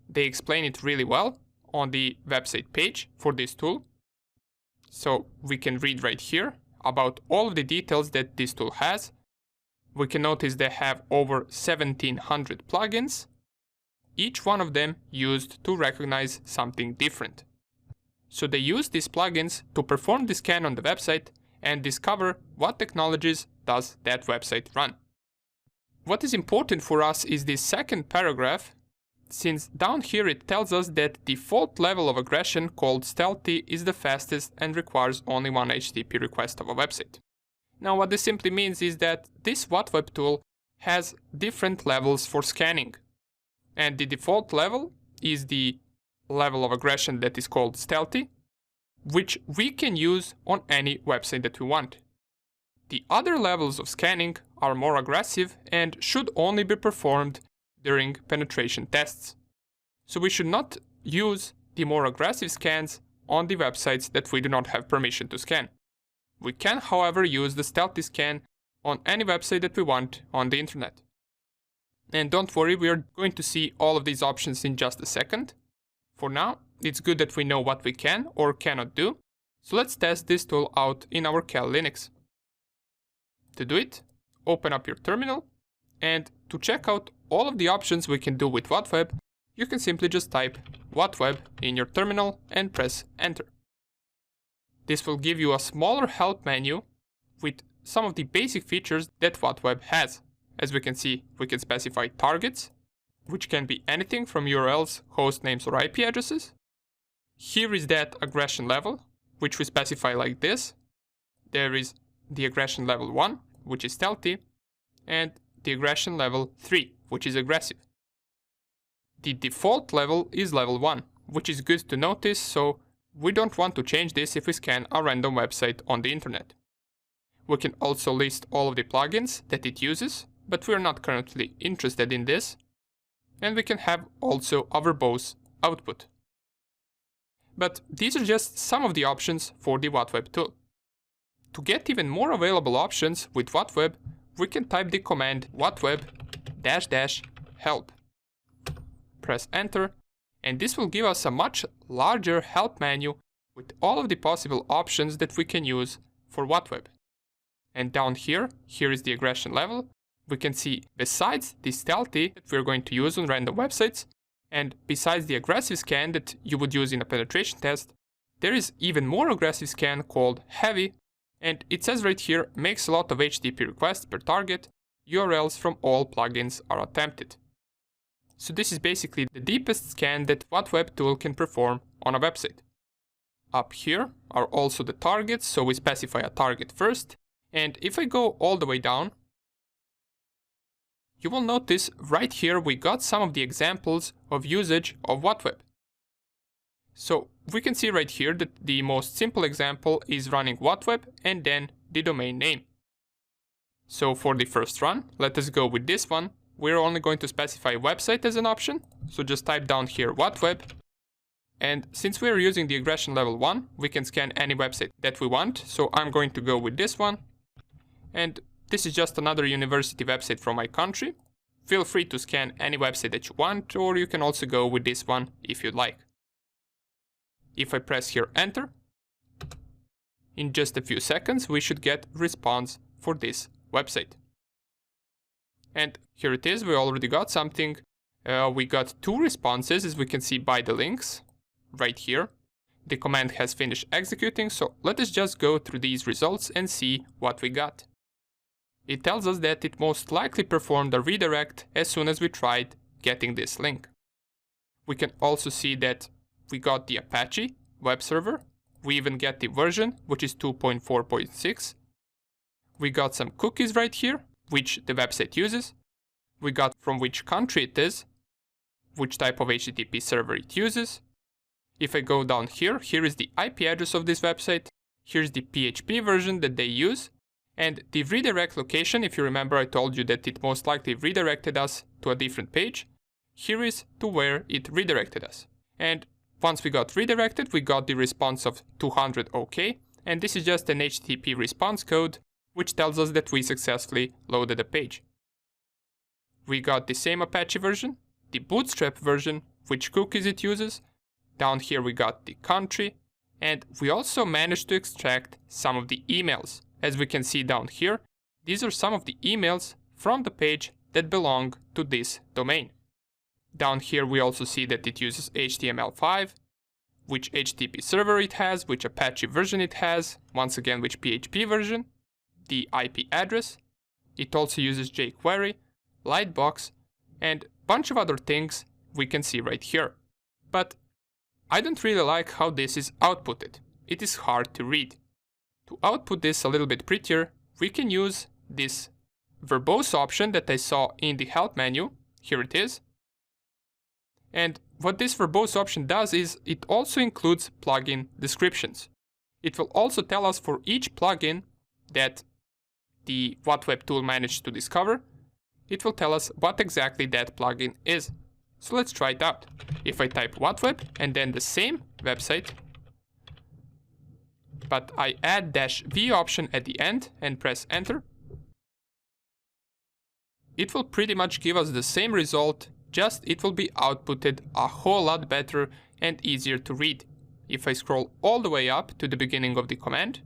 They explain it really well on the website page for this tool. So we can read right here about all of the details that this tool has. We can notice they have over 1700 plugins, each one of them used to recognize something different. So they use these plugins to perform the scan on the website and discover what technologies does that website run. What is important for us is this second paragraph, since down here it tells us that default level of aggression called Stealthy is the fastest and requires only one HTTP request of a website. Now what this simply means is that this Whatweb tool has different levels for scanning. And the default level is the level of aggression that is called Stealthy, which we can use on any website that we want. The other levels of scanning are more aggressive and should only be performed during penetration tests. So we should not use the more aggressive scans on the websites that we do not have permission to scan. We can, however, use the Stealthy scan on any website that we want on the internet. And don't worry, we are going to see all of these options in just a second. For now, it's good that we know what we can or cannot do. So let's test this tool out in our Cal Linux. To do it, open up your terminal, and to check out all of the options we can do with Whatweb, you can simply just type Whatweb in your terminal and press enter. This will give you a smaller help menu with some of the basic features that Whatweb has. As we can see, we can specify targets, which can be anything from URLs, host names, or IP addresses. Here is that aggression level, which we specify like this. There is the aggression level 1, which is Stealthy, and the aggression level 3, which is aggressive. The default level is level 1, which is good to notice, so we don't want to change this if we scan a random website on the internet. We can also list all of the plugins that it uses, but we are not currently interested in this. And we can have also a verbose output. But these are just some of the options for the Whatweb tool. To get even more available options with Whatweb, we can type the command whatweb --help. Press enter, and this will give us a much larger help menu with all of the possible options that we can use for Whatweb. And down here is the aggression level. We can see besides the Stealthy that we're going to use on random websites, and besides the aggressive scan that you would use in a penetration test, there is even more aggressive scan called Heavy, and it says right here, makes a lot of HTTP requests per target, URLs from all plugins are attempted. So this is basically the deepest scan that Whatweb tool can perform on a website. Up here are also the targets, so we specify a target first, and if I go all the way down, you will notice right here we got some of the examples of usage of Whatweb. So we can see right here that the most simple example is running Whatweb and then the domain name. So for the first run, let us go with this one. We're only going to specify website as an option, so just type down here Whatweb. And since we're using the aggression level 1, we can scan any website that we want, so I'm going to go with this one. And this is just another university website from my country. Feel free to scan any website that you want, or you can also go with this one if you'd like. If I press here enter, in just a few seconds we should get response for this website. And here it is, we already got something. We got 2 responses, as we can see by the links right here. The command has finished executing, so let us just go through these results and see what we got. It tells us that it most likely performed a redirect as soon as we tried getting this link. We can also see that we got the Apache web server. We even get the version, which is 2.4.6. We got some cookies right here, which the website uses. We got from which country it is, which type of HTTP server it uses. If I go down here is the IP address of this website. Here's the PHP version that they use. And the redirect location, if you remember, I told you that it most likely redirected us to a different page. Here is to where it redirected us. And once we got redirected, we got the response of 200 OK. And this is just an HTTP response code, which tells us that we successfully loaded a page. We got the same Apache version, the Bootstrap version, which cookies it uses. Down here we got the country. And we also managed to extract some of the emails. As we can see down here, these are some of the emails from the page that belong to this domain. Down here we also see that it uses HTML5, which HTTP server it has, which Apache version it has, once again which PHP version, the IP address. It also uses jQuery, Lightbox, and a bunch of other things we can see right here. But I don't really like how this is outputted. It is hard to read. To output this a little bit prettier, we can use this verbose option that I saw in the help menu. Here it is. And what this verbose option does is it also includes plugin descriptions. It will also tell us for each plugin that the Whatweb tool managed to discover, it will tell us what exactly that plugin is. So let's try it out. If I type Whatweb and then the same website, but I add -v option at the end and press enter, it will pretty much give us the same result, just it will be outputted a whole lot better and easier to read. If I scroll all the way up to the beginning of the command,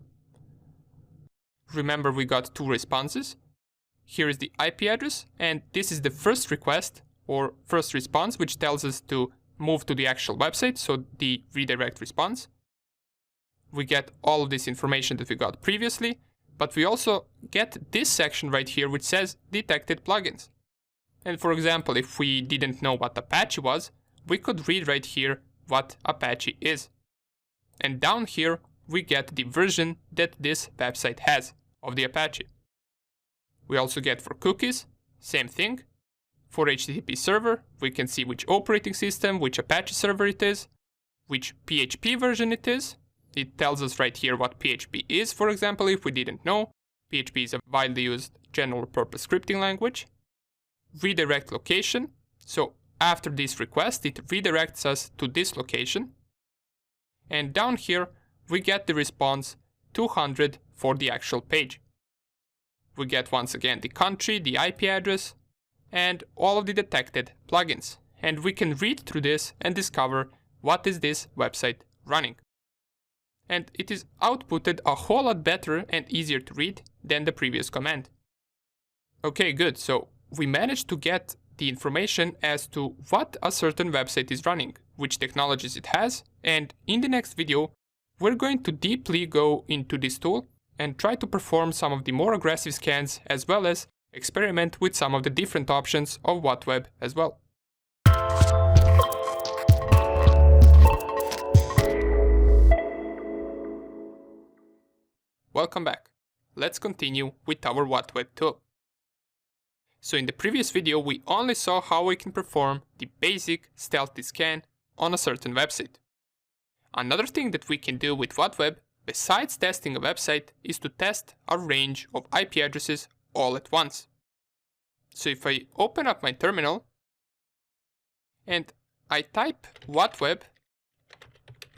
remember we got 2 responses. Here is the IP address, and this is the first request or first response, which tells us to move to the actual website, so the redirect response. We get all of this information that we got previously, but we also get this section right here which says detected plugins. And for example, if we didn't know what Apache was, we could read right here what Apache is. And down here we get the version that this website has of the Apache. We also get for cookies, same thing. For HTTP server, we can see which operating system, which Apache server it is, which PHP version it is. It tells us right here what PHP is, for example, if we didn't know. PHP is a widely used general purpose scripting language. Redirect location. So after this request, it redirects us to this location. And down here, we get the response 200 for the actual page. We get once again the country, the IP address, and all of the detected plugins. And we can read through this and discover what is this website running. And it is outputted a whole lot better and easier to read than the previous command. Okay, good. So we managed to get the information as to what a certain website is running, which technologies it has, and in the next video, we're going to deeply go into this tool and try to perform some of the more aggressive scans, as well as experiment with some of the different options of Whatweb as well. Welcome back. Let's continue with our Whatweb tool. So in the previous video, we only saw how we can perform the basic stealthy scan on a certain website. Another thing that we can do with Whatweb, besides testing a website, is to test a range of IP addresses all at once. So if I open up my terminal and I type Whatweb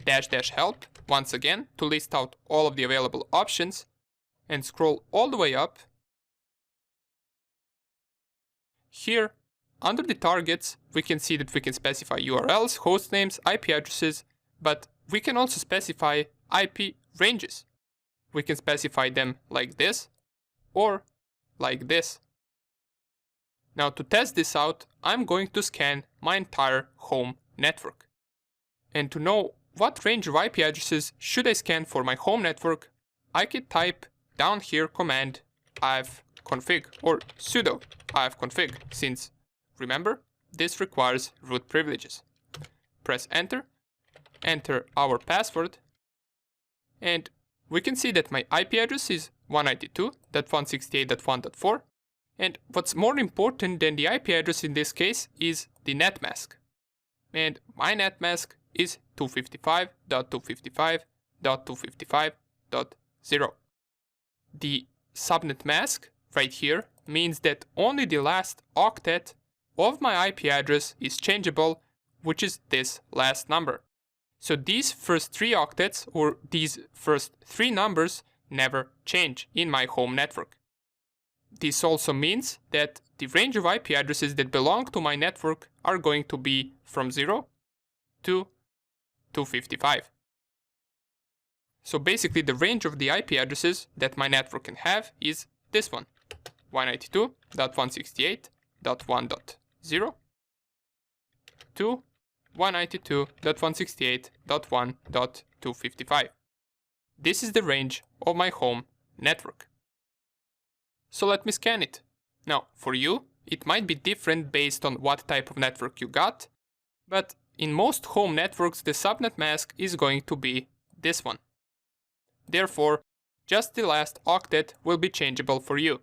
--help once again to list out all of the available options and scroll all the way up, here under the targets we can see that we can specify URLs, host names, IP addresses, but we can also specify IP ranges. We can specify them like this or like this. Now to test this out, I'm going to scan my entire home network. And to know what range of IP addresses should I scan for my home network, I could type down here command ifconfig or sudo ifconfig, since remember, this requires root privileges. Press enter, enter our password, and we can see that my IP address is 192.168.1.4, and what's more important than the IP address in this case is the net mask. And my net mask is 255.255.255.0. The subnet mask right here means that only the last octet of my IP address is changeable, which is this last number. So these first 3 octets, or these first 3 numbers, never change in my home network. This also means that the range of IP addresses that belong to my network are going to be from 0 to 255. So basically the range of the IP addresses that my network can have is this one, 192.168.1.0 to 192.168.1.255. This is the range of my home network. So let me scan it. Now, for you, it might be different based on what type of network you got, but in most home networks, the subnet mask is going to be this one. Therefore, just the last octet will be changeable for you.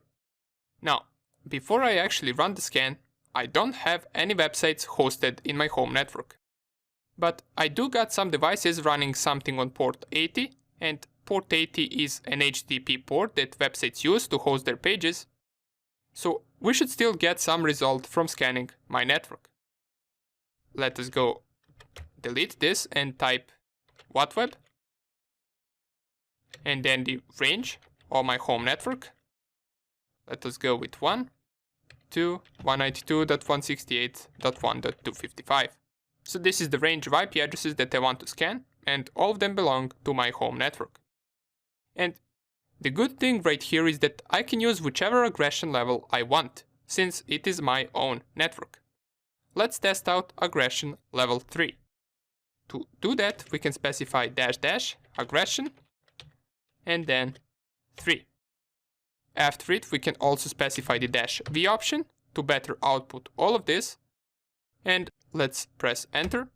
Now, before I actually run the scan, I don't have any websites hosted in my home network. But I do got some devices running something on port 80, and port 80 is an HTTP port that websites use to host their pages. So we should still get some result from scanning my network. Let us go delete this and type Whatweb, and then the range of my home network. Let us go with 1 to 192.168.1.255. So this is the range of IP addresses that I want to scan, and all of them belong to my home network. And the good thing right here is that I can use whichever aggression level I want, since it is my own network. Let's test out aggression level 3. To do that, we can specify --aggression and then 3. After it, we can also specify the -v option to better output all of this. And let's press enter.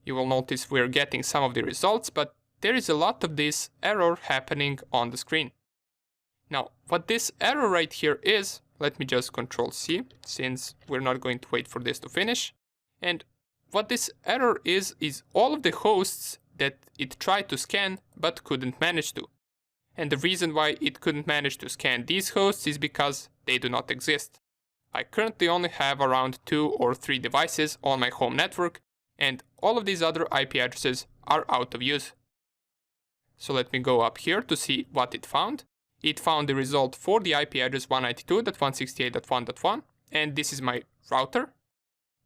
You will notice we're getting some of the results, but there is a lot of this error happening on the screen. Now, what this error right here is, let me just Control-C, since we're not going to wait for this to finish. And what this error is all of the hosts that it tried to scan but couldn't manage to. And the reason why it couldn't manage to scan these hosts is because they do not exist. I currently only have around 2 or 3 devices on my home network, and all of these other IP addresses are out of use. So let me go up here to see what it found. It found the result for the IP address 192.168.1.1, and this is my router.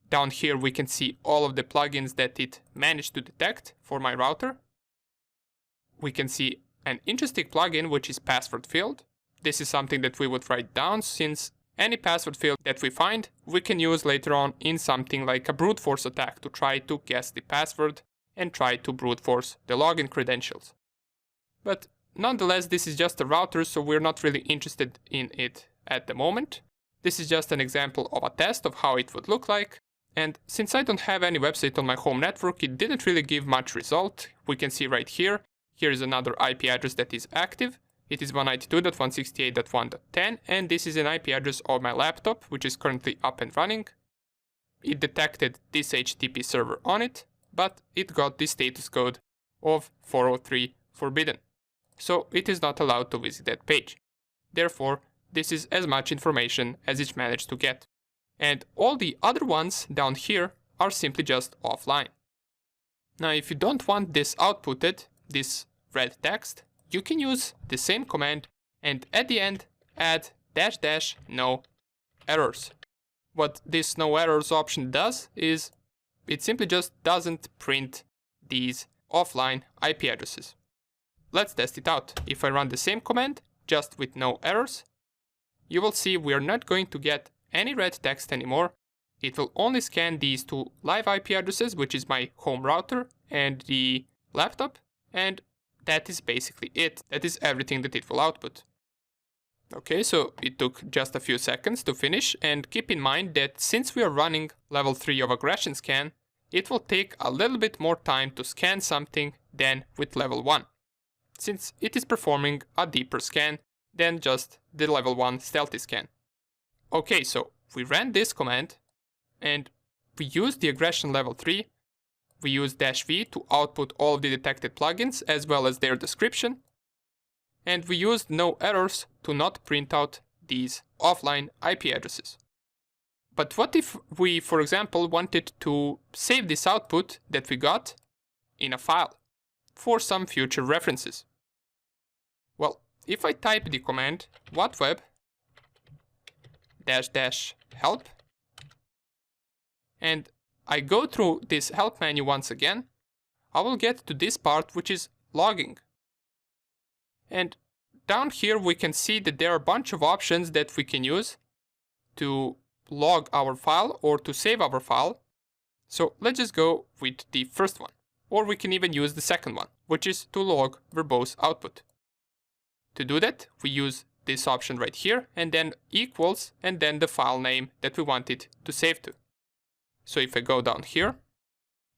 Down here we can see all of the plugins that it managed to detect for my router. We can see an interesting plugin, which is password field. This is something that we would write down, since any password field that we find, we can use later on in something like a brute force attack to try to guess the password and try to brute force the login credentials. But nonetheless, this is just a router, so we're not really interested in it at the moment. This is just an example of a test of how it would look like. And since I don't have any website on my home network, it didn't really give much result. We can see right here, here is another IP address that is active. It is 192.168.1.10, and this is an IP address of my laptop, which is currently up and running. It detected this HTTP server on it, but it got the status code of 403 forbidden. So it is not allowed to visit that page. Therefore, this is as much information as it managed to get. And all the other ones down here are simply just offline. Now, if you don't want this outputted, this red text, you can use the same command and at the end add --no errors. What this no errors option does is it simply just doesn't print these offline IP addresses. Let's test it out. If I run the same command, just with no errors, you will see we are not going to get any red text anymore. It will only scan these two live IP addresses, which is my home router and the laptop, and that is basically it. That is everything that it will output. Okay, so it took just a few seconds to finish, and keep in mind that since we are running level 3 of aggression scan, it will take a little bit more time to scan something than with level 1, since it is performing a deeper scan than just the level 1 stealthy scan. Okay, so we ran this command, and we used the aggression level 3. We used -v to output all of the detected plugins as well as their description. And we used no errors to not print out these offline IP addresses. But what if we, for example, wanted to save this output that we got in a file for some future references? Well, if I type the command whatweb --help and I go through this help menu once again, I will get to this part, which is logging. And down here we can see that there are a bunch of options that we can use to log our file or to save our file. So let's just go with the first one. Or we can even use the second one, which is to log verbose output. To do that, we use this option right here, and then equals, and then the file name that we want it to save to. So if I go down here,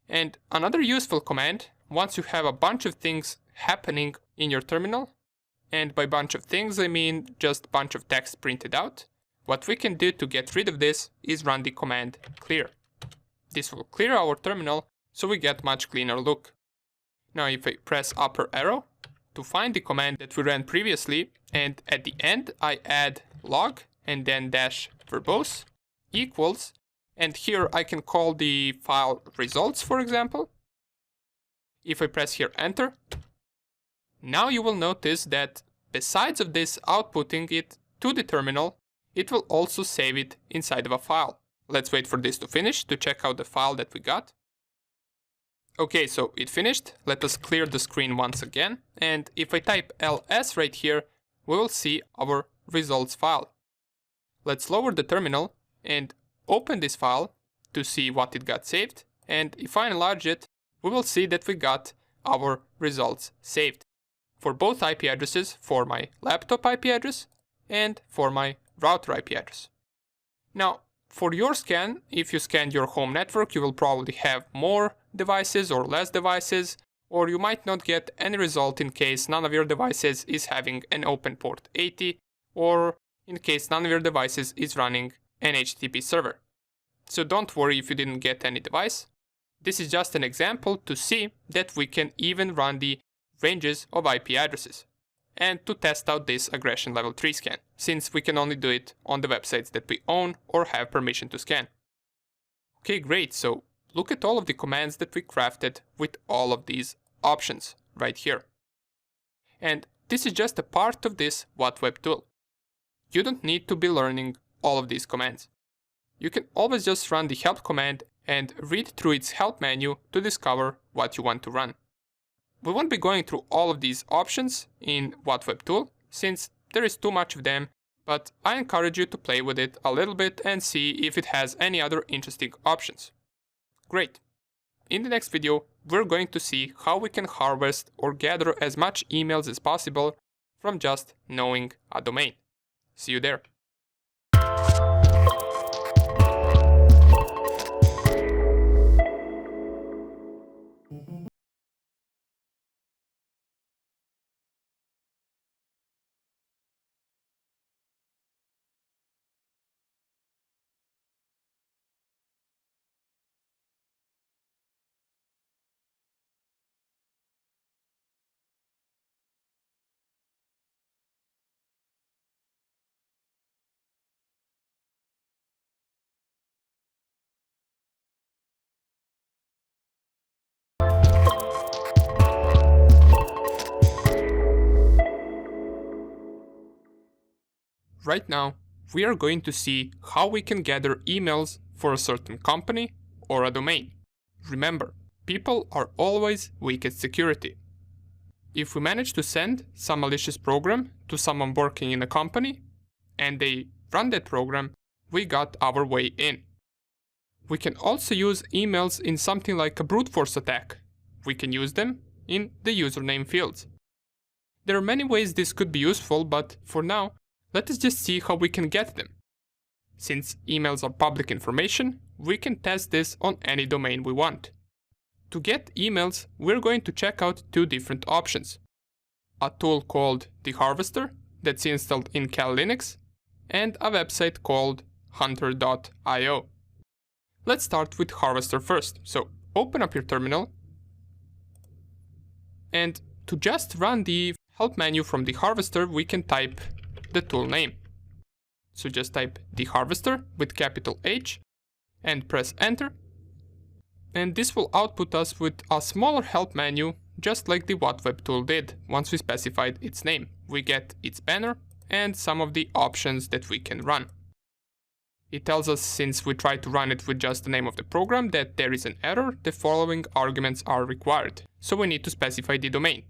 and another useful command, once you have a bunch of things happening in your terminal, and by bunch of things I mean just bunch of text printed out, what we can do to get rid of this is run the command clear. This will clear our terminal, so we get much cleaner look. Now if I press upper arrow to find the command that we ran previously, and at the end I add log and then -verbose equals, and here I can call the file results, for example. If I press here enter, now you will notice that besides of this outputting it to the terminal, it will also save it inside of a file. Let's wait for this to finish to check out the file that we got. Okay, so it finished. Let us clear the screen once again, and if I type ls right here, we will see our results file. Let's lower the terminal and open this file to see what it got saved, and if I enlarge it, we will see that we got our results saved for both IP addresses, for my laptop IP address and for my router IP address. Now, for your scan, if you scan your home network, you will probably have more devices or less devices, or you might not get any result in case none of your devices is having an open port 80, or in case none of your devices is running an HTTP server. So don't worry if you didn't get any device. This is just an example to see that we can even run the ranges of IP addresses. and to test out this aggression level 3 scan, since we can only do it on the websites that we own or have permission to scan. Okay, great, so look at all of the commands that we crafted with all of these options right here. And this is just a part of this Whatweb tool. You don't need to be learning all of these commands. You can always just run the help command and read through its help menu to discover what you want to run. We won't be going through all of these options in Whatweb tool, since there is too much of them, but I encourage you to play with it a little bit and see if it has any other interesting options. Great. In the next video, we're going to see how we can harvest or gather as much emails as possible from just knowing a domain. See you there. Right now, we are going to see how we can gather emails for a certain company or a domain. Remember, people are always weak at security. If we manage to send some malicious program to someone working in a company, and they run that program, we got our way in. We can also use emails in something like a brute force attack. We can use them in the username fields. There are many ways this could be useful, but for now, let us just see how we can get them. Since emails are public information, we can test this on any domain we want. To get emails, we're going to check out two different options. A tool called The Harvester that's installed in Cal Linux, and a website called hunter.io. Let's start with Harvester first. So open up your terminal, and to just run the help menu from the Harvester, we can type the tool name. So just type The Harvester with capital H and press enter. And this will output us with a smaller help menu, just like the Whatweb tool did once we specified its name. We get its banner and some of the options that we can run. It tells us, since we try to run it with just the name of the program, that there is an error, the following arguments are required. So we need to specify the domain.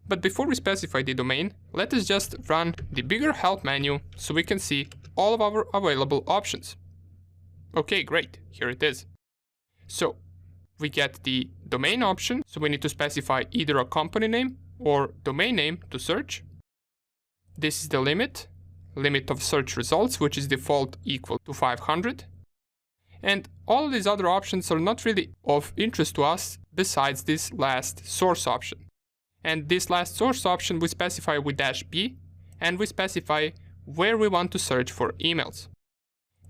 But before we specify the domain, let us just run the bigger help menu so we can see all of our available options. Okay, great, here it is. So we get the domain option, so we need to specify either a company name or domain name to search. This is the limit of search results, which is default equal to 500. And all of these other options are not really of interest to us besides this last source option. And this last source option we specify with -b, and we specify where we want to search for emails.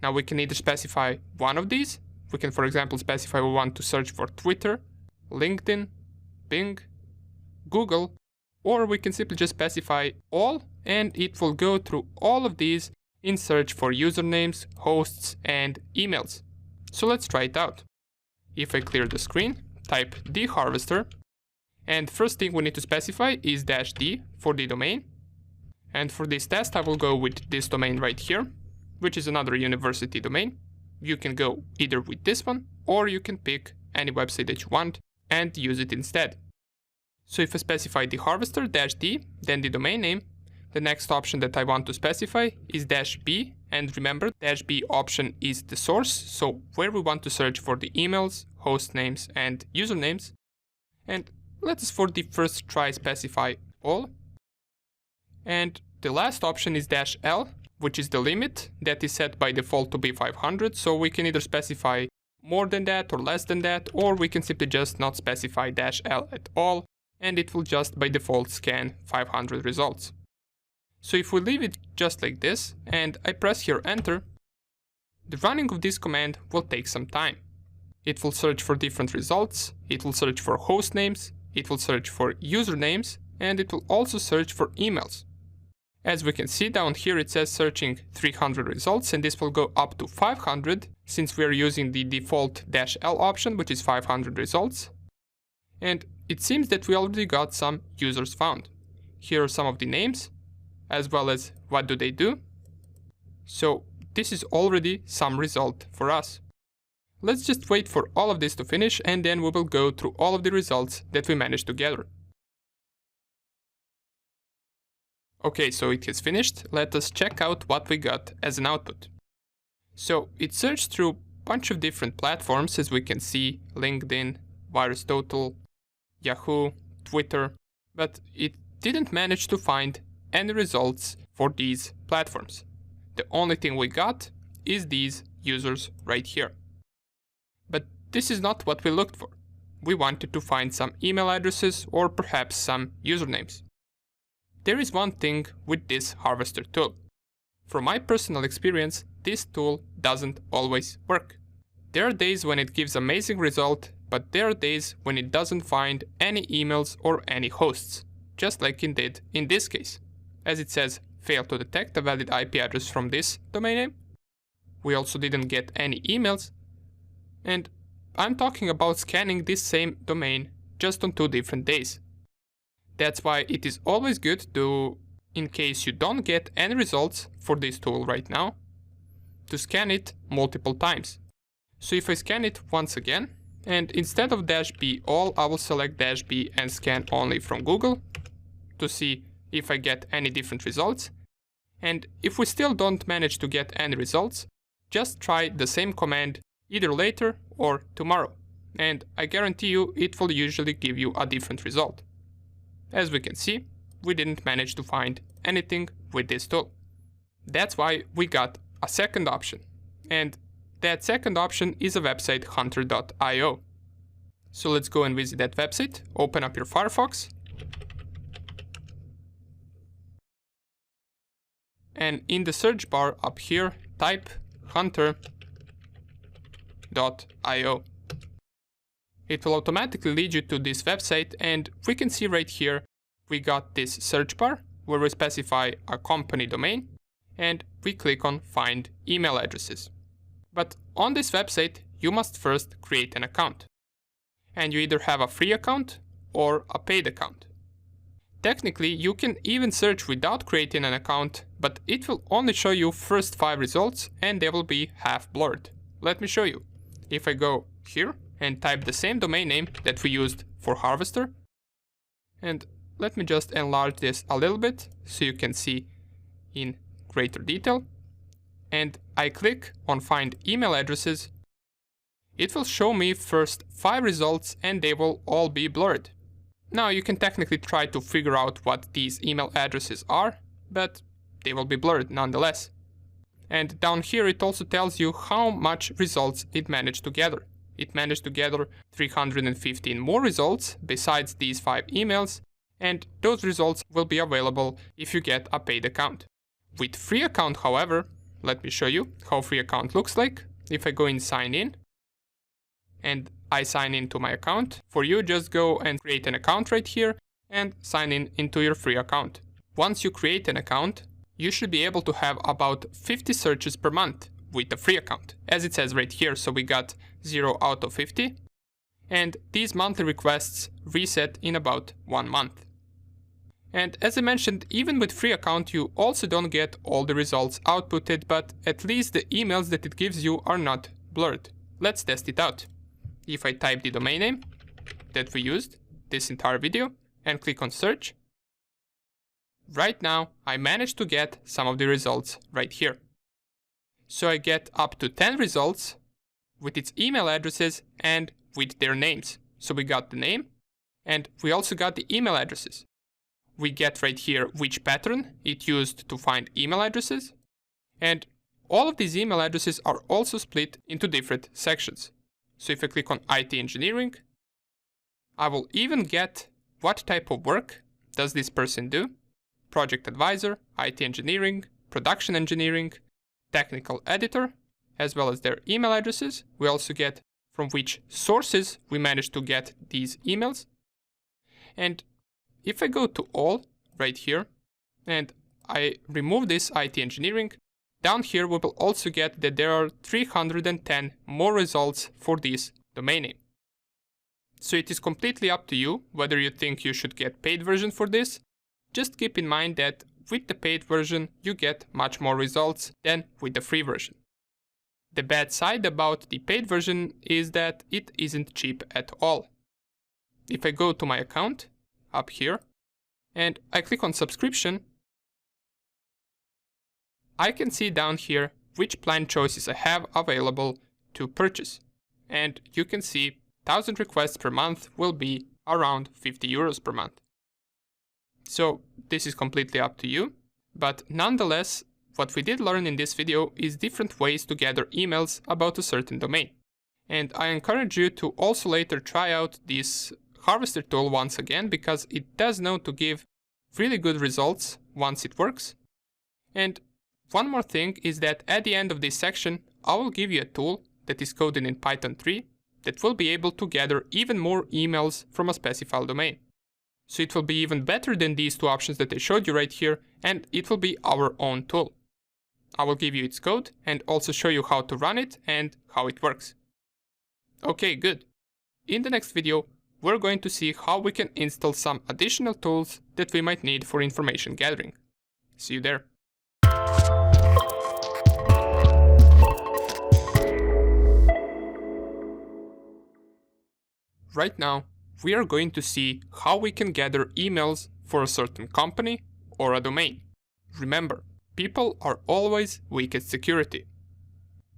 Now we can either specify one of these. We can, for example, specify we want to search for Twitter, LinkedIn, Bing, Google, or we can simply just specify all, and it will go through all of these in search for usernames, hosts, and emails. So let's try it out. If I clear the screen, type The Harvester, and first thing we need to specify is -d for the domain. And for this test, I will go with this domain right here, which is another university domain. You can go either with this one, or you can pick any website that you want and use it instead. So if I specify The Harvester -d, then the domain name, the next option that I want to specify is -b, and remember, -b option is the source, so where we want to search for the emails, host names, and usernames. And let us for the first try specify all. And the last option is -l, which is the limit that is set by default to be 500, so we can either specify more than that or less than that, or we can simply just not specify -l at all, and it will just by default scan 500 results. So if we leave it just like this, and I press here enter, the running of this command will take some time. It will search for different results, it will search for host names, it will search for usernames, and it will also search for emails. As we can see down here, it says searching 300 results, and this will go up to 500 since we are using the default -L option, which is 500 results. And it seems that we already got some users found. Here are some of the names, as well as what do they do. So this is already some result for us. Let's just wait for all of this to finish, and then we will go through all of the results that we managed to gather. Okay, so it has finished. Let us check out what we got as an output. So it searched through a bunch of different platforms, as we can see, LinkedIn, VirusTotal, Yahoo, Twitter, but it didn't manage to find any results for these platforms. The only thing we got is these users right here. But this is not what we looked for. We wanted to find some email addresses or perhaps some usernames. There is one thing with this harvester tool. From my personal experience, this tool doesn't always work. There are days when it gives amazing result, but there are days when it doesn't find any emails or any hosts, just like it did in this case. As it says, failed to detect a valid IP address from this domain name. We also didn't get any emails. And I'm talking about scanning this same domain just on 2 different days. That's why it is always good to, in case you don't get any results for this tool right now, to scan it multiple times. So if I scan it once again, and instead of -B all, I will select -B and scan only from Google to see if I get any different results. And if we still don't manage to get any results, just try the same command either later or tomorrow, and I guarantee you it will usually give you a different result. As we can see, we didn't manage to find anything with this tool. That's why we got a second option, and that second option is a website hunter.io. So let's go and visit that website, open up your Firefox, and in the search bar up here, type hunter.io. It will automatically lead you to this website, and we can see right here we got this search bar where we specify a company domain and we click on find email addresses. But on this website you must first create an account, and you either have a free account or a paid account. Technically you can even search without creating an account, but it will only show you first 5 results and they will be half blurred. Let me show you. If I go here and type the same domain name that we used for Harvester, and let me just enlarge this a little bit so you can see in greater detail, and I click on find email addresses, it will show me first 5 results and they will all be blurred. Now you can technically try to figure out what these email addresses are, but they will be blurred nonetheless. And down here it also tells you how much results it managed to gather. It managed to gather 315 more results besides these 5 emails, and those results will be available if you get a paid account. With free account, however, let me show you how free account looks like. If I go in sign in, and I sign into my account, for you just go and create an account right here and sign in into your free account. Once you create an account, you should be able to have about 50 searches per month with a free account, as it says right here. So we got 0 out of 50, and these monthly requests reset in about 1 month. And as I mentioned, even with free account you also don't get all the results outputted, but at least the emails that it gives you are not blurred. Let's test it out. If I type the domain name that we used this entire video and click on search, right now I managed to get some of the results right here. So I get up to 10 results with its email addresses and with their names. So we got the name and we also got the email addresses. We get right here which pattern it used to find email addresses, and all of these email addresses are also split into different sections. So if I click on IT engineering, I will even get what type of work does this person do: project advisor, IT engineering, production engineering, technical editor, as well as their email addresses. We also get from which sources we managed to get these emails. And if I go to all right here and I remove this IT engineering, down here we will also get that there are 310 more results for this domain name. So it is completely up to you whether you think you should get paid version for this. Just keep in mind that with the paid version you get much more results than with the free version. The bad side about the paid version is that it isn't cheap at all. If I go to my account, up here, and I click on subscription, I can see down here which plan choices I have available to purchase. And you can see 1000 requests per month will be around 50 euros per month. So this is completely up to you, but nonetheless, what we did learn in this video is different ways to gather emails about a certain domain. And I encourage you to also later try out this harvester tool once again, because it does know to give really good results once it works. And one more thing is that at the end of this section, I will give you a tool that is coded in Python 3 that will be able to gather even more emails from a specified domain. So it will be even better than these two options that I showed you right here, and it will be our own tool. I will give you its code and also show you how to run it and how it works. Okay, good. In the next video, we're going to see how we can install some additional tools that we might need for information gathering. See you there. Right now, we are going to see how we can gather emails for a certain company or a domain. Remember, people are always weak at security.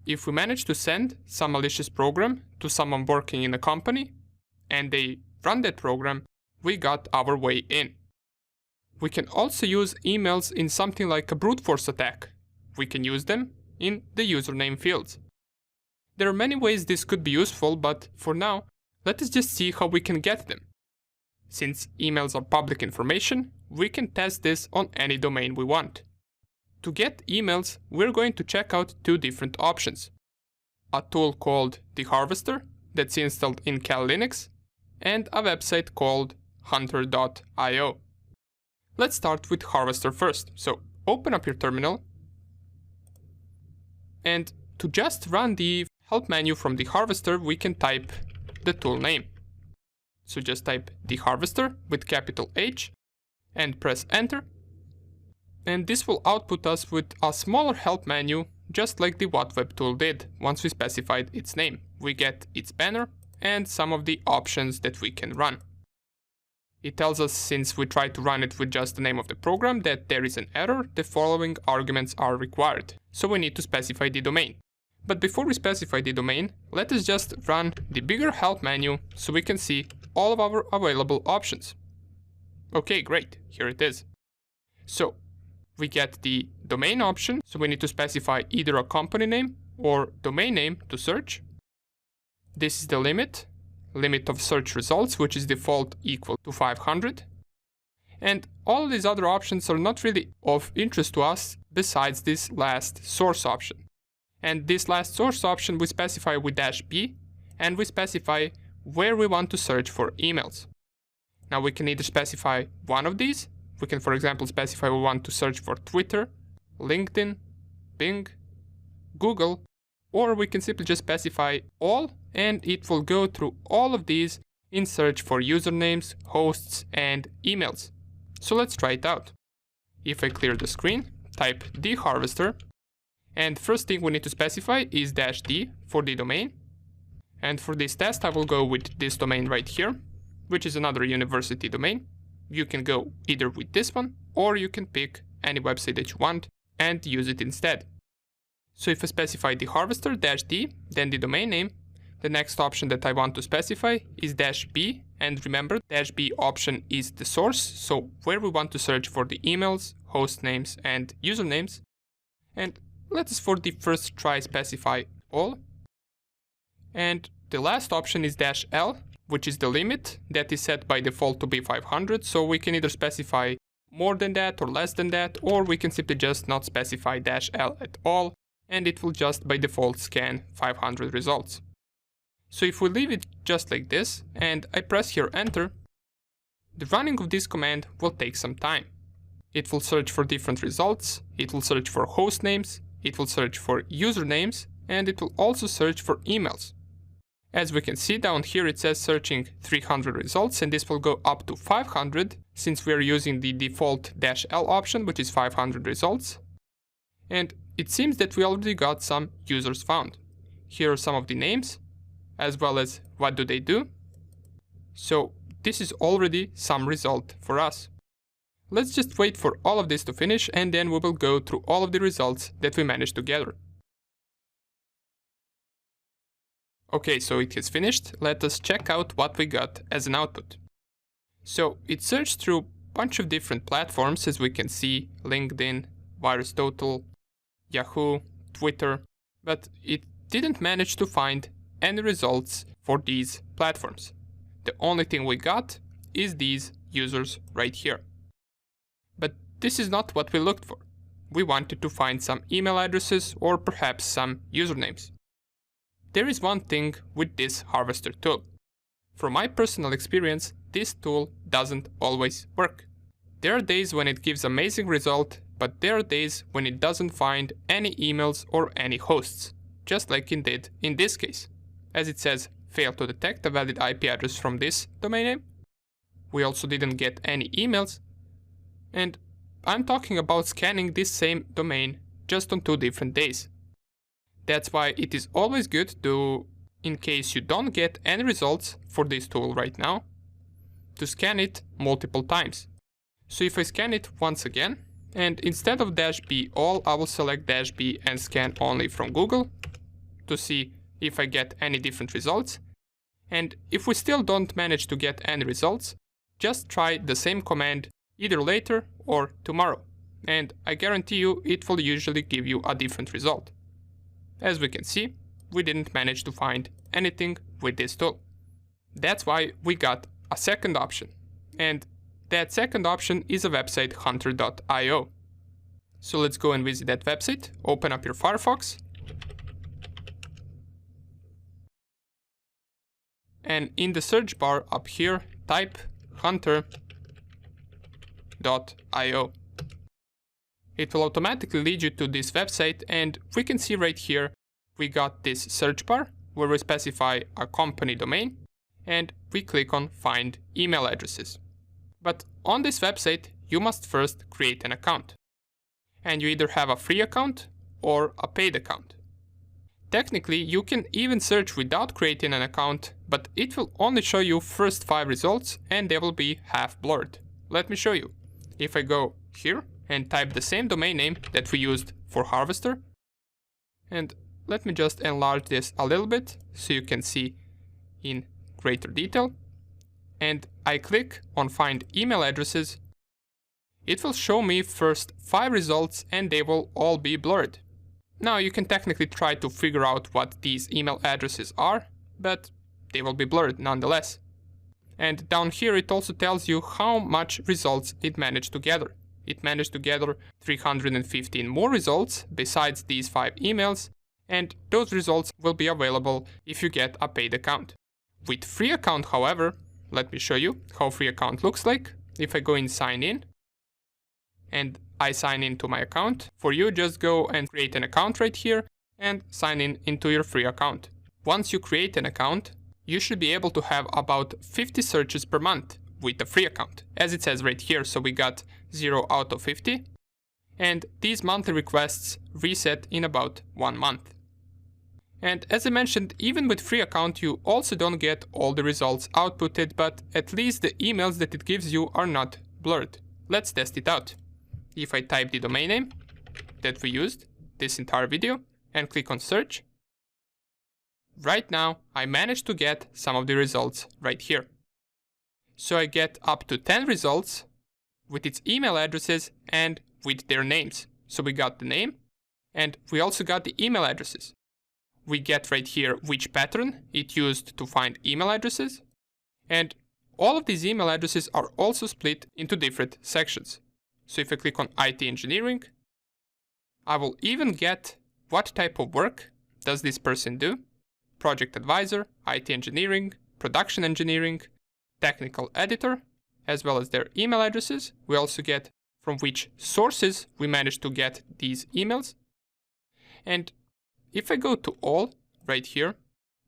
If we manage to send some malicious program to someone working in a company, and they run that program, we got our way in. We can also use emails in something like a brute force attack. We can use them in the username fields. There are many ways this could be useful, but for now, let us just see how we can get them. Since emails are public information, we can test this on any domain we want. To get emails, we're going to check out two different options. A tool called the Harvester that's installed in Cal Linux, and a website called hunter.io. Let's start with Harvester first. So open up your terminal, and to just run the help menu from the Harvester, we can type the tool name. So just type the Harvester with capital H and press enter. And this will output us with a smaller help menu, just like the Whatweb tool did once we specified its name. We get its banner and some of the options that we can run. It tells us, since we try to run it with just the name of the program, that there is an error, the following arguments are required. So we need to specify the domain. But before we specify the domain, let us just run the bigger help menu so we can see all of our available options. Okay, great, here it is. So we get the domain option, so we need to specify either a company name or domain name to search. This is the limit of search results, which is default equal to 500. And all these other options are not really of interest to us besides this last source option. And this last source option we specify with -b, and we specify where we want to search for emails. Now we can either specify one of these. We can, for example, specify we want to search for Twitter, LinkedIn, Bing, Google, or we can simply just specify all, and it will go through all of these in search for usernames, hosts, and emails. So let's try it out. If I clear the screen, type the Harvester, and first thing we need to specify is -d for the domain. And for this test, I will go with this domain right here, which is another university domain. You can go either with this one, or you can pick any website that you want and use it instead. So if I specify the Harvester -d, then the domain name, the next option that I want to specify is -b, and remember, -b option is the source, so where we want to search for the emails, host names, and usernames. And let us for the first try specify all. And the last option is -l, which is the limit that is set by default to be 500, so we can either specify more than that or less than that, or we can simply just not specify -l at all, and it will just by default scan 500 results. So if we leave it just like this, and I press here enter, the running of this command will take some time. it will search for different results, it will search for host names, it will search for usernames, and it will also search for emails. As we can see down here, it says searching 300 results, and this will go up to 500 since we are using the default -L option, which is 500 results. And it seems that we already got some users found. Here are some of the names, as well as what do they do. So this is already some result for us. Let's just wait for all of this to finish, and then we will go through all of the results that we managed to gather. Okay, so it has finished. Let us check out what we got as an output. So it searched through a bunch of different platforms, as we can see, LinkedIn, VirusTotal, Yahoo, Twitter, but it didn't manage to find any results for these platforms. The only thing we got is these users right here. But this is not what we looked for. We wanted to find some email addresses or perhaps some usernames. There is one thing with this harvester tool. From my personal experience, this tool doesn't always work. There are days when it gives amazing result, but there are days when it doesn't find any emails or any hosts, just like it did in this case. As it says, failed to detect a valid IP address from this domain name. We also didn't get any emails. And I'm talking about scanning this same domain just on 2 different days. That's why it is always good to, in case you don't get any results for this tool right now, to scan it multiple times. So if I scan it once again, and instead of -B all, I will select -B and scan only from Google to see if I get any different results. And if we still don't manage to get any results, just try the same command either later or tomorrow, and I guarantee you it will usually give you a different result. As we can see, we didn't manage to find anything with this tool. That's why we got a second option, and that second option is a website hunter.io. So let's go and visit that website, open up your Firefox, and in the search bar up here, type hunter.io. It will automatically lead you to this website, and we can see right here we got this search bar where we specify a company domain and we click on find email addresses. But on this website you must first create an account, and you either have a free account or a paid account. Technically you can even search without creating an account, but it will only show you first 5 results and they will be half blurred. Let me show you. If I go here and type the same domain name that we used for Harvester, and let me just enlarge this a little bit so you can see in greater detail, and I click on find email addresses, it will show me first 5 results and they will all be blurred. Now you can technically try to figure out what these email addresses are, but they will be blurred nonetheless. And down here it also tells you how much results it managed to gather. It managed to gather 315 more results besides these 5 emails, and those results will be available if you get a paid account. With free account, however, let me show you how free account looks like. If I go in sign in, and I sign into my account, for you just go and create an account right here and sign in into your free account. Once you create an account, you should be able to have about 50 searches per month with a free account, as it says right here. So we got 0 out of 50, and these monthly requests reset in about 1 month. And as I mentioned, even with free account you also don't get all the results outputted, but at least the emails that it gives you are not blurred. Let's test it out. If I type the domain name that we used this entire video and click on search, right now I managed to get some of the results right here. So I get up to 10 results with its email addresses and with their names. So we got the name and we also got the email addresses. We get right here which pattern it used to find email addresses, and all of these email addresses are also split into different sections. So if I click on IT engineering, I will even get what type of work does this person do, project advisor, IT engineering, production engineering, technical editor, as well as their email addresses. We also get from which sources we managed to get these emails. And if I go to all right here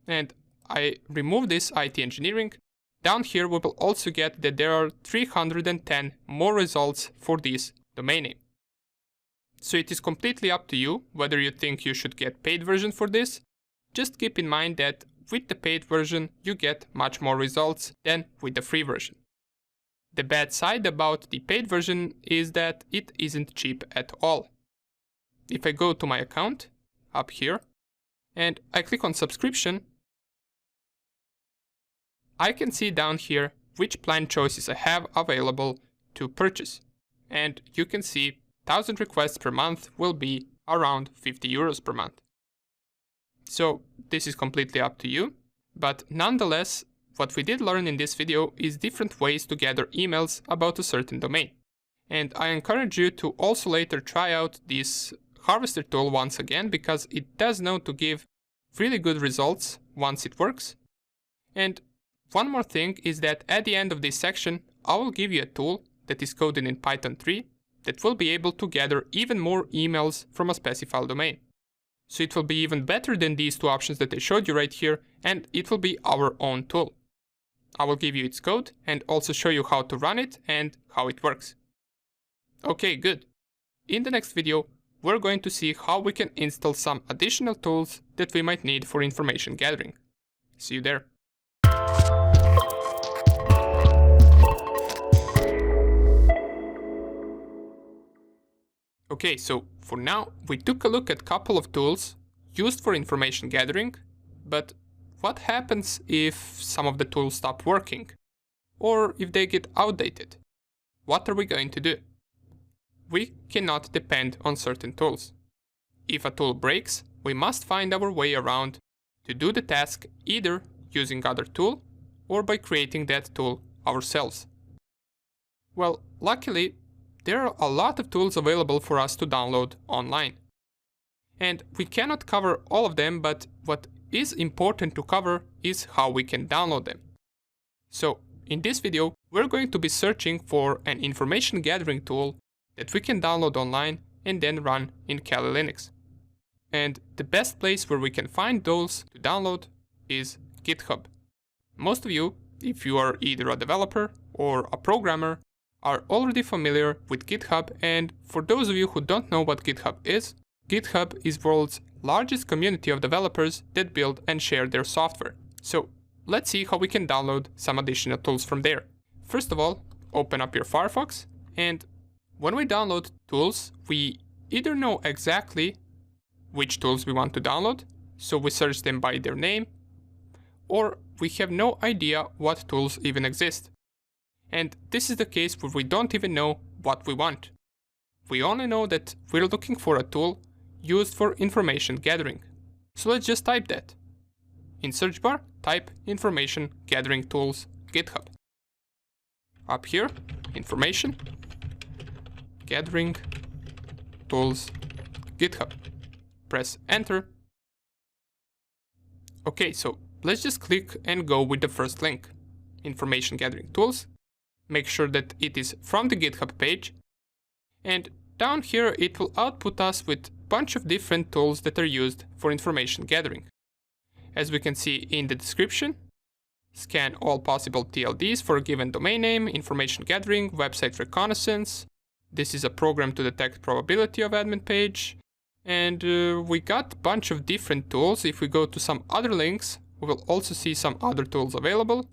and I remove this IT engineering, down here we will also get that there are 310 more results for this domain name. So it is completely up to you whether you think you should get paid version for this. Just keep in mind that with the paid version you get much more results than with the free version. The bad side about the paid version is that it isn't cheap at all. If I go to my account up here and I click on subscription, I can see down here which plan choices I have available to purchase. And you can see 1000 requests per month will be around 50 euros per month. So this is completely up to you, but nonetheless, what we did learn in this video is different ways to gather emails about a certain domain. And I encourage you to also later try out this harvester tool once again, because it does know to give really good results once it works. And one more thing is that at the end of this section, I will give you a tool that is coded in Python 3 that will be able to gather even more emails from a specified domain. So it will be even better than these two options that I showed you right here, and it will be our own tool. I will give you its code and also show you how to run it and how it works. Okay, good. In the next video, we're going to see how we can install some additional tools that we might need for information gathering. See you there. Okay, so for now, we took a look at a couple of tools used for information gathering, but what happens if some of the tools stop working? Or if they get outdated? What are we going to do? We cannot depend on certain tools. If a tool breaks, we must find our way around to do the task either using other tool or by creating that tool ourselves. Well, luckily, there are a lot of tools available for us to download online. And we cannot cover all of them, but what is important to cover is how we can download them. So in this video, we're going to be searching for an information gathering tool that we can download online and then run in Kali Linux. And the best place where we can find those to download is GitHub. Most of you, if you are either a developer or a programmer, are already familiar with GitHub, and for those of you who don't know what GitHub is world's largest community of developers that build and share their software. So let's see how we can download some additional tools from there. First of all, open up your Firefox, and when we download tools, we either know exactly which tools we want to download, so we search them by their name, or we have no idea what tools even exist. And this is the case where we don't even know what we want. We only know that we're looking for a tool used for information gathering. So let's just type that. In search bar, type information gathering tools GitHub. Up here, information gathering tools GitHub. Press enter. Okay, so let's just click and go with the first link. Information gathering tools. Make sure that it is from the GitHub page, and down here it will output us with a bunch of different tools that are used for information gathering. As we can see in the description, scan all possible TLDs for a given domain name, information gathering, website reconnaissance. This is a program to detect probability of admin page, and we got a bunch of different tools. If we go to some other links, we will also see some other tools available.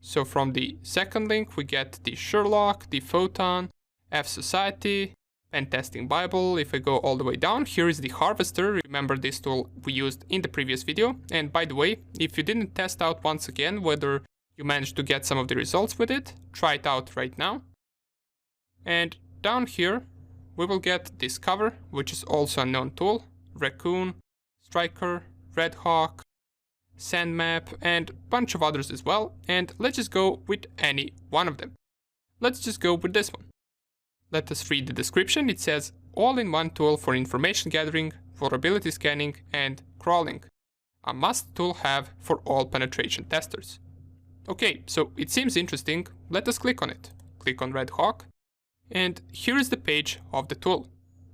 So from the second link, we get the Sherlock, the Photon, F-Society, Pen Testing Bible. If I go all the way down, here is the Harvester. Remember this tool we used in the previous video. And by the way, if you didn't test out once again whether you managed to get some of the results with it, try it out right now. And down here, we will get Discover, which is also a known tool, Raccoon, Striker, Red Hawk, Nmap, and a bunch of others as well, and let's just go with any one of them. Let's just go with this one. Let us read the description. It says, all-in-one tool for information gathering, vulnerability scanning, and crawling. A must tool have for all penetration testers. Okay, so it seems interesting. Let us click on it. Click on Red Hawk, And here is the page of the tool.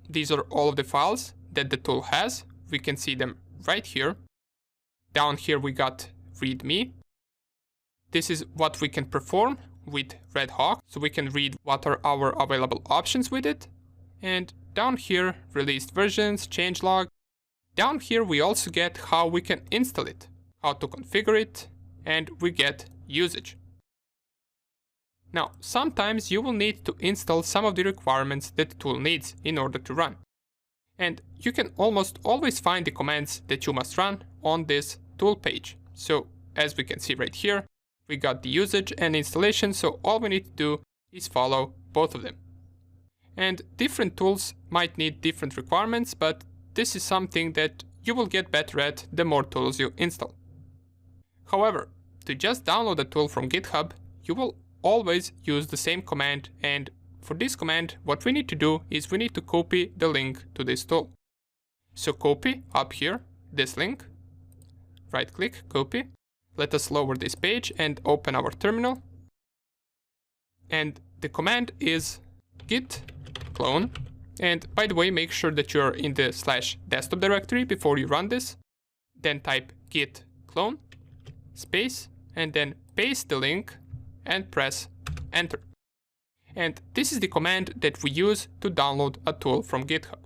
These are all of the files that the tool has. We can see them right here. Down here we got readme. This is what we can perform with Red Hawk, so we can read what are our available options with it. And down here, released versions, changelog. Down here we also get how we can install it, how to configure it, and we get usage. Now, sometimes you will need to install some of the requirements that the tool needs in order to run. And you can almost always find the commands that you must run on this tool page. So, as we can see right here, we got the usage and installation, so all we need to do is follow both of them. And different tools might need different requirements, but this is something that you will get better at the more tools you install. However, to just download a tool from GitHub, you will always use the same command, and for this command what we need to do is we need to copy the link to this tool. So copy up here this link, right click, copy. Let us lower this page and open our terminal. And the command is git clone. And by the way, make sure that you're in the /desktop directory before you run this. Then type git clone space and then paste the link and press enter. And this is the command that we use to download a tool from GitHub.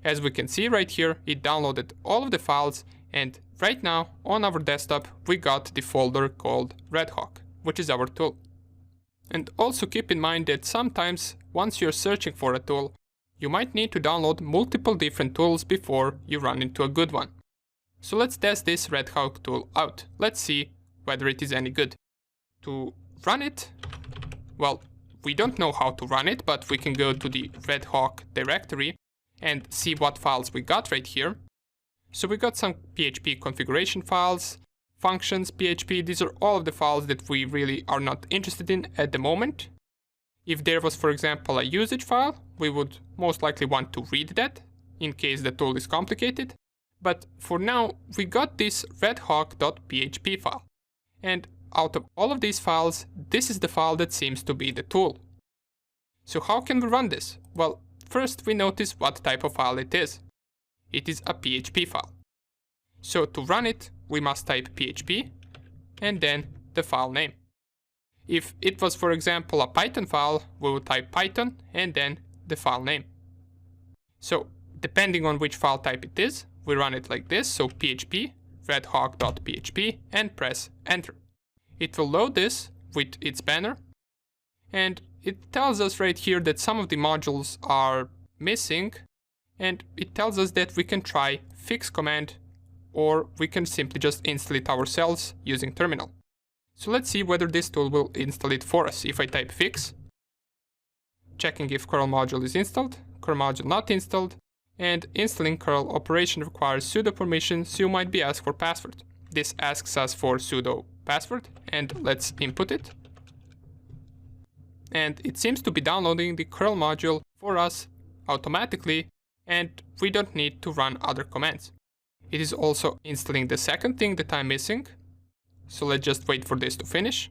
As we can see right here, it downloaded all of the files, and right now on our desktop we got the folder called Red Hawk, which is our tool. And also keep in mind that sometimes once you're searching for a tool, you might need to download multiple different tools before you run into a good one. So let's test this Red Hawk tool out. Let's see whether it is any good. To run it, well, we don't know how to run it, but we can go to the Red Hawk directory and see what files we got right here. So we got some PHP configuration files, functions, PHP. These are all of the files that we really are not interested in at the moment. If there was, for example, a usage file, we would most likely want to read that in case the tool is complicated. But for now, we got this redhawk.php file. And out of all of these files, this is the file that seems to be the tool. So how can we run this? Well, first we notice what type of file it is. It is a PHP file. So to run it, we must type PHP and then the file name. If it was, for example, a Python file, we would type Python and then the file name. So depending on which file type it is, we run it like this, so PHP, redhawk.php, and press enter. It will load this with its banner, and it tells us right here that some of the modules are missing, and it tells us that we can try fix command, or we can simply just install it ourselves using terminal. So let's see whether this tool will install it for us. If I type fix, checking if curl module is installed, curl module not installed, and installing curl operation requires sudo permission, so you might be asked for password. This asks us for sudo password, and let's input it. And it seems to be downloading the curl module for us automatically, and we don't need to run other commands. It is also installing the second thing that I'm missing. So let's just wait for this to finish.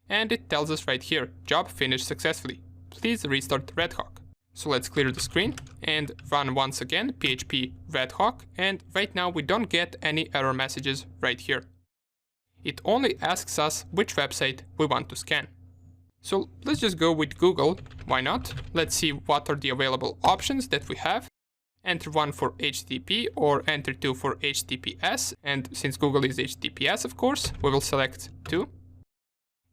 And it tells us right here, job finished successfully. Please restart Red Hawk. So let's clear the screen and run once again PHP Red Hawk, and right now we don't get any error messages right here. It only asks us which website we want to scan. So let's just go with Google, why not? Let's see what are the available options that we have. Enter 1 for HTTP or enter 2 for HTTPS, and since Google is HTTPS of course, we will select 2.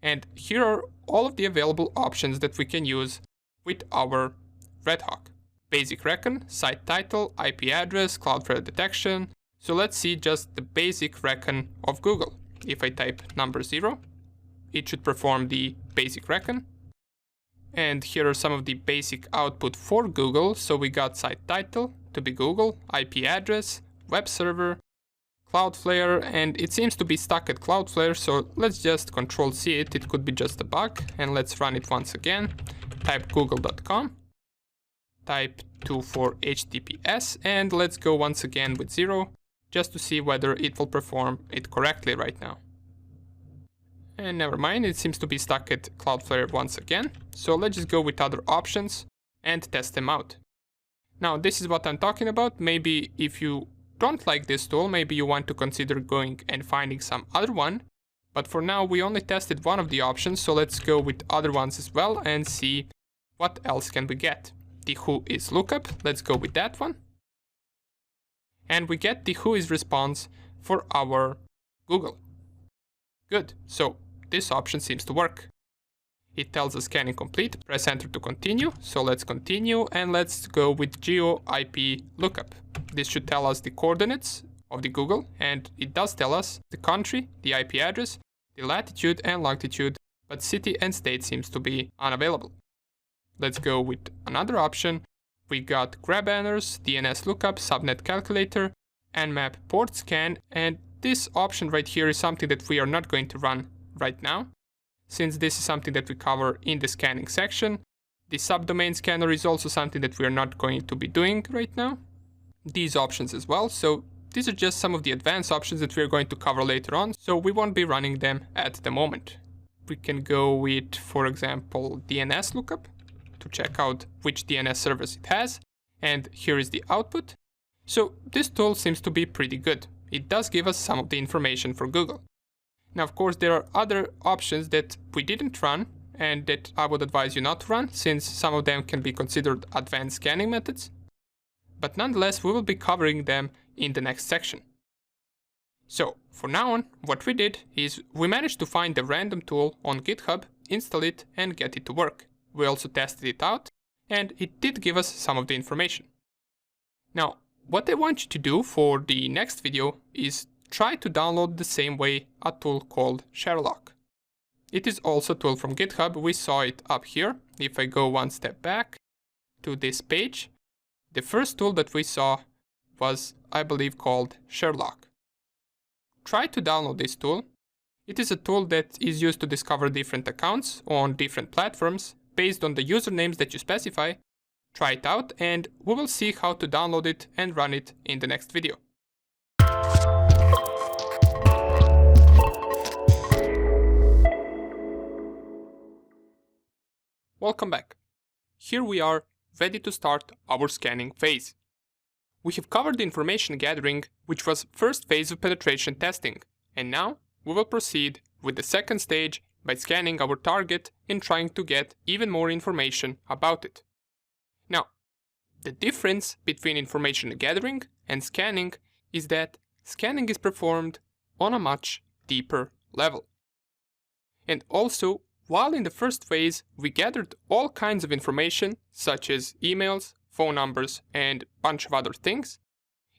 And here are all of the available options that we can use with our Red Hawk. Basic recon, site title, IP address, Cloudflare detection. So let's see just the basic recon of Google. If I type number 0, it should perform the basic recon. And here are some of the basic output for Google. So we got site title to be Google, IP address, web server, Cloudflare, and it seems to be stuck at Cloudflare. So let's just Control-C it. It could be just a bug. And let's run it once again. Type google.com. Type 2 for HTTPS, and let's go once again with 0, just to see whether it will perform it correctly right now. And never mind, it seems to be stuck at Cloudflare once again. So let's just go with other options and test them out. Now this is what I'm talking about. Maybe if you don't like this tool, maybe you want to consider going and finding some other one. But for now we only tested one of the options, so let's go with other ones as well and see what else can we get. The Whois lookup, let's go with that one. And we get the Whois response for our Google. Good, so this option seems to work. It tells us scanning complete, press enter to continue, so let's continue and let's go with geo IP lookup. This should tell us the coordinates of the Google, and it does tell us the country, the IP address, the latitude and longitude, but city and state seems to be unavailable. Let's go with another option. We got grab banners, DNS lookup, subnet calculator, Nmap port scan, and this option right here is something that we are not going to run right now, since this is something that we cover in the scanning section. The subdomain scanner is also something that we are not going to be doing right now. These options as well, so these are just some of the advanced options that we are going to cover later on, so we won't be running them at the moment. We can go with, for example, DNS lookup to check out which DNS service it has, and here is the output. So this tool seems to be pretty good. It does give us some of the information for Google. Now, of course, there are other options that we didn't run and that I would advise you not to run, since some of them can be considered advanced scanning methods. But nonetheless, we will be covering them in the next section. So, for now on, what we did is we managed to find a random tool on GitHub, install it and get it to work. We also tested it out and it did give us some of the information. Now, what I want you to do for the next video is try to download the same way a tool called Sherlock. It is also a tool from GitHub. We saw it up here. If I go one step back to this page, the first tool that we saw was, I believe, called Sherlock. Try to download this tool. It is a tool that is used to discover different accounts on different platforms based on the usernames that you specify. Try it out and we will see how to download it and run it in the next video. Welcome back. Here we are, ready to start our scanning phase. We have covered the information gathering, which was first phase of penetration testing, and now we will proceed with the second stage by scanning our target and trying to get even more information about it. Now, the difference between information gathering and scanning is that scanning is performed on a much deeper level. And also, while in the first phase we gathered all kinds of information such as emails, phone numbers and a bunch of other things,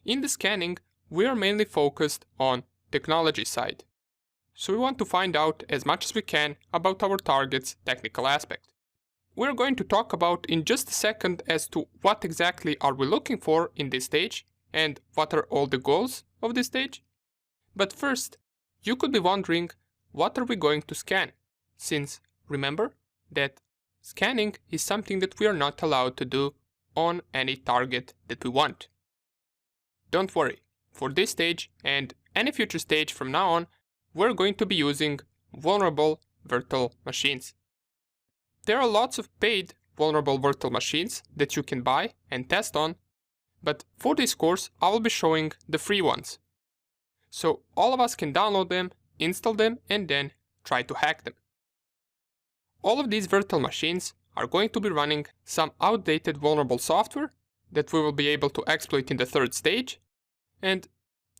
in the scanning we are mainly focused on technology side. So we want to find out as much as we can about our target's technical aspect. We're going to talk about in just a second as to what exactly are we looking for in this stage and what are all the goals of this stage. But first, you could be wondering, what are we going to scan? Since remember that scanning is something that we are not allowed to do on any target that we want. Don't worry, for this stage and any future stage from now on, we're going to be using vulnerable virtual machines. There are lots of paid vulnerable virtual machines that you can buy and test on, but for this course I will be showing the free ones. So all of us can download them, install them and then try to hack them. All of these virtual machines are going to be running some outdated vulnerable software that we will be able to exploit in the third stage, and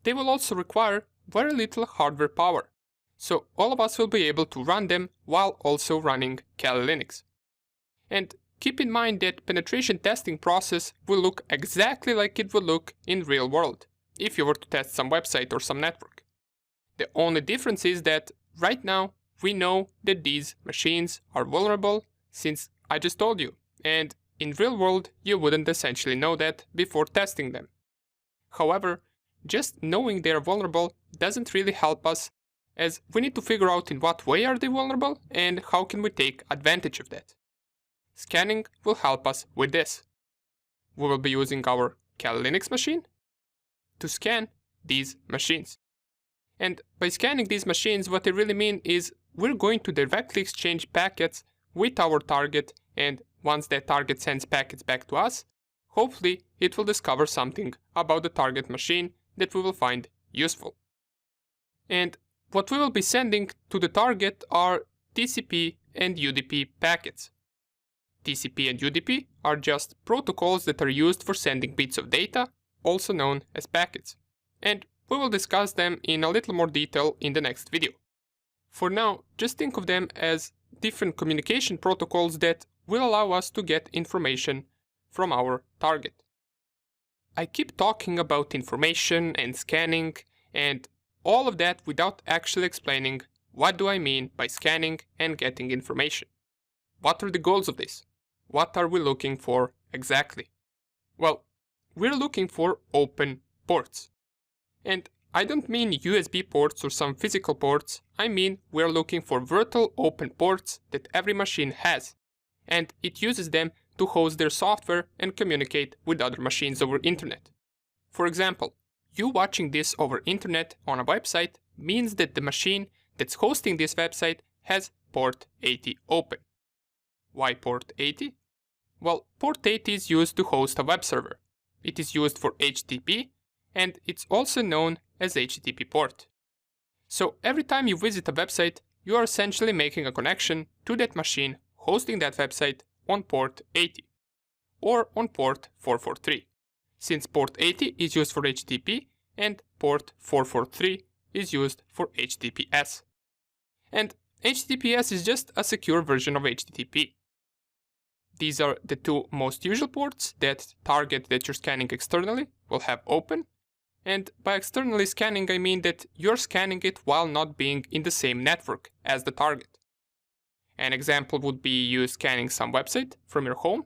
they will also require very little hardware power. So all of us will be able to run them while also running Kali Linux. And keep in mind that penetration testing process will look exactly like it would look in real world, if you were to test some website or some network. The only difference is that right now we know that these machines are vulnerable since I just told you, and in real world you wouldn't essentially know that before testing them. However, just knowing they are vulnerable doesn't really help us, as we need to figure out in what way are they vulnerable and how can we take advantage of that. Scanning will help us with this. We will be using our Kali Linux machine to scan these machines. And by scanning these machines, what I really mean is we're going to directly exchange packets with our target, and once that target sends packets back to us, hopefully it will discover something about the target machine that we will find useful. And what we will be sending to the target are TCP and UDP packets. TCP and UDP are just protocols that are used for sending bits of data, also known as packets. And we will discuss them in a little more detail in the next video. For now, just think of them as different communication protocols that will allow us to get information from our target. I keep talking about information and scanning and all of that without actually explaining what do I mean by scanning and getting information. What are the goals of this? What are we looking for exactly? Well, we're looking for open ports. And I don't mean USB ports or some physical ports, I mean we're looking for virtual open ports that every machine has, and it uses them to host their software and communicate with other machines over internet. For example, you watching this over internet on a website means that the machine that's hosting this website has port 80 open. Why port 80? Well, port 80 is used to host a web server. It is used for HTTP, and it's also known as HTTP port. So every time you visit a website, you are essentially making a connection to that machine hosting that website on port 80 or on port 443, since port 80 is used for HTTP and port 443 is used for HTTPS. And HTTPS is just a secure version of HTTP. These are the two most usual ports that target that you're scanning externally will have open. And by externally scanning, I mean that you're scanning it while not being in the same network as the target. An example would be you scanning some website from your home.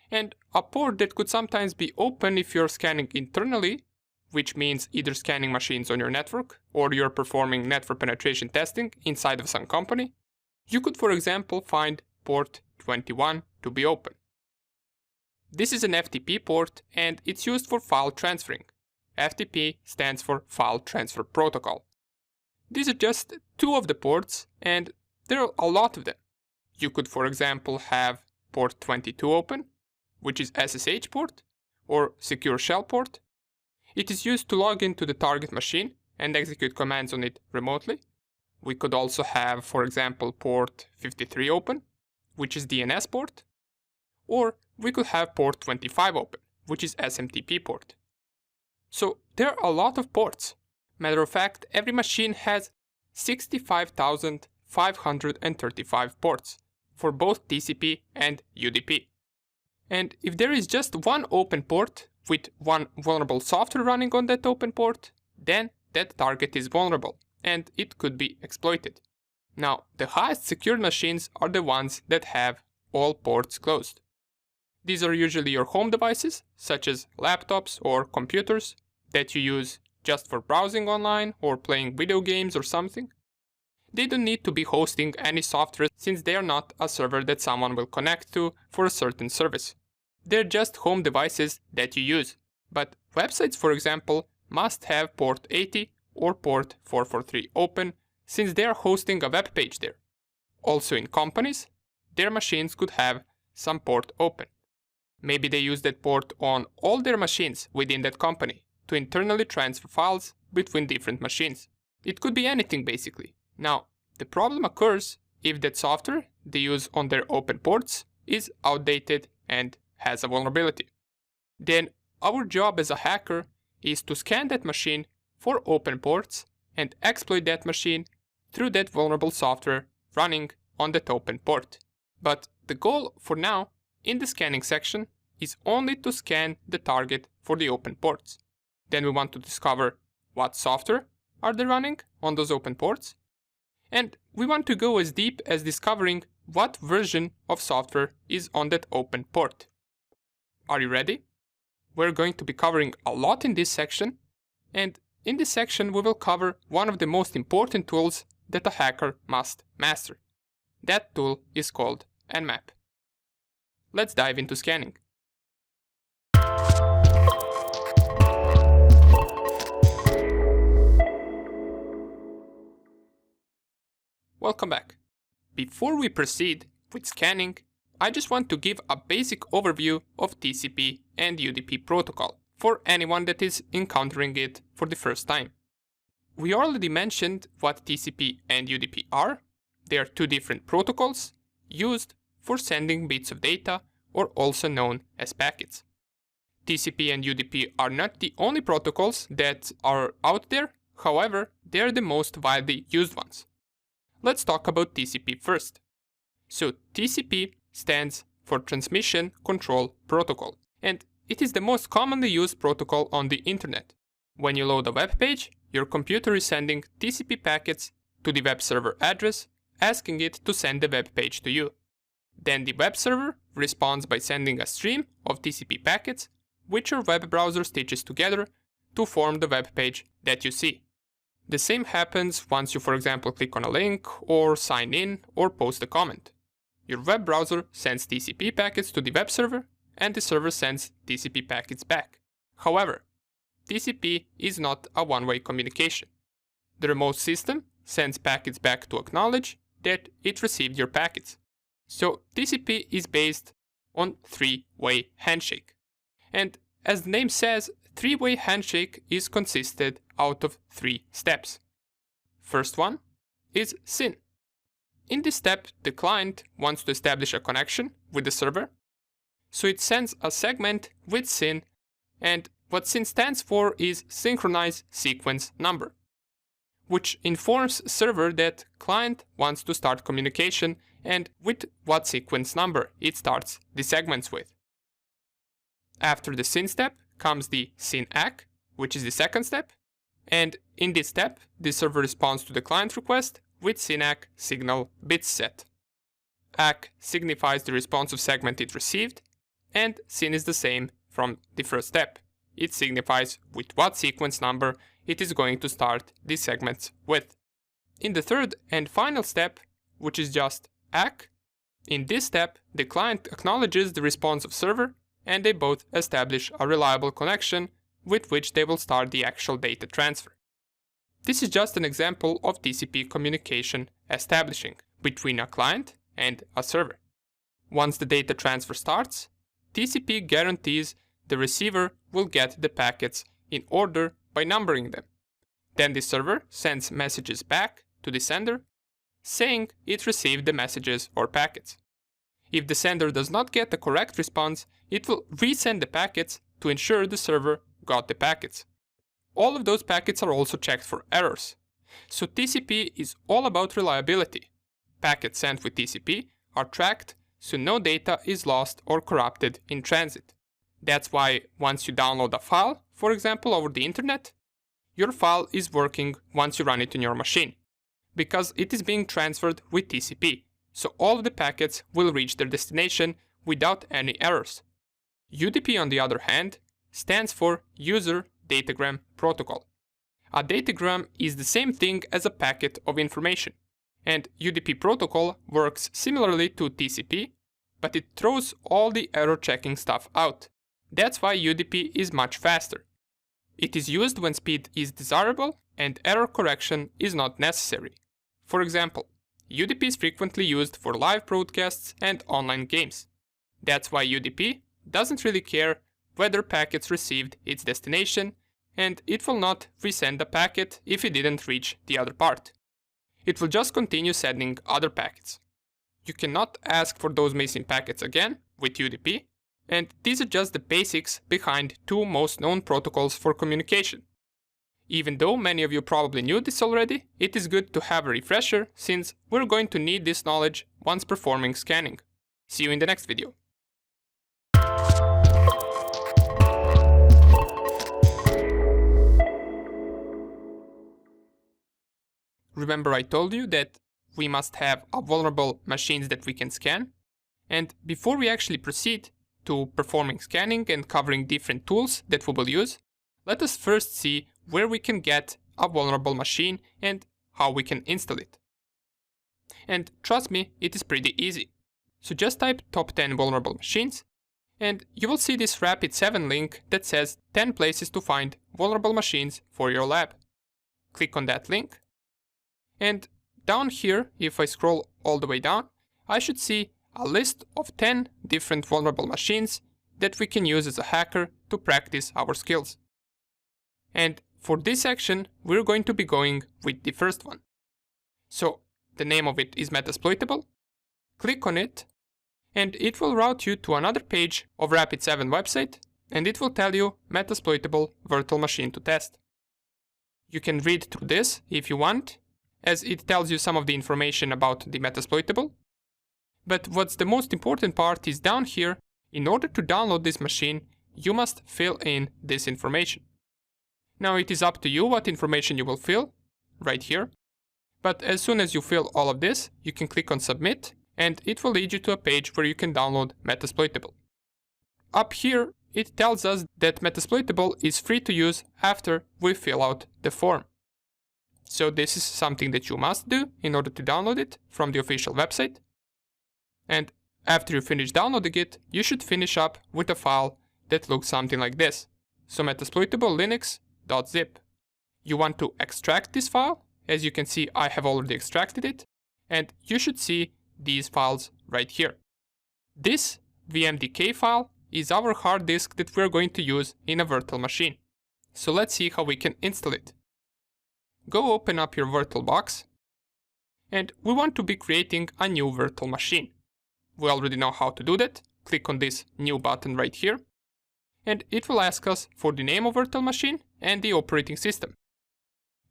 And a port that could sometimes be open if you're scanning internally, which means either scanning machines on your network or you're performing network penetration testing inside of some company, you could, for example, find port 21 to be open. This is an FTP port and it's used for file transferring. FTP stands for File Transfer Protocol. These are just two of the ports and there are a lot of them. You could, for example, have port 22 open, which is SSH port or Secure Shell port. It is used to log into the target machine and execute commands on it remotely. We could also have, for example, port 53 open, which is DNS port, or we could have port 25 open, which is SMTP port. So there are a lot of ports. Matter of fact, every machine has 65,535 ports for both TCP and UDP. And if there is just one open port with one vulnerable software running on that open port, then that target is vulnerable and it could be exploited. Now, the highest secured machines are the ones that have all ports closed. These are usually your home devices, such as laptops or computers, that you use just for browsing online or playing video games or something. They don't need to be hosting any software since they are not a server that someone will connect to for a certain service. They're just home devices that you use. But websites, for example, must have port 80 or port 443 open since they are hosting a web page there. Also in companies, their machines could have some port open. Maybe they use that port on all their machines within that company to internally transfer files between different machines. It could be anything basically. Now, the problem occurs if that software they use on their open ports is outdated and has a vulnerability. Then our job as a hacker is to scan that machine for open ports and exploit that machine through that vulnerable software running on that open port. But the goal for now in the scanning section is only to scan the target for the open ports. Then we want to discover what software are they running on those open ports. And we want to go as deep as discovering what version of software is on that open port. Are you ready? We're going to be covering a lot in this section, and in this section we will cover one of the most important tools that a hacker must master. That tool is called Nmap. Let's dive into scanning. Welcome back. Before we proceed with scanning, I just want to give a basic overview of TCP and UDP protocol for anyone that is encountering it for the first time. We already mentioned what TCP and UDP are. They are two different protocols used for sending bits of data, or also known as packets. TCP and UDP are not the only protocols that are out there, however, they are the most widely used ones. Let's talk about TCP first. So TCP stands for Transmission Control Protocol, and it is the most commonly used protocol on the internet. When you load a web page, your computer is sending TCP packets to the web server address, asking it to send the web page to you. Then the web server responds by sending a stream of TCP packets, which your web browser stitches together to form the web page that you see. The same happens once you, for example, click on a link or sign in or post a comment. Your web browser sends TCP packets to the web server, and the server sends TCP packets back. However, TCP is not a one-way communication. The remote system sends packets back to acknowledge that it received your packets. So TCP is based on three-way handshake. And as the name says, three-way handshake is consisted out of 3 steps. First one is SYN. In this step, the client wants to establish a connection with the server, so it sends a segment with SYN, and what SYN stands for is Synchronize Sequence Number, which informs server that client wants to start communication and with what sequence number it starts the segments with. After the SYN step comes the SYN-ACK, which is the second step, and in this step the server responds to the client request with SYN-ACK signal bits set. ACK signifies the responsive segment it received, and SYN is the same from the first step. It signifies with what sequence number it is going to start the segments with. In the third and final step, which is just ACK, in this step the client acknowledges the responsive server, and they both establish a reliable connection with which they will start the actual data transfer. This is just an example of TCP communication establishing between a client and a server. Once the data transfer starts, TCP guarantees the receiver will get the packets in order by numbering them. Then the server sends messages back to the sender saying it received the messages or packets. If the sender does not get the correct response, it will resend the packets to ensure the server got the packets. All of those packets are also checked for errors. So TCP is all about reliability. Packets sent with TCP are tracked so no data is lost or corrupted in transit. That's why once you download a file, for example over the internet, your file is working once you run it on your machine, because it is being transferred with TCP, so all of the packets will reach their destination without any errors. UDP, on the other hand, stands for User Datagram Protocol. A datagram is the same thing as a packet of information, and UDP protocol works similarly to TCP, but it throws all the error checking stuff out. That's why UDP is much faster. It is used when speed is desirable and error correction is not necessary. For example, UDP is frequently used for live broadcasts and online games. That's why UDP doesn't really care whether packets received its destination, and it will not resend a packet if it didn't reach the other part. It will just continue sending other packets. You cannot ask for those missing packets again with UDP, and these are just the basics behind two most known protocols for communication. Even though many of you probably knew this already, it is good to have a refresher since we're going to need this knowledge once performing scanning. See you in the next video. Remember I told you that we must have vulnerable machines that we can scan? And before we actually proceed to performing scanning and covering different tools that we will use, let us first see where we can get a vulnerable machine and how we can install it. And trust me, it is pretty easy. So just type top 10 vulnerable machines, and you will see this Rapid7 link that says 10 places to find vulnerable machines for your lab. Click on that link, and down here, if I scroll all the way down, I should see a list of 10 different vulnerable machines that we can use as a hacker to practice our skills. And for this section, we're going to be going with the first one. So the name of it is Metasploitable. Click on it, and it will route you to another page of Rapid7 website, and it will tell you Metasploitable virtual machine to test. You can read through this if you want, as it tells you some of the information about the Metasploitable. But what's the most important part is down here. In order to download this machine, you must fill in this information. Now it is up to you what information you will fill, right here. But as soon as you fill all of this, you can click on Submit, and it will lead you to a page where you can download Metasploitable. Up here, it tells us that Metasploitable is free to use after we fill out the form. So this is something that you must do in order to download it from the official website. And after you finish downloading it, you should finish up with a file that looks something like this. So Metasploitable linux.zip. You want to extract this file. As you can see, I have already extracted it, and you should see these files right here. This vmdk file is our hard disk that we're going to use in a virtual machine. So let's see how we can install it. Go open up your VirtualBox, and we want to be creating a new virtual machine. We already know how to do that. Click on this new button right here, and it will ask us for the name of virtual machine and the operating system.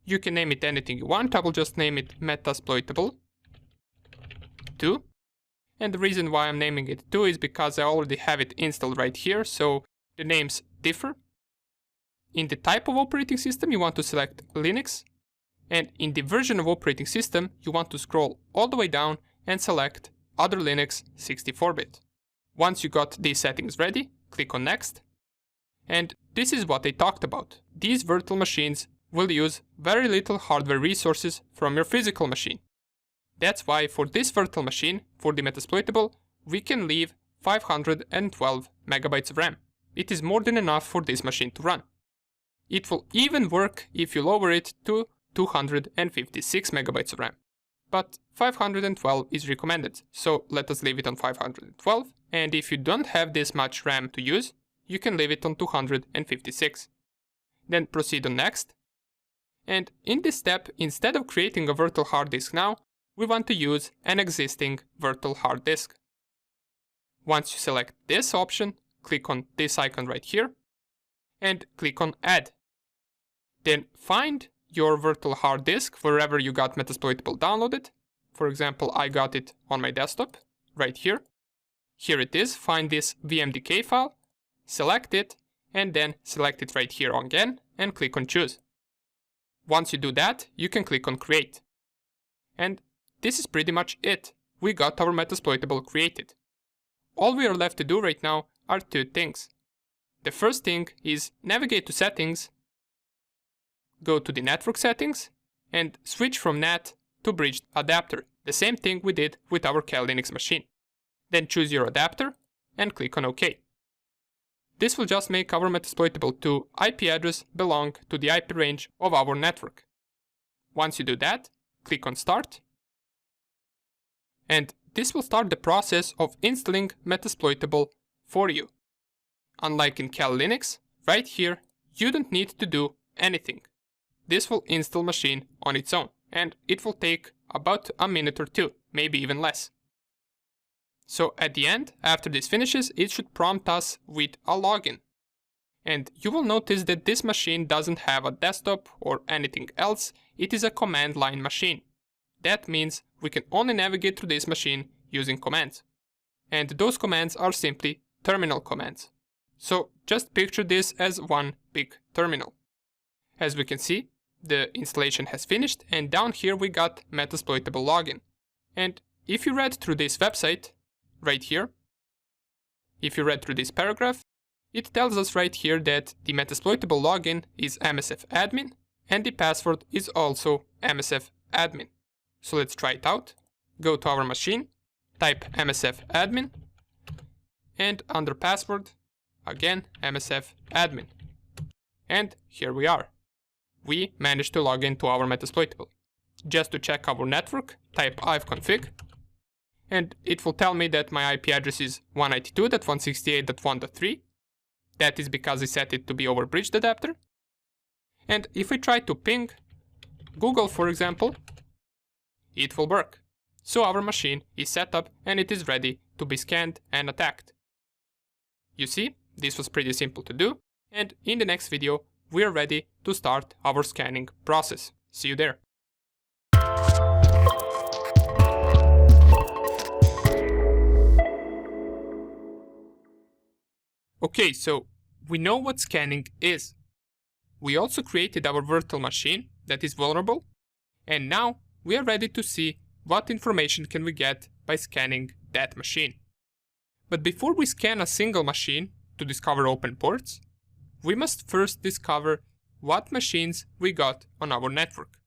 You can name it anything you want. I will just name it Metasploitable 2. And the reason why I'm naming it 2 is because I already have it installed right here, so the names differ. In the type of operating system, you want to select Linux, and in the version of operating system, you want to scroll all the way down and select Other Linux 64-bit. Once you got these settings ready, click on Next. And this is what I talked about. These virtual machines will use very little hardware resources from your physical machine. That's why for this virtual machine, for the Metasploitable, we can leave 512 megabytes of RAM. It is more than enough for this machine to run. It will even work if you lower it to 256 megabytes of RAM. But 512 is recommended, so let us leave it on 512, and if you don't have this much RAM to use, you can leave it on 256. Then proceed on Next. And in this step, instead of creating a virtual hard disk now, we want to use an existing virtual hard disk. Once you select this option, click on this icon right here, and click on Add. Then find your virtual hard disk wherever you got Metasploitable downloaded. For example, I got it on my desktop, right here. Here it is, find this vmdk file, select it, and then select it right here again, and click on Choose. Once you do that, you can click on Create. And this is pretty much it. We got our Metasploitable created. All we are left to do right now are two things. The first thing is navigate to Settings, go to the Network Settings, and switch from NAT to Bridged Adapter, the same thing we did with our Kali Linux machine. Then choose your adapter and click on OK. This will just make our Metasploitable 2 IP address belong to the IP range of our network. Once you do that, click on Start. And this will start the process of installing Metasploitable for you. Unlike in Kali Linux, right here, you don't need to do anything. This will install machine on its own, and it will take about a minute or two, maybe even less. So at the end, after this finishes, it should prompt us with a login. And you will notice that this machine doesn't have a desktop or anything else, it is a command line machine. That means we can only navigate through this machine using commands. And those commands are simply terminal commands. So just picture this as one big terminal. As we can see, the installation has finished, and down here we got Metasploitable login. And if you read through this website, right here, if you read through this paragraph, it tells us right here that the Metasploitable login is msfadmin, and the password is also msfadmin. So let's try it out. Go to our machine, type msfadmin, and under password, again msfadmin. And here we are. We managed to log into our Metasploitable. just to check our network, type ivconfig, and it will tell me that my IP address is 192.168.1.3. That is because I set it to be over bridged adapter. And if I try to ping Google, for example, it will work. So our machine is set up and it is ready to be scanned and attacked. You see, this was pretty simple to do, and in the next video we are ready to start our scanning process. See you there. Okay, so we know what scanning is. We also created our virtual machine that is vulnerable, and now we are ready to see what information can we get by scanning that machine. But before we scan a single machine to discover open ports, we must first discover what machines we got on our network.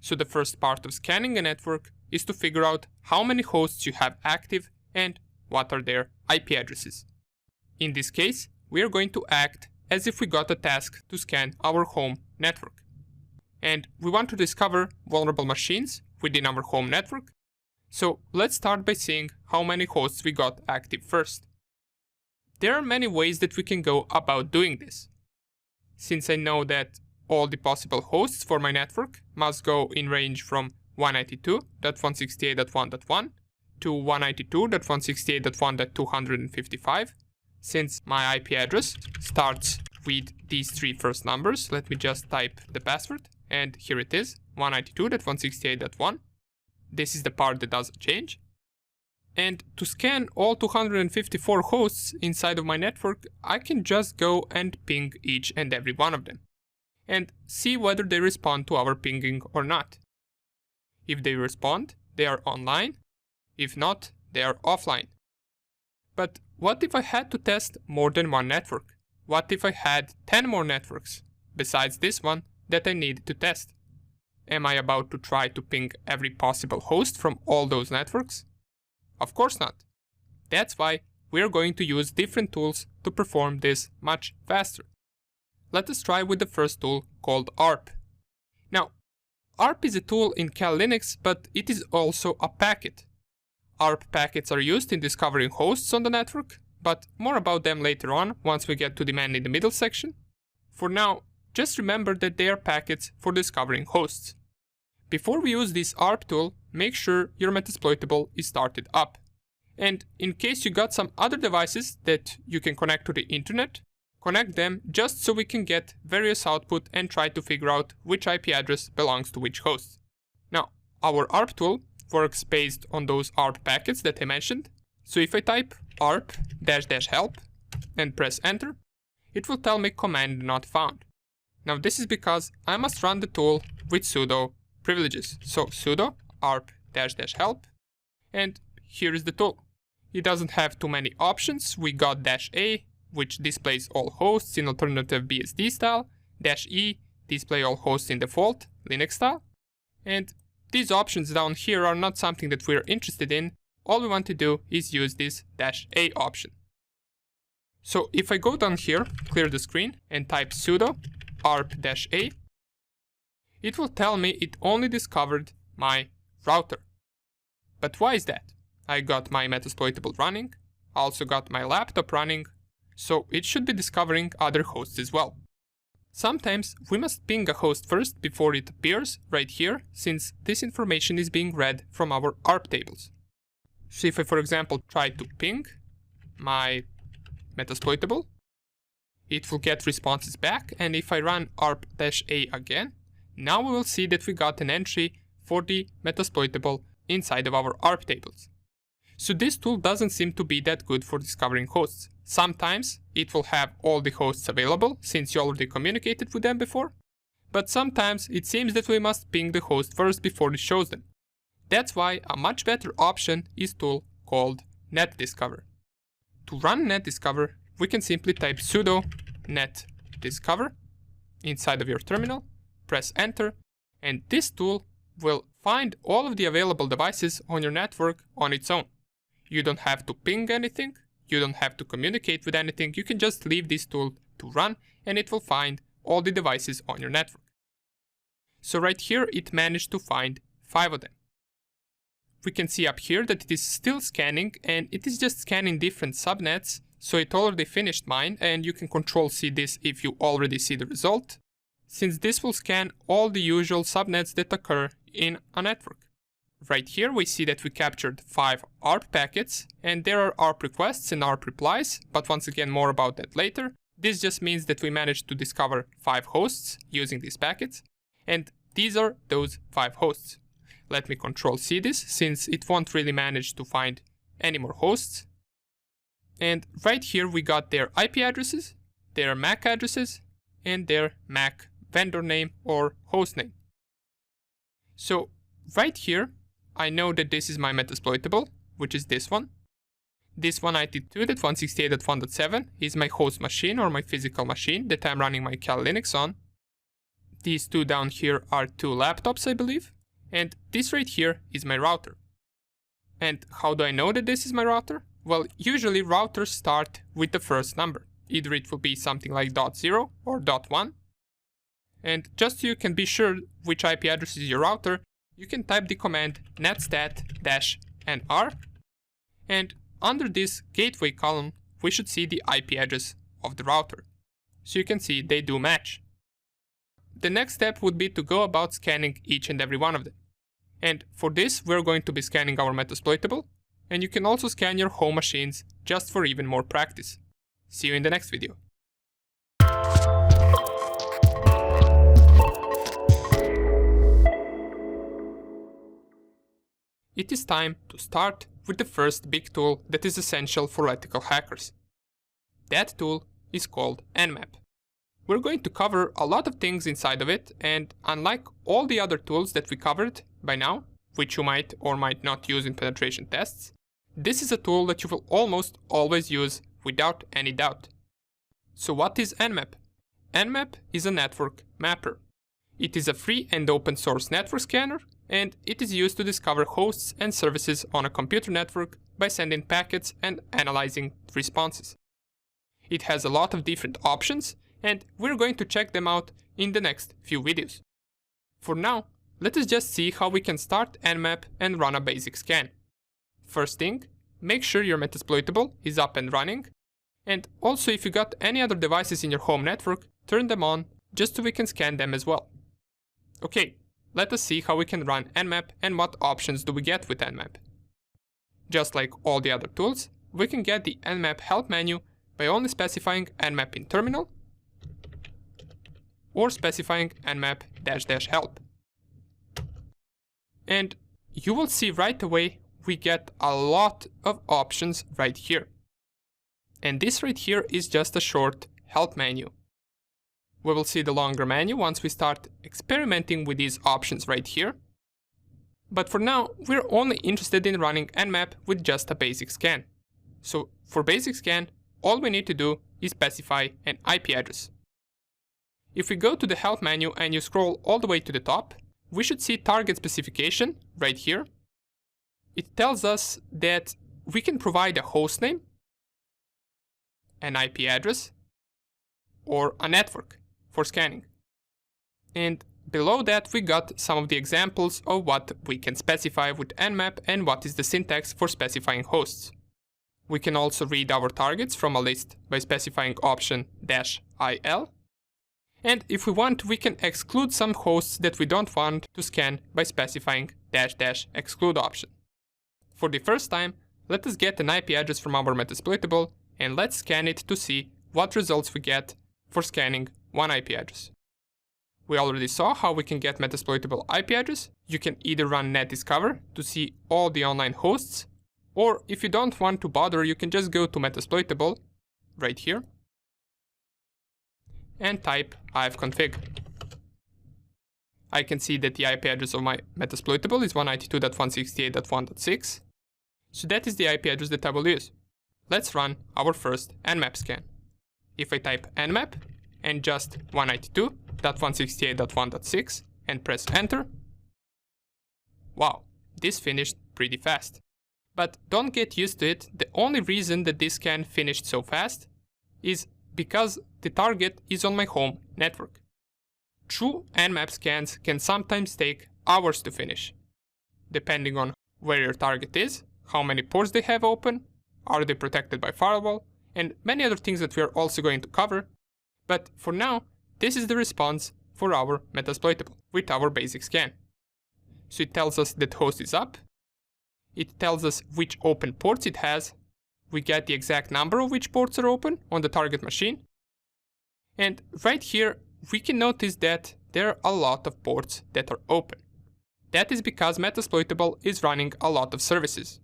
So the first part of scanning a network is to figure out how many hosts you have active and what are their IP addresses. In this case, we are going to act as if we got a task to scan our home network. And we want to discover vulnerable machines within our home network. So let's start by seeing how many hosts we got active first. There are many ways that we can go about doing this. Since I know that all the possible hosts for my network must go in range from 192.168.1.1 to 192.168.1.255, since my IP address starts with these three first numbers, let me just type the password, and here it is, 192.168.1. This is the part that doesn't change. And to scan all 254 hosts inside of my network, I can just go and ping each and every one of them, and see whether they respond to our pinging or not. If they respond, they are online. If not, they are offline. But what if I had to test more than one network? What if I had 10 more networks, besides this one, that I needed to test? Am I about to try to ping every possible host from all those networks? Of course not. That's why we are going to use different tools to perform this much faster. Let us try with the first tool called ARP. Now, ARP is a tool in Cal Linux, but it is also a packet. ARP packets are used in discovering hosts on the network, but more about them later on once we get to the man in the middle section. For now, just remember that they are packets for discovering hosts. Before we use this ARP tool, make sure your Metasploitable is started up. And in case you got some other devices that you can connect to the internet, connect them just so we can get various output and try to figure out which IP address belongs to which host. Now, our ARP tool works based on those ARP packets that I mentioned. So if I type ARP --help and press enter, it will tell me command not found. Now this is because I must run the tool with sudo privileges. So sudo ARP --help, and here is the tool. It doesn't have too many options. We got -a, which displays all hosts in alternative BSD style, -e, display all hosts in default Linux style, and these options down here are not something that we're interested in. All we want to do is use this -a option. So if I go down here, clear the screen, and type sudo ARP -a, it will tell me it only discovered my router. But why is that? I got my Metasploitable running, also got my laptop running, so it should be discovering other hosts as well. Sometimes we must ping a host first before it appears right here, since this information is being read from our ARP tables. So if I, for example, try to ping my Metasploitable, it will get responses back, and if I run ARP -a again, now we will see that we got an entry for the Metasploitable inside of our ARP tables. So this tool doesn't seem to be that good for discovering hosts. Sometimes it will have all the hosts available since you already communicated with them before, but sometimes it seems that we must ping the host first before it shows them. That's why a much better option is a tool called Netdiscover. To run Netdiscover, we can simply type sudo netdiscover inside of your terminal, press enter, and this tool will find all of the available devices on your network on its own. You don't have to ping anything, you don't have to communicate with anything, you can just leave this tool to run and it will find all the devices on your network. So right here it managed to find 5 of them. We can see up here that it is still scanning, and it is just scanning different subnets, so it already finished mine, and you can Control-C this if you already see the result, since this will scan all the usual subnets that occur in a network. Right here we see that we captured 5 ARP packets, and there are ARP requests and ARP replies, but once again more about that later. This just means that we managed to discover 5 hosts using these packets, and these are those 5 hosts. Let me Control-C this, since it won't really manage to find any more hosts. And right here we got their IP addresses, their MAC addresses, and their MAC vendor name or host name. So right here, I know that this is my Metasploitable, which is this one. This 192.168.1.7 is my host machine or my physical machine that I'm running my Cal Linux on. These 2 down here are 2 laptops, I believe. And this right here is my router. And how do I know that this is my router? Well, usually routers start with the first number. Either it will be something like .0 or .1. And just so you can be sure which IP address is your router, you can type the command netstat-nr, and under this gateway column, we should see the IP address of the router. So you can see they do match. The next step would be to go about scanning each and every one of them. And for this, we're going to be scanning our Metasploitable, and you can also scan your home machines just for even more practice. See you in the next video. It is time to start with the first big tool that is essential for ethical hackers. That tool is called Nmap. We're going to cover a lot of things inside of it, and unlike all the other tools that we covered by now, which you might or might not use in penetration tests, this is a tool that you will almost always use without any doubt. So what is Nmap? Nmap is a network mapper. It is a free and open source network scanner, and it is used to discover hosts and services on a computer network by sending packets and analyzing responses. It has a lot of different options, and we're going to check them out in the next few videos. For now, let us just see how we can start Nmap and run a basic scan. First thing, make sure your Metasploitable is up and running, and also if you got any other devices in your home network, turn them on just so we can scan them as well. Okay, let us see how we can run Nmap and what options do we get with Nmap. Just like all the other tools, we can get the Nmap help menu by only specifying Nmap in terminal or specifying Nmap --help. And you will see right away we get a lot of options right here. And this right here is just a short help menu. We will see the longer menu once we start experimenting with these options right here. But for now, we're only interested in running Nmap with just a basic scan. So for basic scan, all we need to do is specify an IP address. If we go to the help menu and you scroll all the way to the top, we should see target specification right here. It tells us that we can provide a host name, an IP address, or a network for scanning. And below that we got some of the examples of what we can specify with Nmap and what is the syntax for specifying hosts. We can also read our targets from a list by specifying option -il. And if we want, we can exclude some hosts that we don't want to scan by specifying --exclude option. For the first time, let us get an IP address from our Metasploitable and let's scan it to see what results we get for scanning one IP address. We already saw how we can get Metasploitable IP address. You can either run Netdiscover to see all the online hosts, or if you don't want to bother, you can just go to Metasploitable right here and type ifconfig. I can see that the IP address of my Metasploitable is 192.168.1.6, so that is the IP address that I will use. Let's run our first Nmap scan. If I type Nmap and just 192.168.1.6 and press enter, wow, this finished pretty fast. But don't get used to it. The only reason that this scan finished so fast is because the target is on my home network. true Nmap scans can sometimes take hours to finish, depending on where your target is, how many ports they have open, are they protected by Firewall, and many other things that we are also going to cover. But for now, this is the response for our Metasploitable with our basic scan. So it tells us that host is up, it tells us which open ports it has, we get the exact number of which ports are open on the target machine, and right here we can notice that there are a lot of ports that are open. That is because Metasploitable is running a lot of services.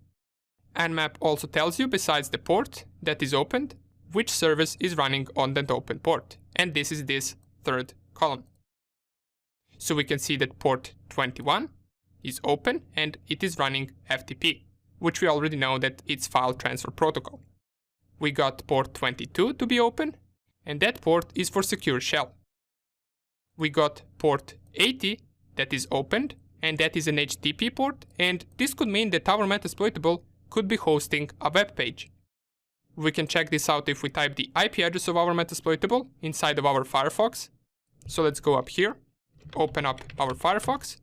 Nmap also tells you, besides the port that is opened, which service is running on that open port, and this is this third column. So we can see that port 21 is open and it is running FTP, which we already know that it's file transfer protocol. We got port 22 to be open, and that port is for secure shell. We got port 80 that is opened, and that is an HTTP port, and this could mean that our Metasploitable could be hosting a web page. We can check this out if we type the IP address of our Metasploitable inside of our Firefox. So let's go up here, open up our Firefox.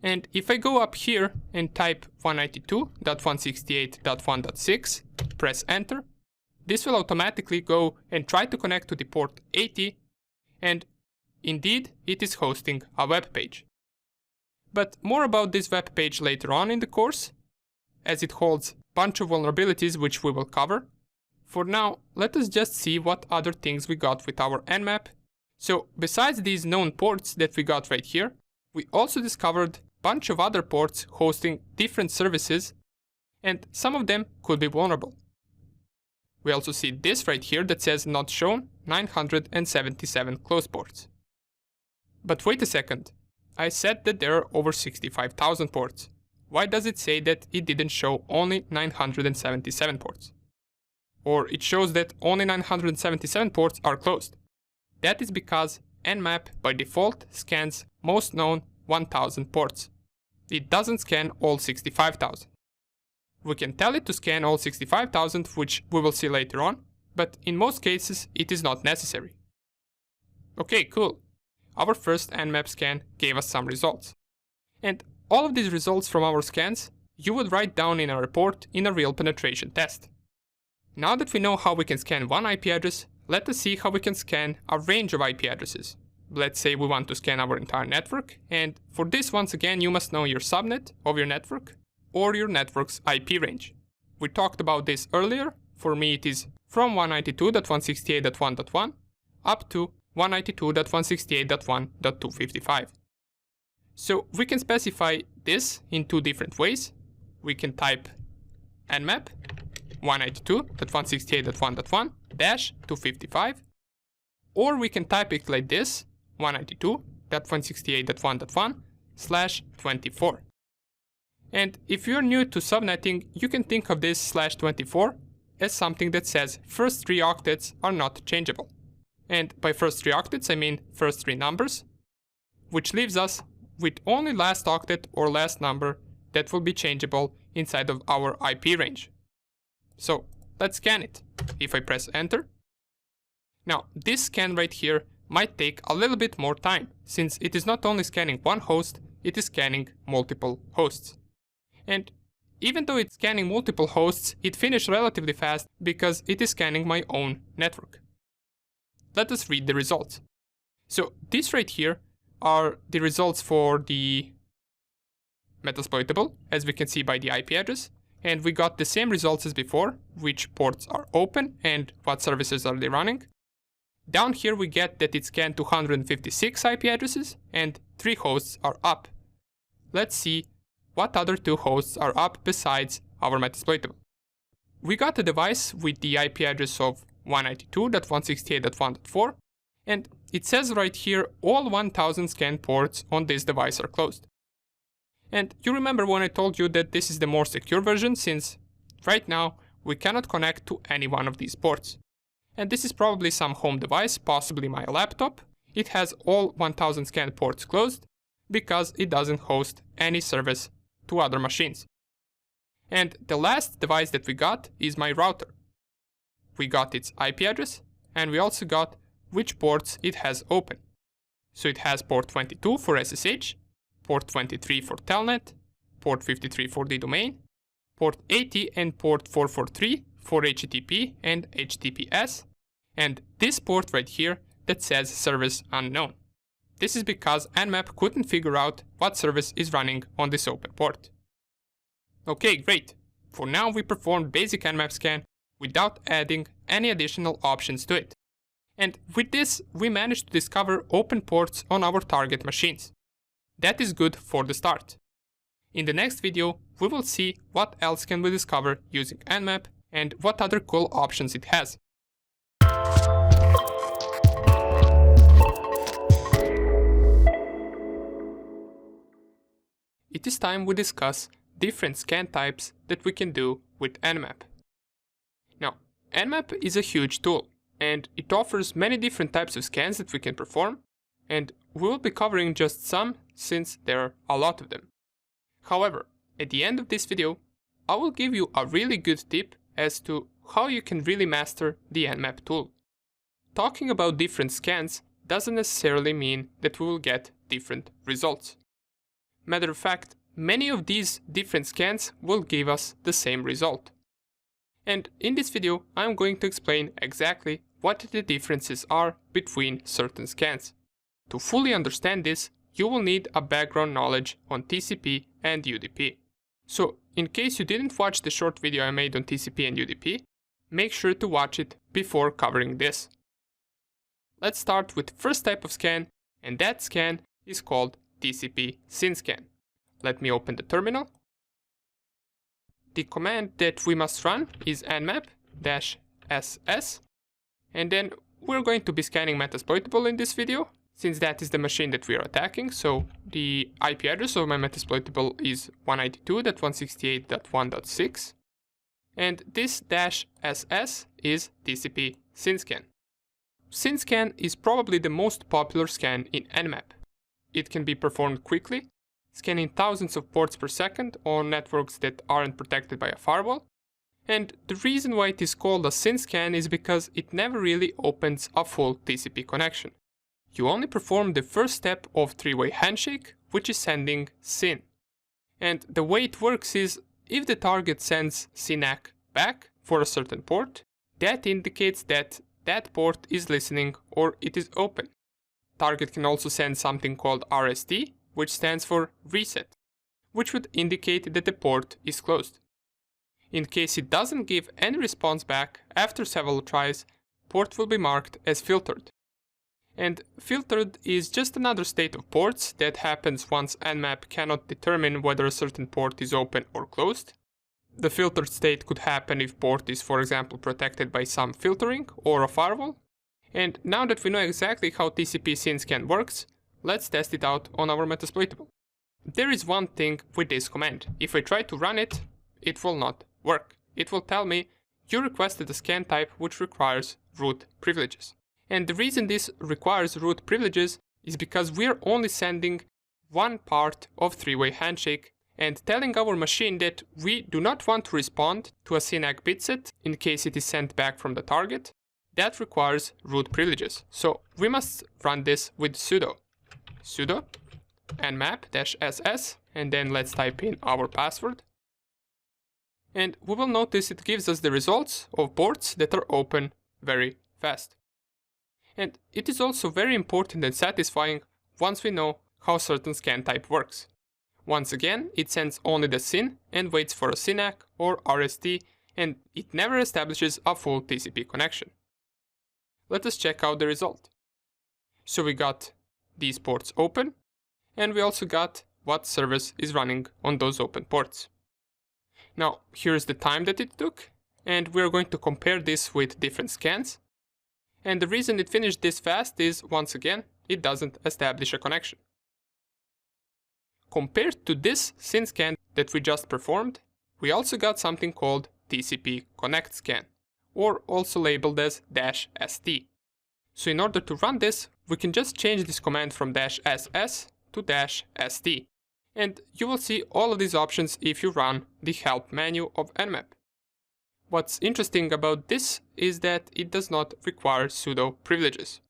And if I go up here and type 192.168.1.6, press enter, this will automatically go and try to connect to the port 80, and indeed it is hosting a web page. But more about this web page later on in the course, as it holds a bunch of vulnerabilities which we will cover. For now, let us just see what other things we got with our Nmap. So besides these known ports that we got right here, we also discovered a bunch of other ports hosting different services, and some of them could be vulnerable. We also see this right here that says not shown 977 closed ports. But wait a second, I said that there are over 65,000 ports. Why does it say that it didn't show only 977 ports? Or it shows that only 977 ports are closed. That is because Nmap by default scans most known 1000 ports. It doesn't scan all 65,000. We can tell it to scan all 65,000, which we will see later on, but in most cases it is not necessary. Okay, cool. Our first Nmap scan gave us some results. And all of these results from our scans you would write down in a report in a real penetration test. Now that we know how we can scan one IP address, let us see how we can scan a range of IP addresses. Let's say we want to scan our entire network, and for this once again you must know your subnet of your network or your network's IP range. We talked about this earlier. For me it is from 192.168.1.1 up to 192.168.1.255. So we can specify this in two different ways. We can type nmap 192.168.1.1-255, or we can type it like this, 192.168.1.1/24. And if you're new to subnetting, you can think of this /24 as something that says first 3 octets are not changeable. And by first 3 octets I mean first 3 numbers, which leaves us with only last octet or last number that will be changeable inside of our IP range. So let's scan it. If I press enter. Now this scan right here might take a little bit more time, since it is not only scanning one host, it is scanning multiple hosts. And even though it's scanning multiple hosts, it finished relatively fast because it is scanning my own network. Let us read the results. So these right here are the results for the Metasploitable, as we can see by the IP address, and we got the same results as before, which ports are open and what services are they running. Down here we get that it scanned 256 IP addresses and 3 hosts are up. Let's see what other 2 hosts are up besides our Metasploitable. We got a device with the IP address of 192.168.1.4, and it says right here all 1000 scanned ports on this device are closed. And you remember when I told you that this is the more secure version, since right now we cannot connect to any one of these ports. And this is probably some home device, possibly my laptop. It has all 1000 scanned ports closed because it doesn't host any service to other machines. And the last device that we got is my router. We got its IP address and we also got which ports it has open. So it has port 22 for SSH, port 23 for Telnet, port 53 for the domain, port 80 and port 443 for HTTP and HTTPS, and this port right here that says service unknown. This is because Nmap couldn't figure out what service is running on this open port. Okay, great. For now we performed basic Nmap scan without adding any additional options to it. And with this, we managed to discover open ports on our target machines. That is good for the start. In the next video, we will see what else can we discover using Nmap and what other cool options it has. It is time we discuss different scan types that we can do with Nmap. Now, Nmap is a huge tool, and it offers many different types of scans that we can perform, and we will be covering just some since there are a lot of them. However, at the end of this video, I will give you a really good tip as to how you can really master the Nmap tool. Talking about different scans doesn't necessarily mean that we will get different results. Matter of fact, many of these different scans will give us the same result. And in this video, I'm going to explain exactly what the differences are between certain scans. To fully understand this, you will need a background knowledge on TCP and UDP. So, in case you didn't watch the short video I made on TCP and UDP, make sure to watch it before covering this. Let's start with the first type of scan, and that scan is called TCP SYN scan. Let me open the terminal. The command that we must run is nmap-ss, and then we're going to be scanning Metasploitable in this video, since that is the machine that we are attacking. So the IP address of my Metasploitable is 192.168.1.6, and this -ss is TCP SYN scan. SYN scan is probably the most popular scan in Nmap. It can be performed quickly, scanning thousands of ports per second on networks that aren't protected by a firewall. And the reason why it is called a SYN scan is because it never really opens a full TCP connection. You only perform the first step of three-way handshake, which is sending SYN. And the way it works is, if the target sends SYN-ACK back for a certain port, that indicates that that port is listening or it is open. Target can also send something called RST, which stands for reset, which would indicate that the port is closed. In case it doesn't give any response back after several tries, port will be marked as filtered. And filtered is just another state of ports that happens once Nmap cannot determine whether a certain port is open or closed. The filtered state could happen if port is, for example, protected by some filtering or a firewall. And now that we know exactly how TCP SYN scan works, let's test it out on our Metasploitable. There is one thing with this command. If I try to run it, it will not work. It will tell me, you requested a scan type which requires root privileges. And the reason this requires root privileges is because we are only sending one part of three-way handshake and telling our machine that we do not want to respond to a SYN-ACK bitset in case it is sent back from the target. That requires root privileges. So we must run this with sudo. Sudo nmap-ss, and then let's type in our password. And we will notice it gives us the results of ports that are open very fast. And it is also very important and satisfying once we know how certain scan type works. Once again, it sends only the SYN and waits for a SYN-ACK or RST, and it never establishes a full TCP connection. Let us check out the result. So we got these ports open, and we also got what service is running on those open ports. Now, here's the time that it took, and we're going to compare this with different scans. And the reason it finished this fast is, once again, it doesn't establish a connection. Compared to this SYN scan that we just performed, we also got something called TCP connect scan, or also labeled as -st. So in order to run this, we can just change this command from -ss to -st. And you will see all of these options if you run the help menu of Nmap. What's interesting about this is that it does not require sudo privileges.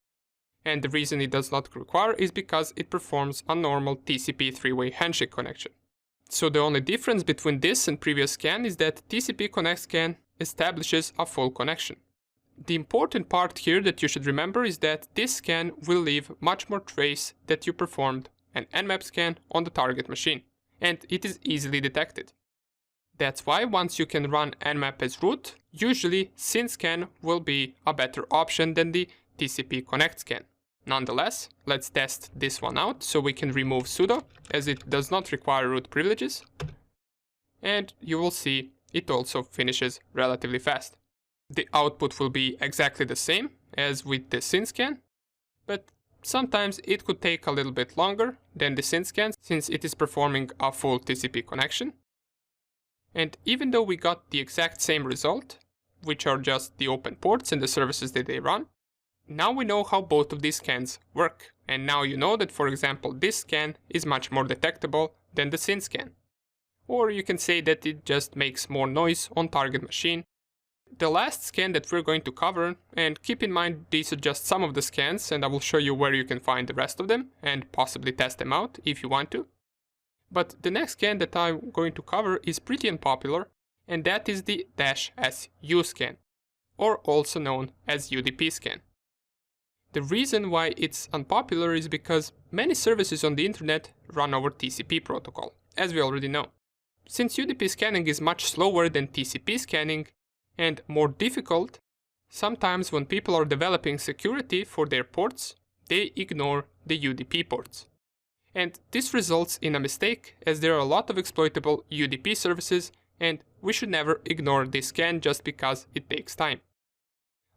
And the reason it does not require is because it performs a normal TCP three-way handshake connection. So the only difference between this and previous scan is that TCP connect scan establishes a full connection. The important part here that you should remember is that this scan will leave much more trace that you performed an Nmap scan on the target machine, and it is easily detected. That's why once you can run Nmap as root, usually synscan will be a better option than the TCP connect scan. Nonetheless, let's test this one out so we can remove sudo, as it does not require root privileges. And you will see it also finishes relatively fast. The output will be exactly the same as with the synscan, but sometimes it could take a little bit longer than the synscan since it is performing a full TCP connection. And even though we got the exact same result, which are just the open ports and the services that they run, now we know how both of these scans work. And now you know that, for example, this scan is much more detectable than the synscan. Or you can say that it just makes more noise on target machine. The last scan that we're going to cover, and keep in mind these are just some of the scans, and I will show you where you can find the rest of them and possibly test them out if you want to. But the next scan that I'm going to cover is pretty unpopular, and that is the -su scan, or also known as UDP scan. The reason why it's unpopular is because many services on the internet run over TCP protocol, as we already know. Since UDP scanning is much slower than TCP scanning and more difficult, sometimes when people are developing security for their ports, they ignore the UDP ports. And this results in a mistake, as there are a lot of exploitable UDP services, and we should never ignore this scan just because it takes time.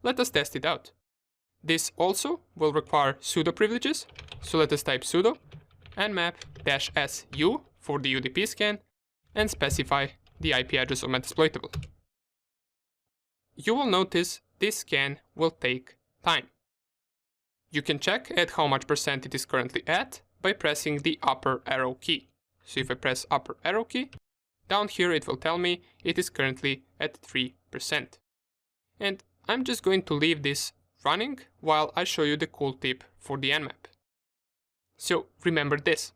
Let us test it out. This also will require sudo privileges, so let us type sudo nmap -su for the UDP scan and specify the IP address of Metasploitable. You will notice this scan will take time. You can check at how much % it is currently at by pressing the upper arrow key. So if I press upper arrow key, down here it will tell me it is currently at 3%. And I'm just going to leave this running while I show you the cool tip for the Nmap. So remember this,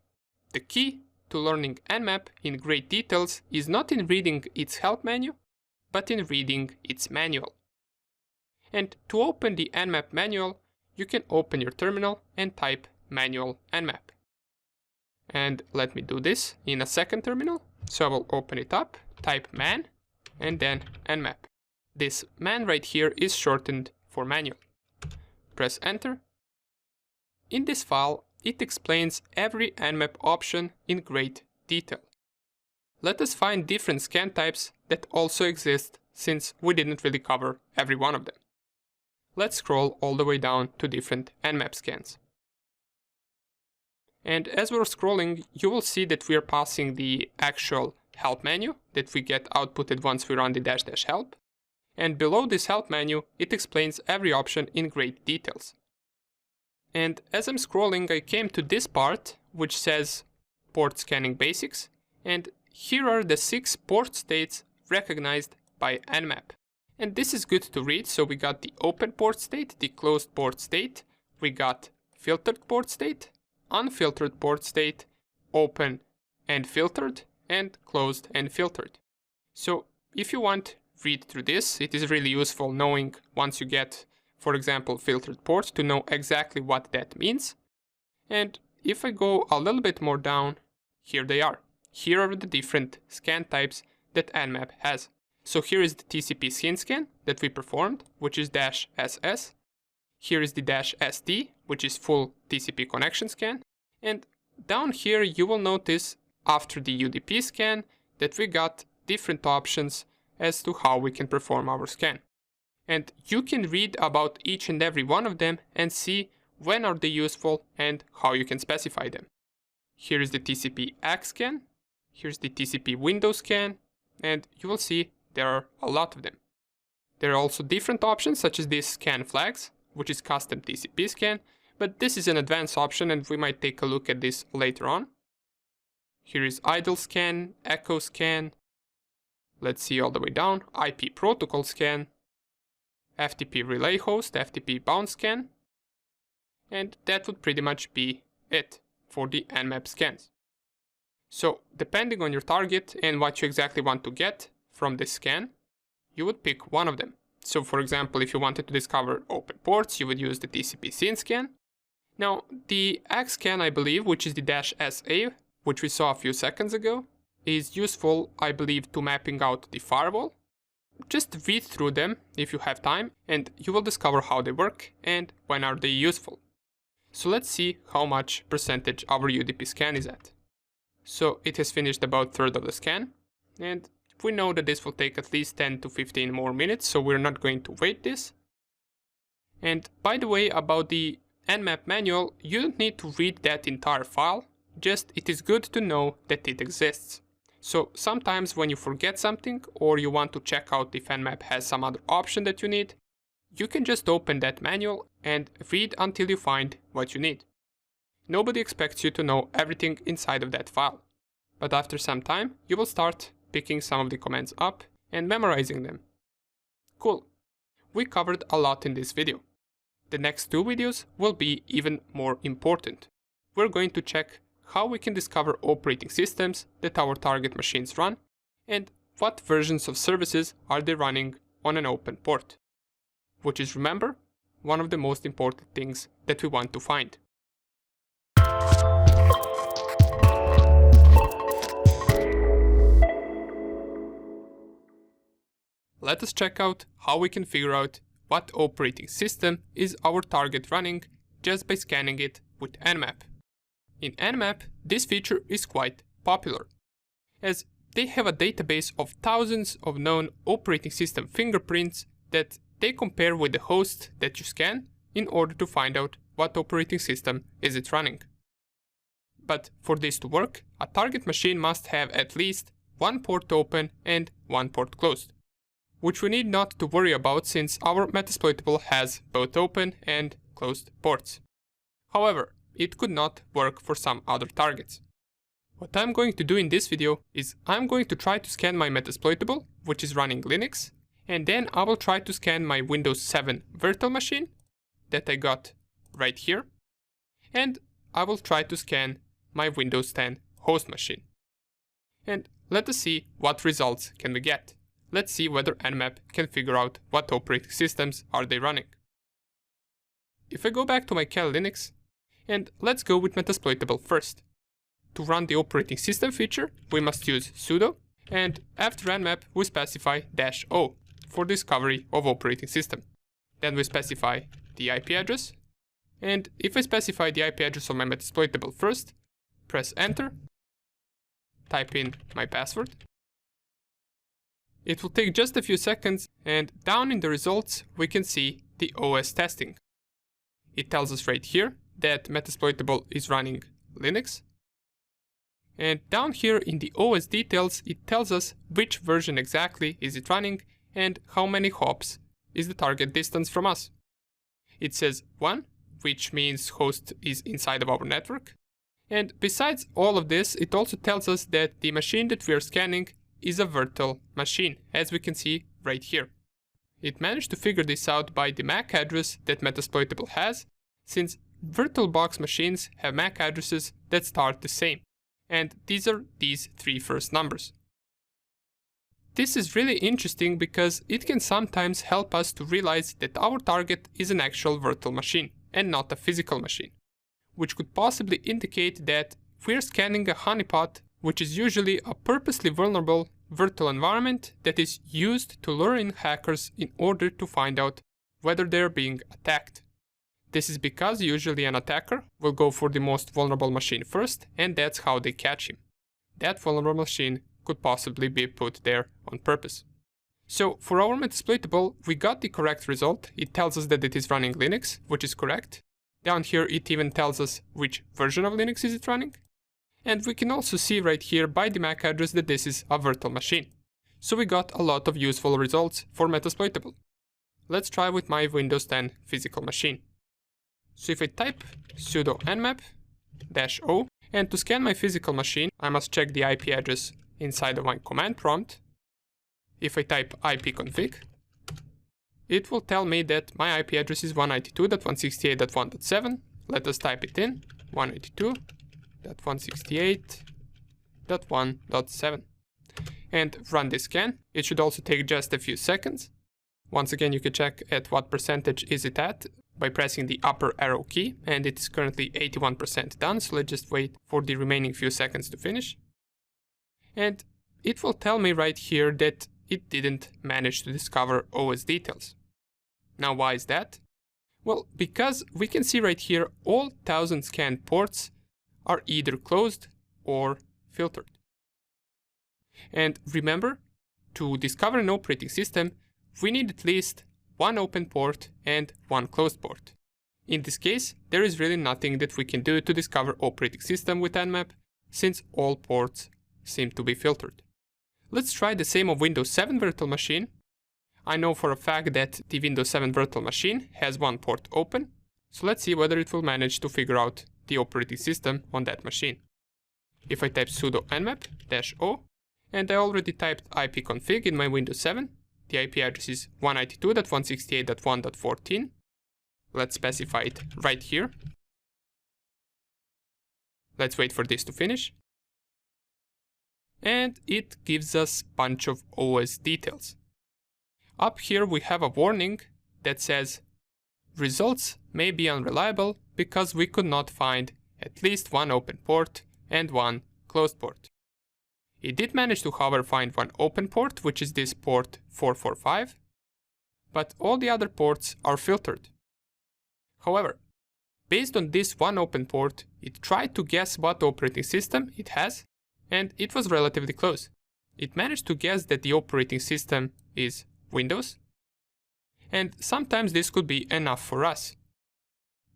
the key to learning Nmap in great details is not in reading its help menu, but in reading its manual. And to open the Nmap manual, you can open your terminal and type manual Nmap. And let me do this in a second terminal. So I will open it up, type man, and then Nmap. This man right here is shortened for manual. Press enter. In this file, it explains every Nmap option in great detail. Let us find different scan types that also exist, since we didn't really cover every one of them. Let's scroll all the way down to different Nmap scans. And as we're scrolling, you will see that we are passing the actual help menu that we get outputted once we run the --help. And below this help menu, it explains every option in great details. And as I'm scrolling, I came to this part, which says port scanning basics, and here are the 6 port states recognized by Nmap. And this is good to read, so we got the open port state, the closed port state, we got filtered port state, unfiltered port state, open and filtered, and closed and filtered. So if you want, read through this. It is really useful knowing once you get, for example, filtered ports, to know exactly what that means. And if I go a little bit more down, here they are. Here are the different scan types that Nmap has. So here is the TCP synscan that we performed, which is -ss. Here is the -sd, which is full TCP connection scan. And down here you will notice, after the UDP scan, that we got different options as to how we can perform our scan. And you can read about each and every one of them and see when are they useful and how you can specify them. Here is the TCP ACK scan, here's the TCP window scan, and you will see there are a lot of them. There are also different options such as this scan flags, which is custom TCP scan, but this is an advanced option and we might take a look at this later on. Here is idle scan, echo scan, let's see all the way down, IP protocol scan, FTP relay host, FTP bound scan. And that would pretty much be it for the Nmap scans. So depending on your target and what you exactly want to get from this scan, you would pick one of them. So for example, if you wanted to discover open ports, you would use the TCP/SYN scan. Now the ACK scan, I believe, which is the -SA, which we saw a few seconds ago, is useful, I believe, to mapping out the firewall. Just read through them if you have time, and you will discover how they work and when are they useful. So let's see how much percentage our UDP scan is at. So it has finished about a third of the scan, and we know that this will take at least 10 to 15 more minutes, so we're not going to wait this. And by the way, about the Nmap manual, you don't need to read that entire file, just it is good to know that it exists. So sometimes when you forget something or you want to check out if Nmap has some other option that you need, you can just open that manual and read until you find what you need. Nobody expects you to know everything inside of that file, but after some time you will start picking some of the commands up and memorizing them. Cool. We covered a lot in this video. The next two videos will be even more important. We're going to check how we can discover operating systems that our target machines run and what versions of services are they running on an open port. Which is, remember, one of the most important things that we want to find. Let us check out how we can figure out what operating system is our target running just by scanning it with Nmap. In Nmap, this feature is quite popular, as they have a database of thousands of known operating system fingerprints that they compare with the host that you scan in order to find out what operating system is it running. But for this to work, a target machine must have at least one port open and one port closed, which we need not to worry about since our Metasploitable has both open and closed ports. However, it could not work for some other targets. What I'm going to do in this video is I'm going to try to scan my Metasploitable, which is running Linux, and then I will try to scan my Windows 7 virtual machine that I got right here, and I will try to scan my Windows 10 host machine. And let us see what results can we get. Let's see whether Nmap can figure out what operating systems are they running. If I go back to my Cal Linux, and let's go with Metasploitable first. To run the operating system feature, we must use sudo, and after Nmap we specify -o for discovery of operating system. Then we specify the IP address, and if I specify the IP address of my Metasploitable first, press enter, type in my password. It will take just a few seconds, and down in the results we can see the OS testing. It tells us right here that Metasploitable is running Linux. And down here in the OS details it tells us which version exactly is it running and how many hops is the target distance from us. It says 1, which means host is inside of our network. And besides all of this, it also tells us that the machine that we are scanning is a virtual machine, as we can see right here. It managed to figure this out by the MAC address that Metasploitable has, since VirtualBox machines have MAC addresses that start the same, and these are these three first numbers. This is really interesting because it can sometimes help us to realize that our target is an actual virtual machine and not a physical machine, which could possibly indicate that we're scanning a honeypot, which is usually a purposely vulnerable virtual environment that is used to lure in hackers in order to find out whether they're being attacked. This is because usually an attacker will go for the most vulnerable machine first, and that's how they catch him. That vulnerable machine could possibly be put there on purpose. So for our Metasploitable, we got the correct result. It tells us that it is running Linux, which is correct. Down here it even tells us which version of Linux is it running. And we can also see right here by the MAC address that this is a virtual machine. So we got a lot of useful results for Metasploitable. Let's try with my Windows 10 physical machine. So if I type sudo nmap -o, and to scan my physical machine, I must check the IP address inside of my command prompt. If I type ipconfig, it will tell me that my IP address is 192.168.1.7. let us type it in, 192.168.1.7, and run this scan. It should also take just a few seconds. Once again, you can check at what percentage is it at by pressing the upper arrow key, and it is currently 81% done, so let's just wait for the remaining few seconds to finish. And it will tell me right here that it didn't manage to discover OS details. Now why is that? Well, because we can see right here all 1000 scanned ports are either closed or filtered. And remember, to discover an operating system, we need at least one open port and one closed port. In this case, there is really nothing that we can do to discover operating system with Nmap, since all ports seem to be filtered. Let's try the same of Windows 7 virtual machine. I know for a fact that the Windows 7 virtual machine has one port open, so let's see whether it will manage to figure out the operating system on that machine. If I type sudo nmap -o, and I already typed ipconfig in my Windows 7, the IP address is 192.168.1.14. Let's specify it right here. Let's wait for this to finish. And it gives us a bunch of OS details. Up here we have a warning that says, results may be unreliable because we could not find at least one open port and one closed port. It did manage to, however, find one open port, which is this port 445, but all the other ports are filtered. However, based on this one open port, it tried to guess what operating system it has, and it was relatively close. It managed to guess that the operating system is Windows, and sometimes this could be enough for us.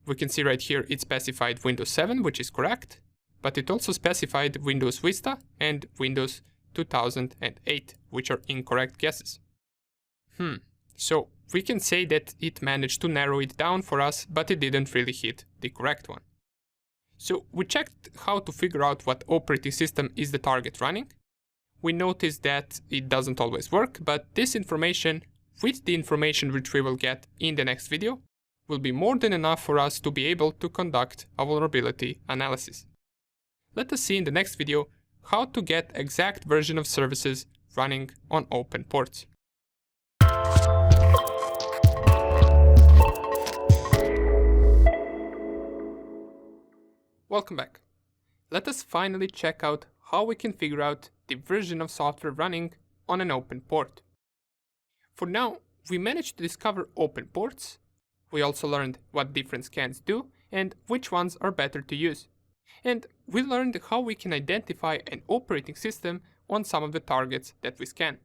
We can see right here it specified Windows 7, which is correct, but it also specified Windows Vista and Windows 2008, which are incorrect guesses. So we can say that it managed to narrow it down for us, but it didn't really hit the correct one. So we checked how to figure out what operating system is the target running. We noticed that it doesn't always work, but this information, with the information which we will get in the next video, will be more than enough for us to be able to conduct a vulnerability analysis. Let us see in the next video how to get exact version of services running on open ports. Welcome back. Let us finally check out how we can figure out the version of software running on an open port. For now, we managed to discover open ports. We also learned what different scans do and which ones are better to use. And we learned how we can identify an operating system on some of the targets that we scan.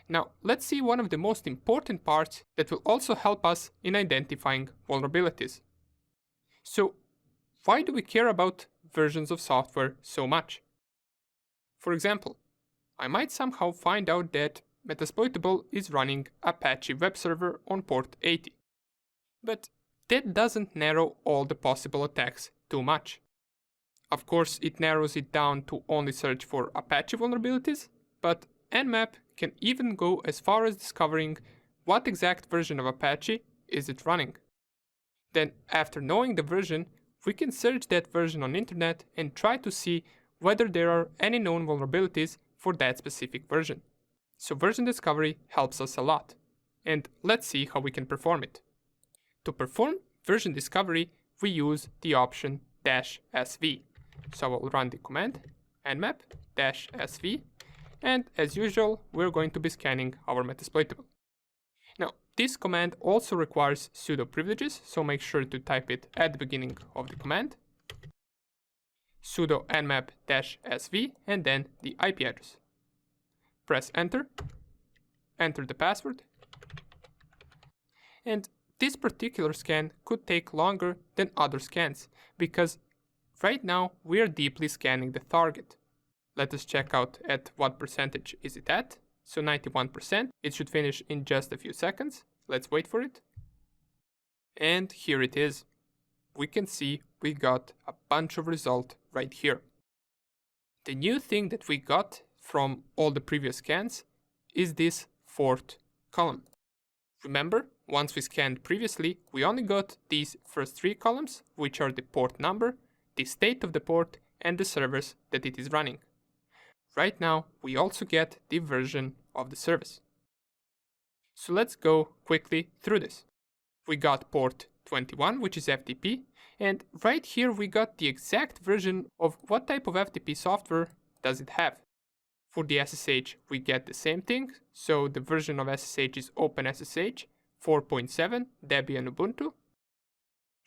Now, let's see one of the most important parts that will also help us in identifying vulnerabilities. So, why do we care about versions of software so much? For example, I might somehow find out that Metasploitable is running Apache web server on port 80. But that doesn't narrow all the possible attacks too much. Of course, it narrows it down to only search for Apache vulnerabilities, but Nmap can even go as far as discovering what exact version of Apache is it running. Then, after knowing the version, we can search that version on internet and try to see whether there are any known vulnerabilities for that specific version. So version discovery helps us a lot. And let's see how we can perform it. To perform version discovery, we use the option -sv. So I will run the command nmap -sv, and as usual, we're going to be scanning our Metasploitable. Now, this command also requires sudo privileges, so make sure to type it at the beginning of the command. Sudo nmap -sv, and then the IP address. Press enter, enter the password, and this particular scan could take longer than other scans, because right now we are deeply scanning the target. Let us check out at what percentage is it at. So 91%, it should finish in just a few seconds. Let's wait for it. And here it is. We can see we got a bunch of results right here. The new thing that we got from all the previous scans is this fourth column. Remember, once we scanned previously, we only got these first three columns, which are the port number, the state of the port, and the servers that it is running. Right now, we also get the version of the service. So let's go quickly through this. We got port 21, which is FTP, and right here we got the exact version of what type of FTP software does it have. For the SSH, we get the same thing, so the version of SSH is OpenSSH 4.7, Debian Ubuntu.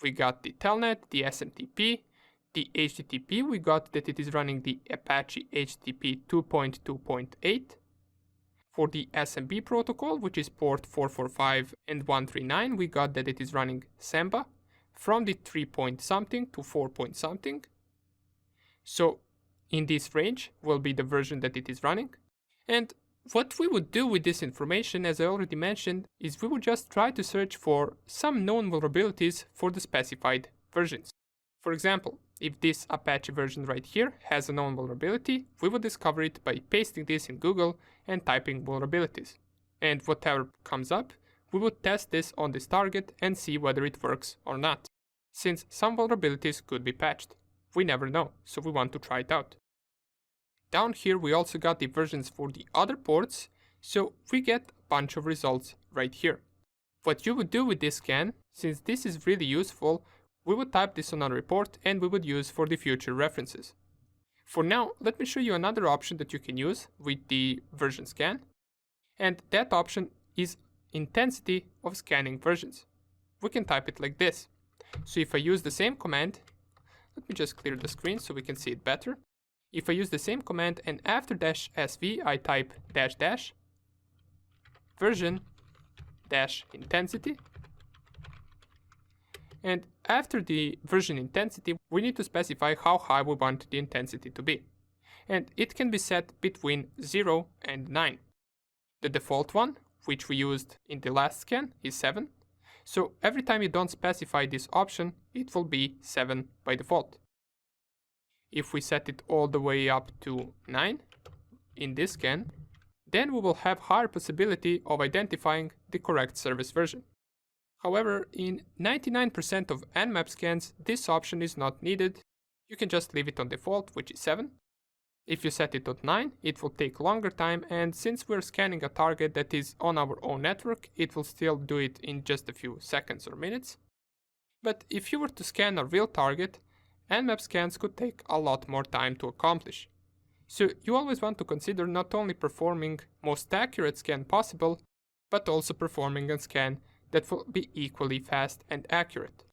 We got the Telnet, the SMTP, the HTTP, we got that it is running the Apache HTTP 2.2.8. For the SMB protocol, which is port 445 and 139, we got that it is running Samba from the 3 point something to 4 point something. So in this range will be the version that it is running. And what we would do with this information, as I already mentioned, is we would just try to search for some known vulnerabilities for the specified versions. For example, if this Apache version right here has a known vulnerability, we would discover it by pasting this in Google and typing vulnerabilities. And whatever comes up, we would test this on this target and see whether it works or not. Since some vulnerabilities could be patched. We never know, so we want to try it out. Down here we also got the versions for the other ports, so we get a bunch of results right here. What you would do with this scan, since this is really useful, we would type this on our report and we would use for the future references. For now, let me show you another option that you can use with the version scan, and that option is intensity of scanning versions. We can type it like this. So if I use the same command, let me just clear the screen so we can see it better. If I use the same command and after -sv I type -- version -intensity, and after the version intensity we need to specify how high we want the intensity to be, and it can be set between 0 and 9. The default one, which we used in the last scan, is 7, so every time you don't specify this option it will be 7 by default. If we set it all the way up to 9 in this scan, then we will have higher possibility of identifying the correct service version. However, in 99% of Nmap scans, this option is not needed. You can just leave it on default, which is 7. If you set it at 9, it will take longer time, and since we're scanning a target that is on our own network, it will still do it in just a few seconds or minutes. But if you were to scan a real target, Nmap scans could take a lot more time to accomplish. So you always want to consider not only performing most accurate scan possible, but also performing a scan that will be equally fast and accurate.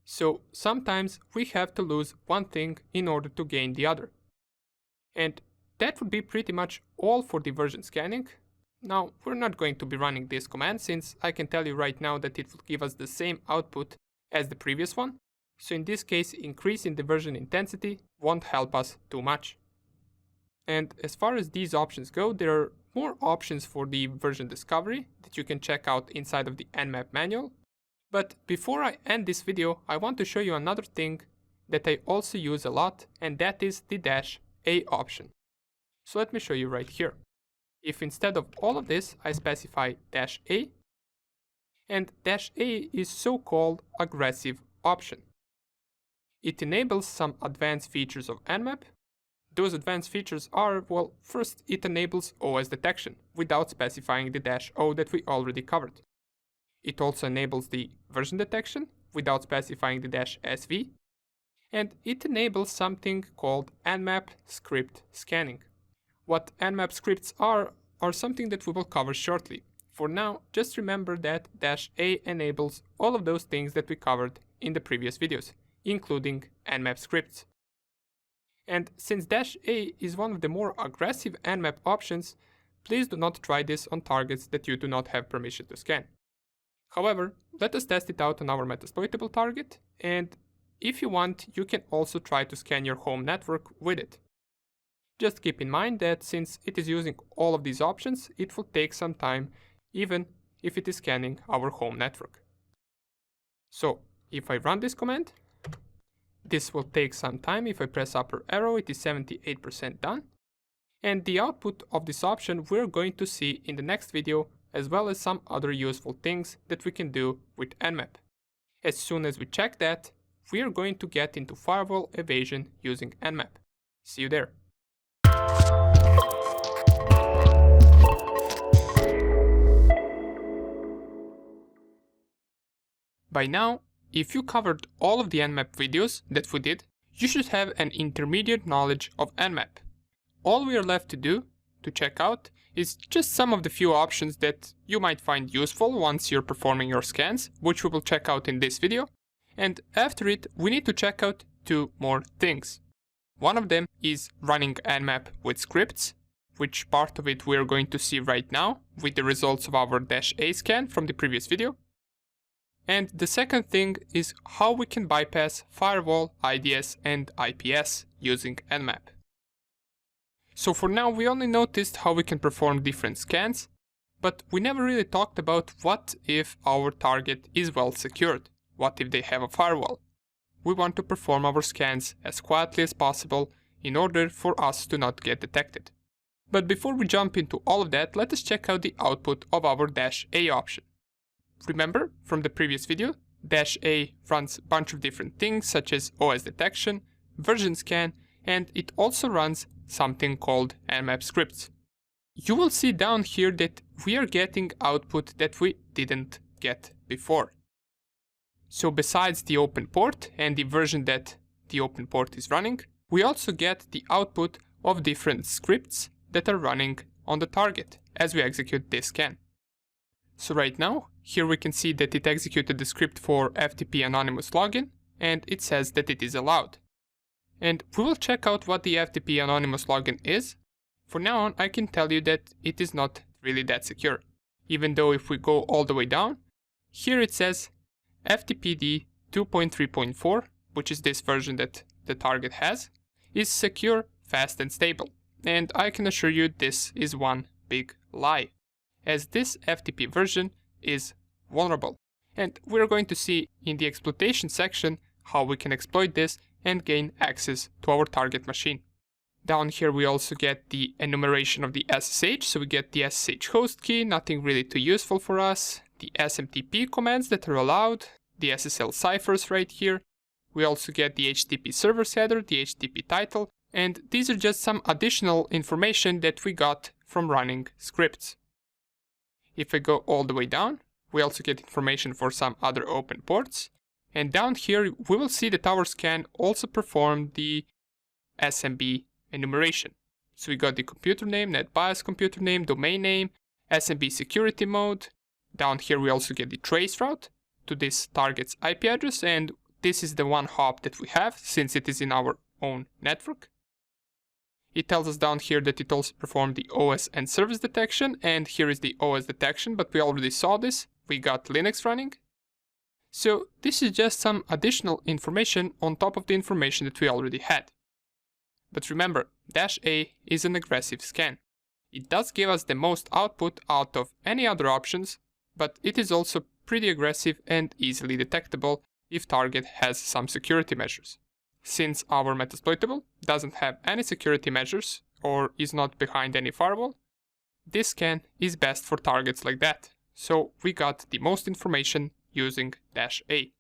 So sometimes we have to lose one thing in order to gain the other. And that would be pretty much all for the version scanning. Now, we're not going to be running this command since I can tell you right now that it will give us the same output as the previous one. So in this case, increasing the version intensity won't help us too much. And as far as these options go, there are more options for the version discovery that you can check out inside of the Nmap manual. But before I end this video, I want to show you another thing that I also use a lot, and that is the -a option. So let me show you right here. If instead of all of this, I specify -a, and -a is so-called aggressive option. It enables some advanced features of Nmap. Those advanced features are, well, first it enables OS detection without specifying the -o that we already covered. It also enables the version detection without specifying the -sv. And it enables something called Nmap script scanning. What Nmap scripts are something that we will cover shortly. For now, just remember that -a enables all of those things that we covered in the previous videos, including Nmap scripts. And since -a is one of the more aggressive Nmap options, please do not try this on targets that you do not have permission to scan. However, let us test it out on our Metasploitable target, and if you want, you can also try to scan your home network with it. Just keep in mind that since it is using all of these options, it will take some time, even if it is scanning our home network. So, if I run this command, this will take some time. If I press upper arrow, it is 78% done. And the output of this option we're going to see in the next video as well as some other useful things that we can do with Nmap. As soon as we check that, we are going to get into Firewall Evasion using Nmap. See you there. By now, if you covered all of the Nmap videos that we did, you should have an intermediate knowledge of Nmap. All we are left to do to check out is just some of the few options that you might find useful once you're performing your scans, which we will check out in this video. And after it, we need to check out two more things. One of them is running Nmap with scripts, which part of it we're going to see right now with the results of our -a scan from the previous video. And the second thing is how we can bypass Firewall, IDS and IPS using Nmap. So for now we only noticed how we can perform different scans, but we never really talked about what if our target is well secured, what if they have a firewall. We want to perform our scans as quietly as possible in order for us to not get detected. But before we jump into all of that, let us check out the output of our -a option. Remember from the previous video, -a runs a bunch of different things such as OS detection, version scan, and it also runs something called Nmap scripts. You will see down here that we are getting output that we didn't get before. So besides the open port and the version that the open port is running, we also get the output of different scripts that are running on the target as we execute this scan. So right now, here we can see that it executed the script for FTP anonymous login, and it says that it is allowed. And we will check out what the FTP anonymous login is. For now on, I can tell you that it is not really that secure. Even though if we go all the way down, here it says FTPD 2.3.4, which is this version that the target has, is secure, fast and stable. And I can assure you this is one big lie, as this FTP version is vulnerable. And we're going to see in the exploitation section how we can exploit this and gain access to our target machine. Down here we also get the enumeration of the SSH, so we get the SSH host key, nothing really too useful for us, the SMTP commands that are allowed, the SSL ciphers right here. We also get the HTTP server header, the HTTP title, and these are just some additional information that we got from running scripts. If I go all the way down, we also get information for some other open ports. And down here, we will see that our scan also performed the SMB enumeration. So we got the computer name, NetBIOS computer name, domain name, SMB security mode. Down here, we also get the trace route to this target's IP address. And this is the one hop that we have since it is in our own network. It tells us down here that it also performed the OS and service detection, and here is the OS detection, but we already saw this. We got Linux running. So this is just some additional information on top of the information that we already had. But remember, -a is an aggressive scan. It does give us the most output out of any other options, but it is also pretty aggressive and easily detectable if target has some security measures. Since our Metasploitable doesn't have any security measures or is not behind any firewall, this scan is best for targets like that. So we got the most information using -a.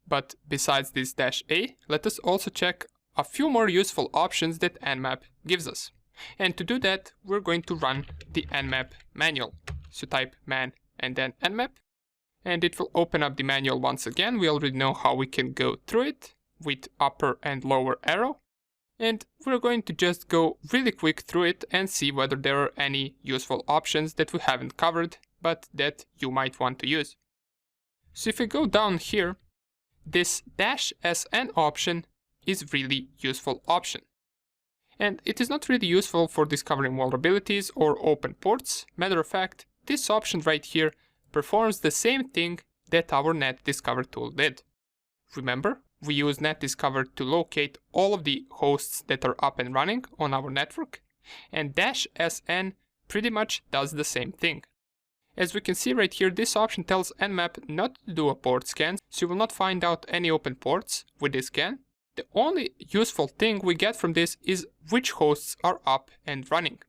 But besides this -a, let us also check a few more useful options that Nmap gives us. And to do that, we're going to run the Nmap manual. So type man and then Nmap, and it will open up the manual once again. We already know how we can go through it with upper and lower arrow. And we're going to just go really quick through it and see whether there are any useful options that we haven't covered, but that you might want to use. So if we go down here, this -sn option is really useful option. And it is not really useful for discovering vulnerabilities or open ports. Matter of fact, this option right here performs the same thing that our Netdiscover tool did. Remember, we use Netdiscover to locate all of the hosts that are up and running on our network, and -sn pretty much does the same thing. As we can see right here, this option tells Nmap not to do a port scan, so you will not find out any open ports with this scan. The only useful thing we get from this is which hosts are up and running.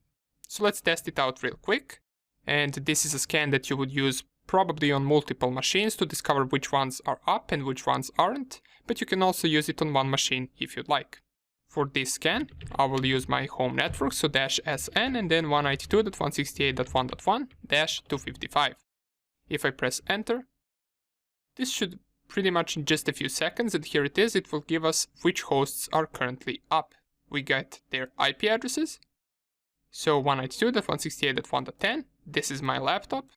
So let's test it out real quick. And this is a scan that you would use probably on multiple machines to discover which ones are up and which ones aren't, but you can also use it on one machine if you'd like. For this scan, I will use my home network, so -sn and then 192.168.1.1-255. If I press enter, this should pretty much in just a few seconds, and here it is, it will give us which hosts are currently up. We get their IP addresses, so 192.168.1.10, this is my laptop.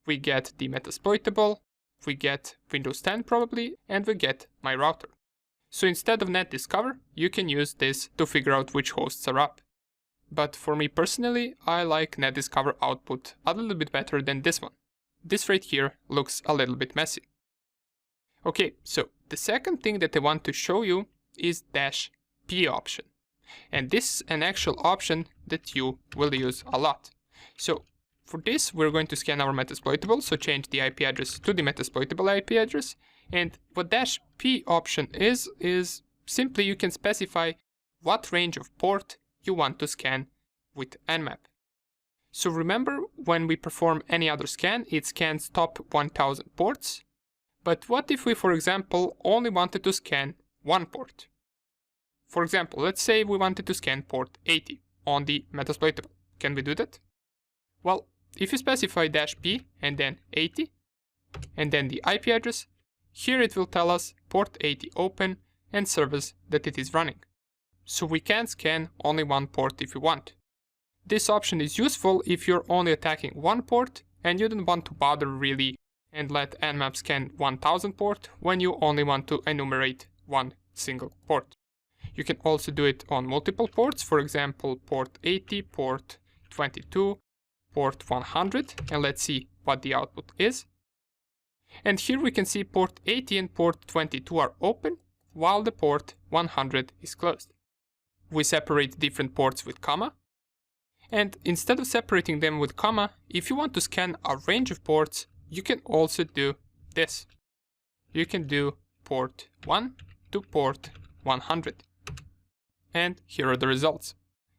We get the Metasploitable, we get Windows 10 probably, and we get my router. So instead of Netdiscover, you can use this to figure out which hosts are up. But for me personally, I like Netdiscover output a little bit better than this one. This right here looks a little bit messy. Okay, so the second thing that I want to show you is -p option. And this is an actual option that you will use a lot. So for this, we're going to scan our Metasploitable, so change the IP address to the Metasploitable IP address. And what -p option is simply you can specify what range of port you want to scan with Nmap. So remember, when we perform any other scan, it scans top 1000 ports. But what if we, for example, only wanted to scan one port? For example, let's say we wanted to scan port 80 on the Metasploitable. Can we do that? Well, if you specify -p and then 80, and then the IP address, here it will tell us port 80 open and service that it is running. So we can scan only one port if we want. This option is useful if you're only attacking one port and you don't want to bother really and let Nmap scan 1000 port when you only want to enumerate one single port. You can also do it on multiple ports, for example port 80, port 22, port 100, and let's see what the output is. And here we can see port 80 and port 22 are open, while the port 100 is closed. We separate different ports with comma, and instead of separating them with comma, if you want to scan a range of ports, you can also do this. You can do port 1 to port 100. And here are the results.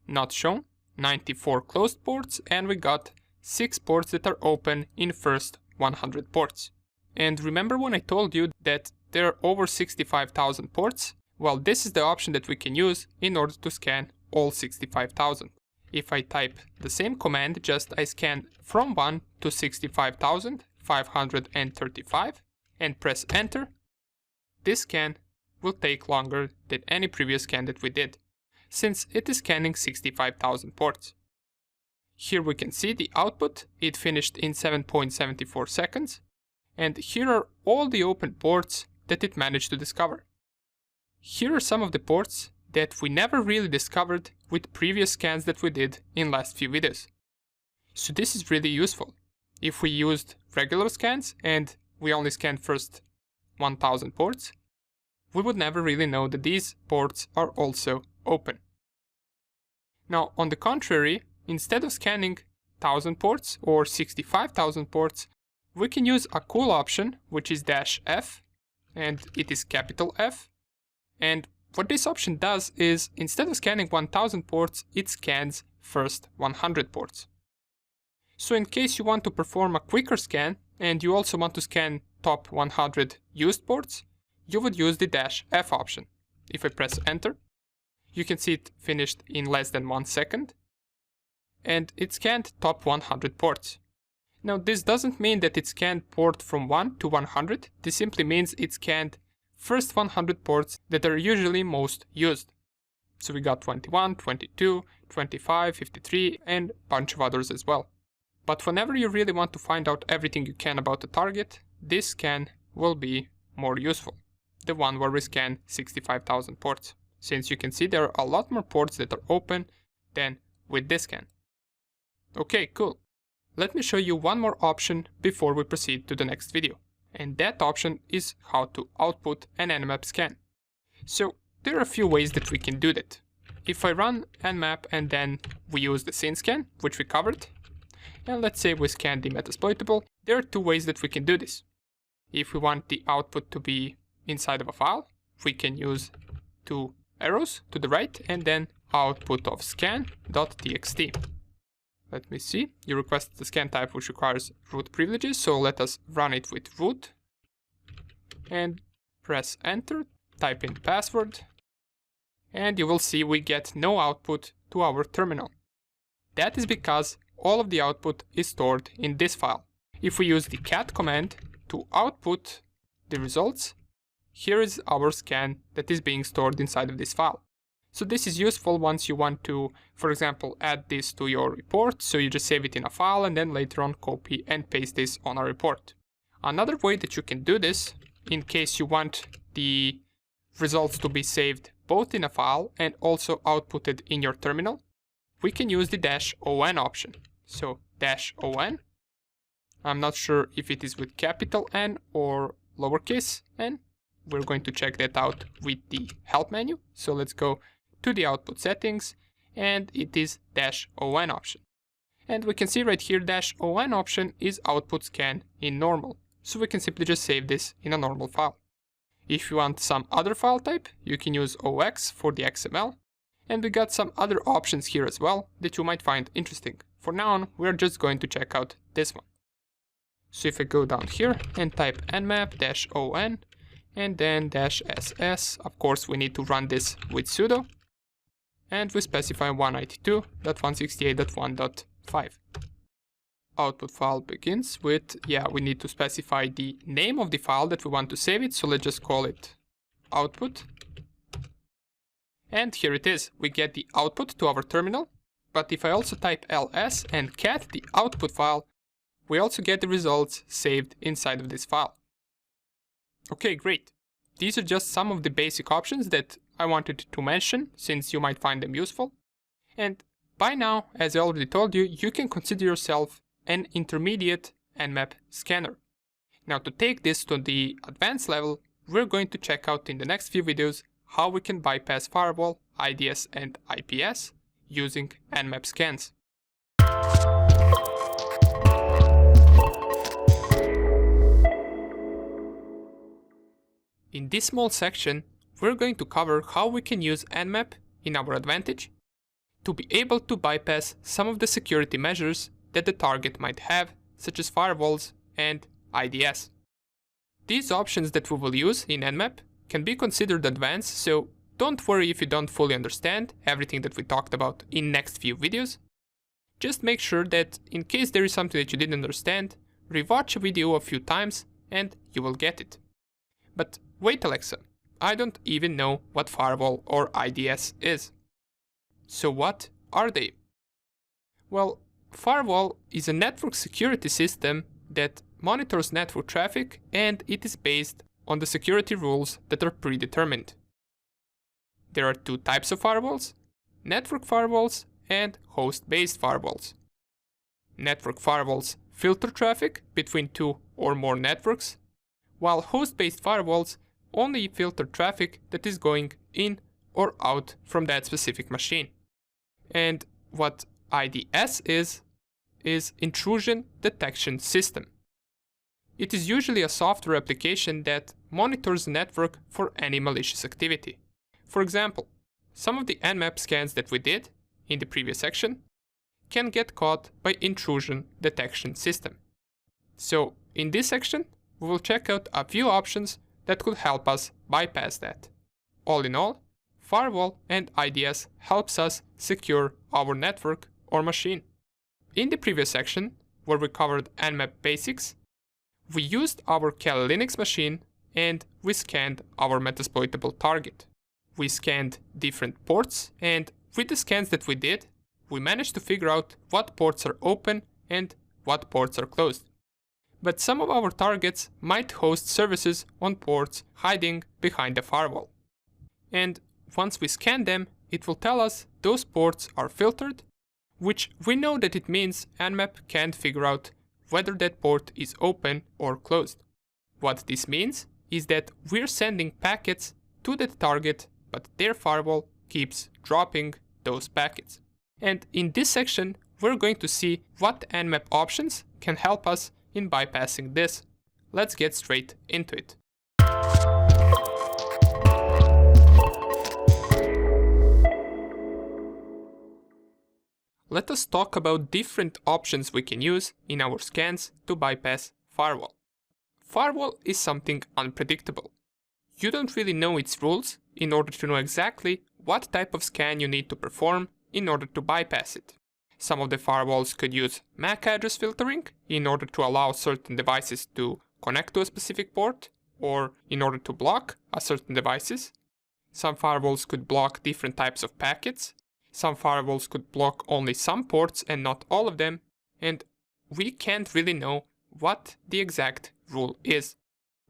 Not shown, 94 closed ports, and we got 6 ports that are open in first 100 ports. And remember when I told you that there are over 65,000 ports? Well, this is the option that we can use in order to scan all 65,000. If I type the same command, just I scan from 1 to 65,535 and press enter, this scan will take longer than any previous scan that we did, since it is scanning 65,000 ports. Here we can see the output, it finished in 7.74 seconds, and here are all the open ports that it managed to discover. Here are some of the ports that we never really discovered with previous scans that we did in last few videos. So this is really useful. If we used regular scans and we only scanned first 1000 ports, we would never really know that these ports are also open. Now, on the contrary, instead of scanning 1000 ports or 65,000 ports, we can use a cool option, which is -f, and it is capital F. And what this option does is, instead of scanning 1000 ports, it scans first 100 ports. So in case you want to perform a quicker scan, and you also want to scan top 100 used ports, you would use the -f option. If I press enter, you can see it finished in less than 1 second, and it scanned top 100 ports. Now this doesn't mean that it scanned port from 1 to 100, this simply means it scanned first 100 ports that are usually most used. So we got 21, 22, 25, 53, and a bunch of others as well. But whenever you really want to find out everything you can about the target, this scan will be more useful. The one where we scan 65,000 ports, since you can see there are a lot more ports that are open than with this scan. Okay, cool. Let me show you one more option before we proceed to the next video. And that option is how to output an Nmap scan. So there are a few ways that we can do that. If I run Nmap and then we use the scene scan, which we covered, and let's say we scan the Metasploitable, there are 2 ways that we can do this. If we want the output to be inside of a file, we can use 2 arrows to the right and then output of scan.txt. let me see. You requested the scan type which requires root privileges, so let us run it with root. And press enter, type in password. And you will see we get no output to our terminal. That is because all of the output is stored in this file. If we use the cat command to output the results, here is our scan that is being stored inside of this file. So this is useful once you want to, for example, add this to your report. So you just save it in a file and then later on copy and paste this on a report. Another way that you can do this, in case you want the results to be saved both in a file and also outputted in your terminal, we can use the -on option. So -on, I'm not sure if it is with capital N or lowercase n. We're going to check that out with the help menu. So let's go to the output settings, and it is -on option. And we can see right here -on option is output scan in normal. So we can simply just save this in a normal file. If you want some other file type, you can use OX for the XML. And we got some other options here as well that you might find interesting. For now on, we're just going to check out this one. So if I go down here and type nmap -on and then -ss, of course we need to run this with sudo. And we specify 192.168.1.5. Output file begins with, we need to specify the name of the file that we want to save it. So let's just call it output. And here it is. We get the output to our terminal. But if I also type ls and cat the output file, we also get the results saved inside of this file. Okay, great. These are just some of the basic options that I wanted to mention since you might find them useful. And by now, as I already told you, you can consider yourself an intermediate Nmap scanner. Now to take this to the advanced level, we're going to check out in the next few videos how we can bypass Firewall, IDS and IPS using Nmap scans. In this small section, we're going to cover how we can use Nmap in our advantage to be able to bypass some of the security measures that the target might have, such as firewalls and IDS. These options that we will use in Nmap can be considered advanced, so don't worry if you don't fully understand everything that we talked about in next few videos. Just make sure that in case there is something that you didn't understand, rewatch a video a few times and you will get it. But wait, Aleksa, I don't even know what Firewall or IDS is. So what are they? Well, Firewall is a network security system that monitors network traffic, and it is based on the security rules that are predetermined. There are two types of firewalls: network firewalls and host-based firewalls. Network firewalls filter traffic between two or more networks, while host-based firewalls only filter traffic that is going in or out from that specific machine. And what IDS is intrusion detection system. It is usually a software application that monitors the network for any malicious activity. For example, some of the Nmap scans that we did in the previous section can get caught by intrusion detection system. So in this section, we will check out a few options that could help us bypass that. All in all, Firewall and IDS helps us secure our network or machine. In the previous section, where we covered Nmap basics, we used our Kali Linux machine and we scanned our metasploitable target. We scanned different ports, and with the scans that we did, we managed to figure out what ports are open and what ports are closed. But some of our targets might host services on ports hiding behind the firewall. And once we scan them, it will tell us those ports are filtered, which we know that it means Nmap can't figure out whether that port is open or closed. What this means is that we're sending packets to that target, but their firewall keeps dropping those packets. And in this section, we're going to see what Nmap options can help us in bypassing this. Let's get straight into it. let us talk about different options we can use in our scans to bypass Firewall. Firewall is something unpredictable. You don't really know its rules in order to know exactly what type of scan you need to perform in order to bypass it. Some of the firewalls could use MAC address filtering in order to allow certain devices to connect to a specific port, or in order to block a certain devices. Some firewalls could block different types of packets. Some firewalls could block only some ports and not all of them, and we can't really know what the exact rule is.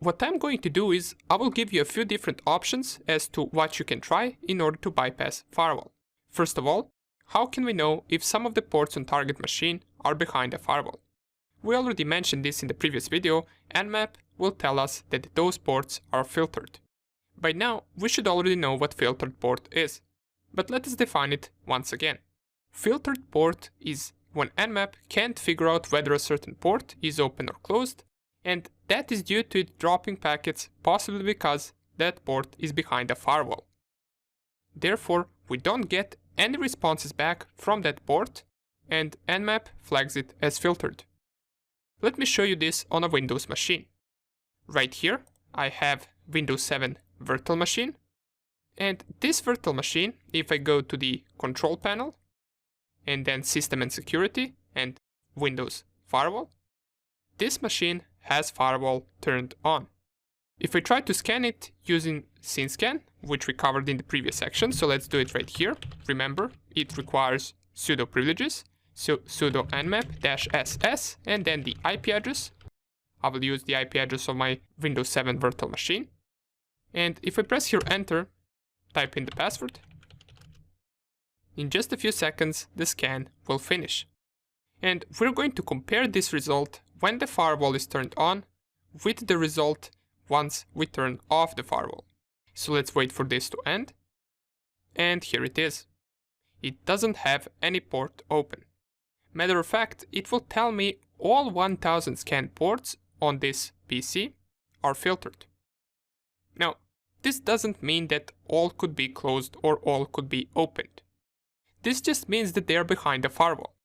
What I'm going to do is I will give you a few different options as to what you can try in order to bypass Firewall. First of all, how can we know if some of the ports on target machine are behind a firewall? We already mentioned this in the previous video. Nmap will tell us that those ports are filtered. By now, we should already know what filtered port is, but let us define it once again. Filtered port is when Nmap can't figure out whether a certain port is open or closed, and that is due to it dropping packets, possibly because that port is behind a firewall. Therefore, we don't get any responses back from that port, and Nmap flags it as filtered. Let me show you this on a Windows machine. Right here, I have Windows 7 virtual machine, and this virtual machine, if I go to the control panel, and then System and Security, and Windows Firewall, this machine has Firewall turned on. If I try to scan it using synscan, which we covered in the previous section, so let's do it right here. Remember, it requires sudo privileges, so sudo nmap-ss, and then the IP address. I will use the IP address of my Windows 7 virtual machine. And if I press here enter, type in the password, in just a few seconds the scan will finish. And we're going to compare this result when the firewall is turned on with the result once we turn off the firewall. So let's wait for this to end. And here it is. It doesn't have any port open. Matter of fact, it will tell me all 1000 scanned ports on this PC are filtered. Now, this doesn't mean that all could be closed or all could be opened. This just means that they are behind a firewall,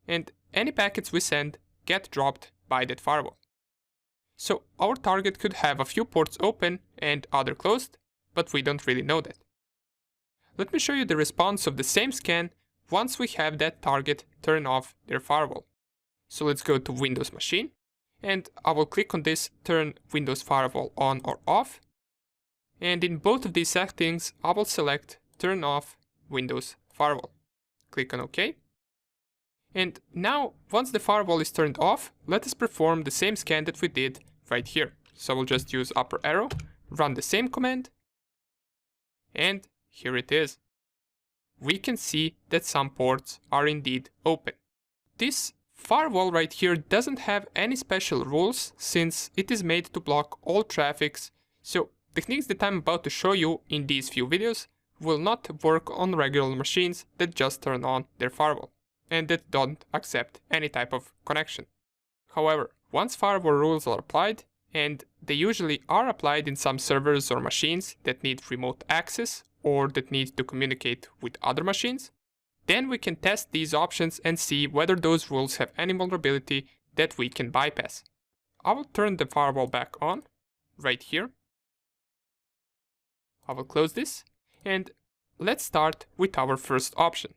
and any packets we send get dropped by that firewall. So our target could have a few ports open and other closed, but we don't really know that. Let me show you the response of the same scan once we have that target turn off their firewall. So let's go to Windows machine, and I will click on this turn Windows Firewall on or off. And in both of these settings, I will select turn off Windows Firewall. Click on OK. And now, once the firewall is turned off, let us perform the same scan that we did right here. So we'll just use upper arrow, run the same command, and here it is. We can see that some ports are indeed open. This firewall right here doesn't have any special rules since it is made to block all traffics, so techniques that I'm about to show you in these few videos will not work on regular machines that just turn on their firewall and that don't accept any type of connection. However, once firewall rules are applied, and they usually are applied in some servers or machines that need remote access or that need to communicate with other machines, then we can test these options and see whether those rules have any vulnerability that we can bypass. I will turn the firewall back on right here. I will close this, and let's start with our first option.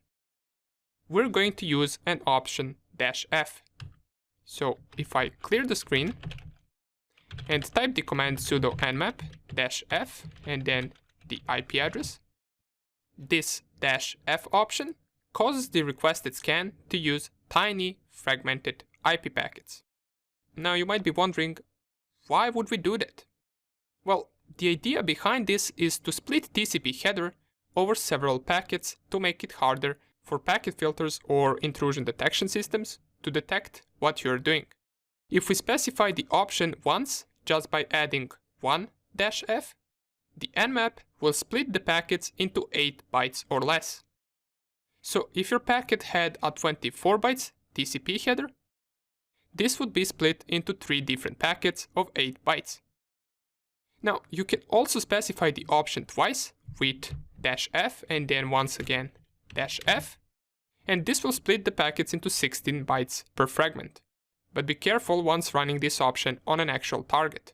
We're going to use an option -f. So if I clear the screen and type the command sudo nmap-f and then the IP address, this -f option causes the requested scan to use tiny fragmented IP packets. Now you might be wondering, why would we do that? Well, the idea behind this is to split TCP header over several packets to make it harder for packet filters or intrusion detection systems to detect what you're doing. If we specify the option once, just by adding one -f, the Nmap will split the packets into 8 bytes or less. So if your packet had a 24 bytes TCP header, this would be split into 3 different packets of 8 bytes. Now, you can also specify the option twice with -f and then once again -f. and this will split the packets into 16 bytes per fragment. But be careful once running this option on an actual target,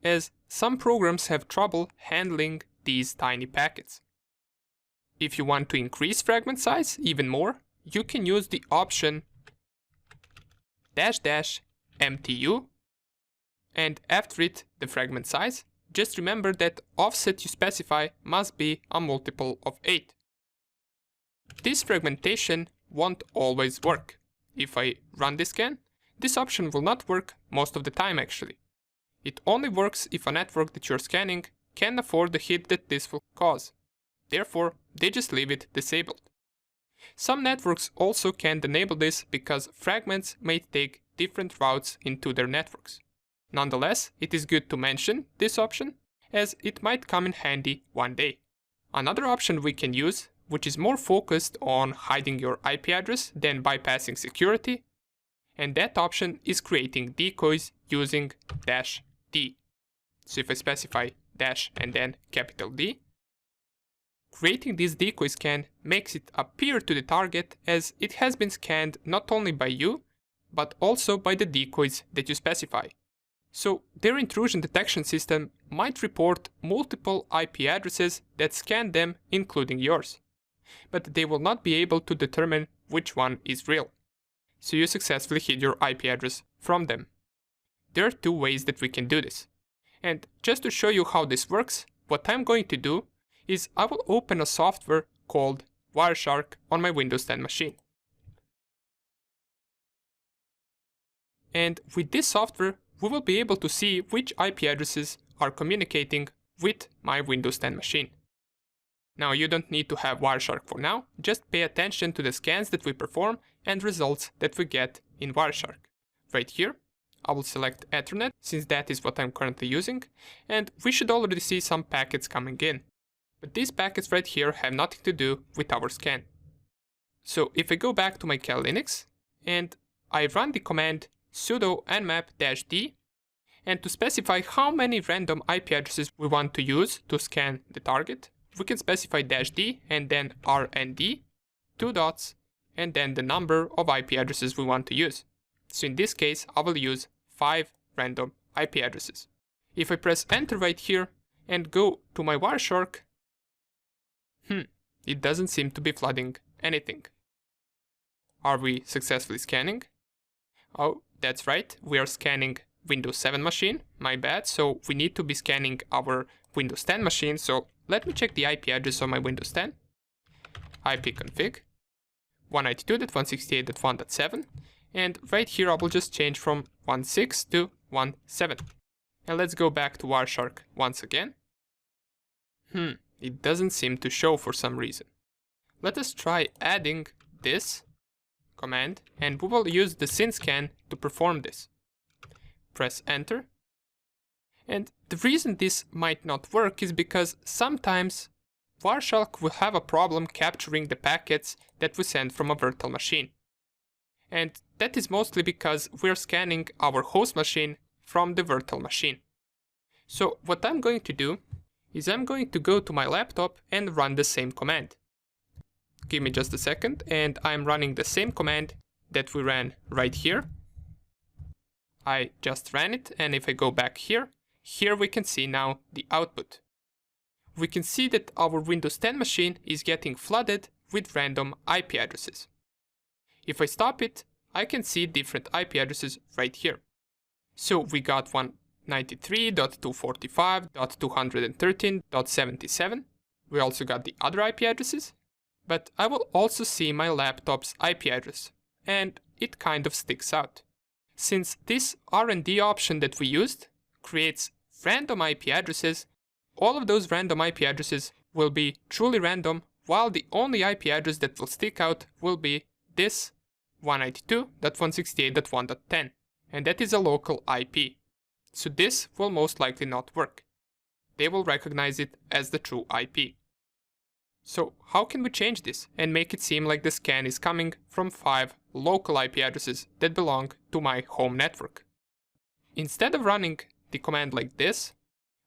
as some programs have trouble handling these tiny packets. If you want to increase fragment size even more, you can use the option --mtu, and after it the fragment size. Just remember that offset you specify must be a multiple of 8. This fragmentation won't always work. If I run this scan, this option will not work most of the time actually. It only works if a network that you're scanning can afford the hit that this will cause. Therefore, they just leave it disabled. Some networks also can't enable this because fragments may take different routes into their networks. Nonetheless, it is good to mention this option, as it might come in handy one day. Another option we can use, which is more focused on hiding your IP address than bypassing security, and that option is creating decoys using -d. So if I specify dash and then capital D, creating this decoy scan makes it appear to the target as it has been scanned not only by you, but also by the decoys that you specify. So their intrusion detection system might report multiple IP addresses that scan them, including yours. But they will not be able to determine which one is real. So you successfully hid your IP address from them. There are two ways that we can do this. And just to show you how this works, what I'm going to do is I will open a software called Wireshark on my Windows 10 machine. And with this software, we will be able to see which IP addresses are communicating with my Windows 10 machine. Now you don't need to have Wireshark for now, just pay attention to the scans that we perform and results that we get in Wireshark. Right here, I will select Ethernet, since that is what I'm currently using, and we should already see some packets coming in. But these packets right here have nothing to do with our scan. So if I go back to my Cal Linux, and I run the command sudo nmap -d, and to specify how many random IP addresses we want to use to scan the target, we can specify -d and then rnd, 2 dots, and then the number of IP addresses we want to use. So in this case, I will use 5 random IP addresses. If I press enter right here and go to my Wireshark, it doesn't seem to be flooding anything. Are we successfully scanning? Oh, that's right, we are scanning Windows 7 machine, my bad, so we need to be scanning our Windows 10 machine, so let me check the IP address on my Windows 10. ipconfig 192.168.1.7, and right here I will just change from 16 to 17. And let's go back to Wireshark once again. It doesn't seem to show for some reason. Let us try adding this command, and we will use the synscan to perform this. Press enter. And the reason this might not work is because sometimes Wireshark will have a problem capturing the packets that we send from a virtual machine. And that is mostly because we're scanning our host machine from the virtual machine. So what I'm going to do is I'm going to go to my laptop and run the same command. Give me just a second, and I'm running the same command that we ran right here. I just ran it, and if I go back here we can see now the output. We can see that our Windows 10 machine is getting flooded with random IP addresses. If I stop it, I can see different IP addresses right here. So we got 193.245.213.77. We also got the other IP addresses, but I will also see my laptop's IP address, and it kind of sticks out. Since this RND option that we used creates random IP addresses, all of those random IP addresses will be truly random, while the only IP address that will stick out will be this 192.168.1.10, and that is a local IP. So this will most likely not work. They will recognize it as the true IP. So how can we change this and make it seem like the scan is coming from 5 local IP addresses that belong to my home network? Instead of running the command like this,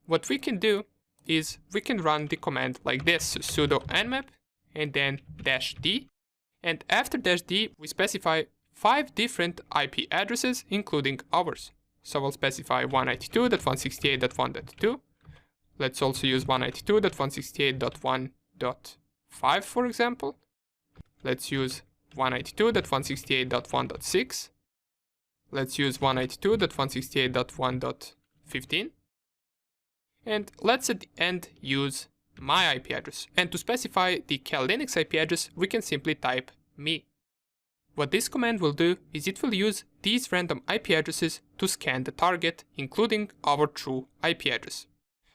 what we can do is we can run the command like this, so sudo nmap and then -d, And after -d, we specify 5 different IP addresses, including ours. So we'll specify 192.168.1.2. Let's also use 192.168.1.5, for example. Let's use 192.168.1.6. Let's use 192.168.1.15. And let's at the end use my IP address. And to specify the cal Linux IP address, we can simply type me. What this command will do is it will use these random IP addresses to scan the target, including our true IP address.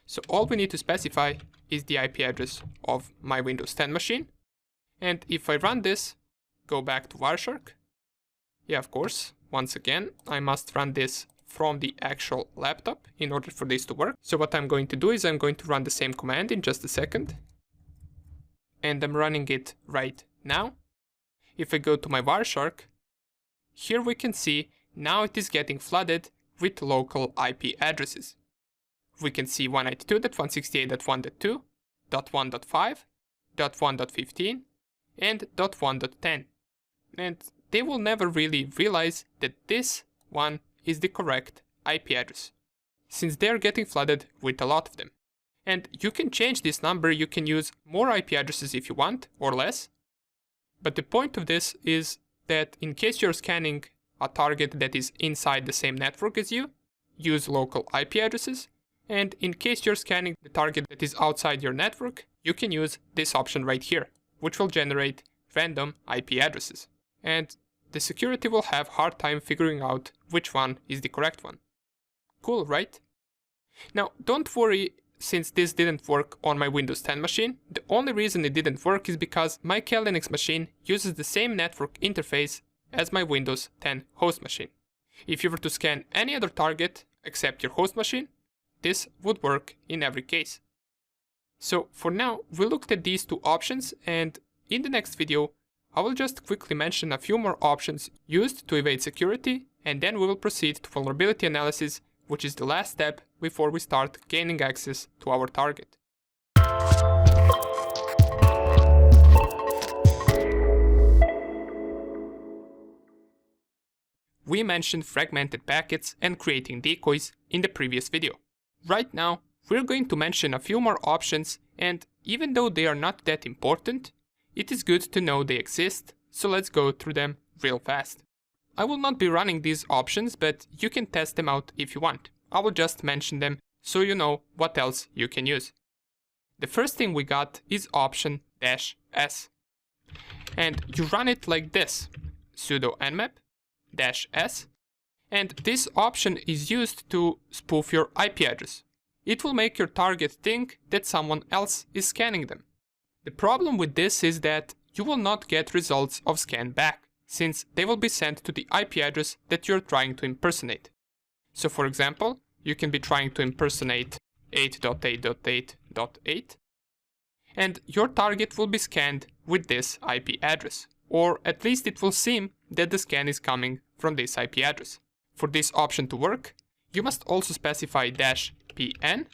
So all we need to specify is the IP address of my Windows 10 machine. And if I run this, go back to Wireshark. Yeah, of course, once again, I must run this from the actual laptop in order for this to work. So what I'm going to do is I'm going to run the same command in just a second. And I'm running it right now. If I go to my Wireshark, here we can see now it is getting flooded with local IP addresses. We can see 192.168.1.2, .1.5, .1.15, and .1.10. And they will never really realize that this one is the correct IP address, since they're getting flooded with a lot of them. And you can change this number, you can use more IP addresses if you want, or less. But the point of this is that in case you're scanning a target that is inside the same network as you, use local IP addresses. And in case you're scanning the target that is outside your network, you can use this option right here, which will generate random IP addresses. And the security will have a hard time figuring out which one is the correct one. Cool, right? Now, don't worry, since this didn't work on my Windows 10 machine. The only reason it didn't work is because my cal Linux machine uses the same network interface as my Windows 10 host machine. If you were to scan any other target except your host machine, this would work in every case. So for now, we looked at these two options, and in the next video, I will just quickly mention a few more options used to evade security, and then we will proceed to vulnerability analysis, which is the last step before we start gaining access to our target. We mentioned fragmented packets and creating decoys in the previous video. Right now, we're going to mention a few more options, and even though they are not that important, it is good to know they exist, so let's go through them real fast. I will not be running these options, but you can test them out if you want. I will just mention them so you know what else you can use. The first thing we got is option -s. And you run it like this: sudo nmap -s. And this option is used to spoof your IP address. It will make your target think that someone else is scanning them. The problem with this is that you will not get results of scan back, since they will be sent to the IP address that you're trying to impersonate. So for example, you can be trying to impersonate 8.8.8.8, and your target will be scanned with this IP address, or at least it will seem that the scan is coming from this IP address. For this option to work, you must also specify -pn,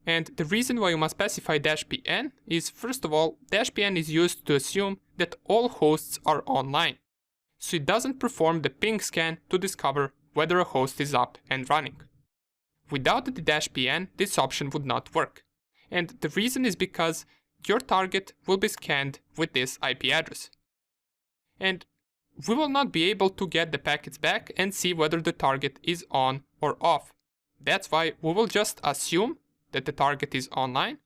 and the reason why you must specify -pn is, first of all, -pn is used to assume that all hosts are online, so it doesn't perform the ping scan to discover whether a host is up and running. Without the -pn, this option would not work, and the reason is because your target will be scanned with this IP address. And we will not be able to get the packets back and see whether the target is on or off. That's why we will just assume that the target is online,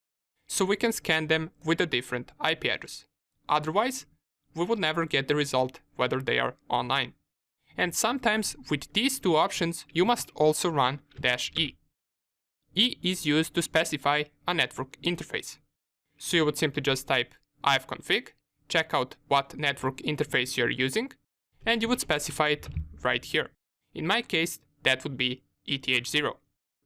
so we can scan them with a different IP address. Otherwise, we will never get the result whether they are online. And sometimes with these two options, you must also run -e. E is used to specify a network interface. So you would simply just type ifconfig, check out what network interface you're using, and you would specify it right here. In my case, that would be ETH0.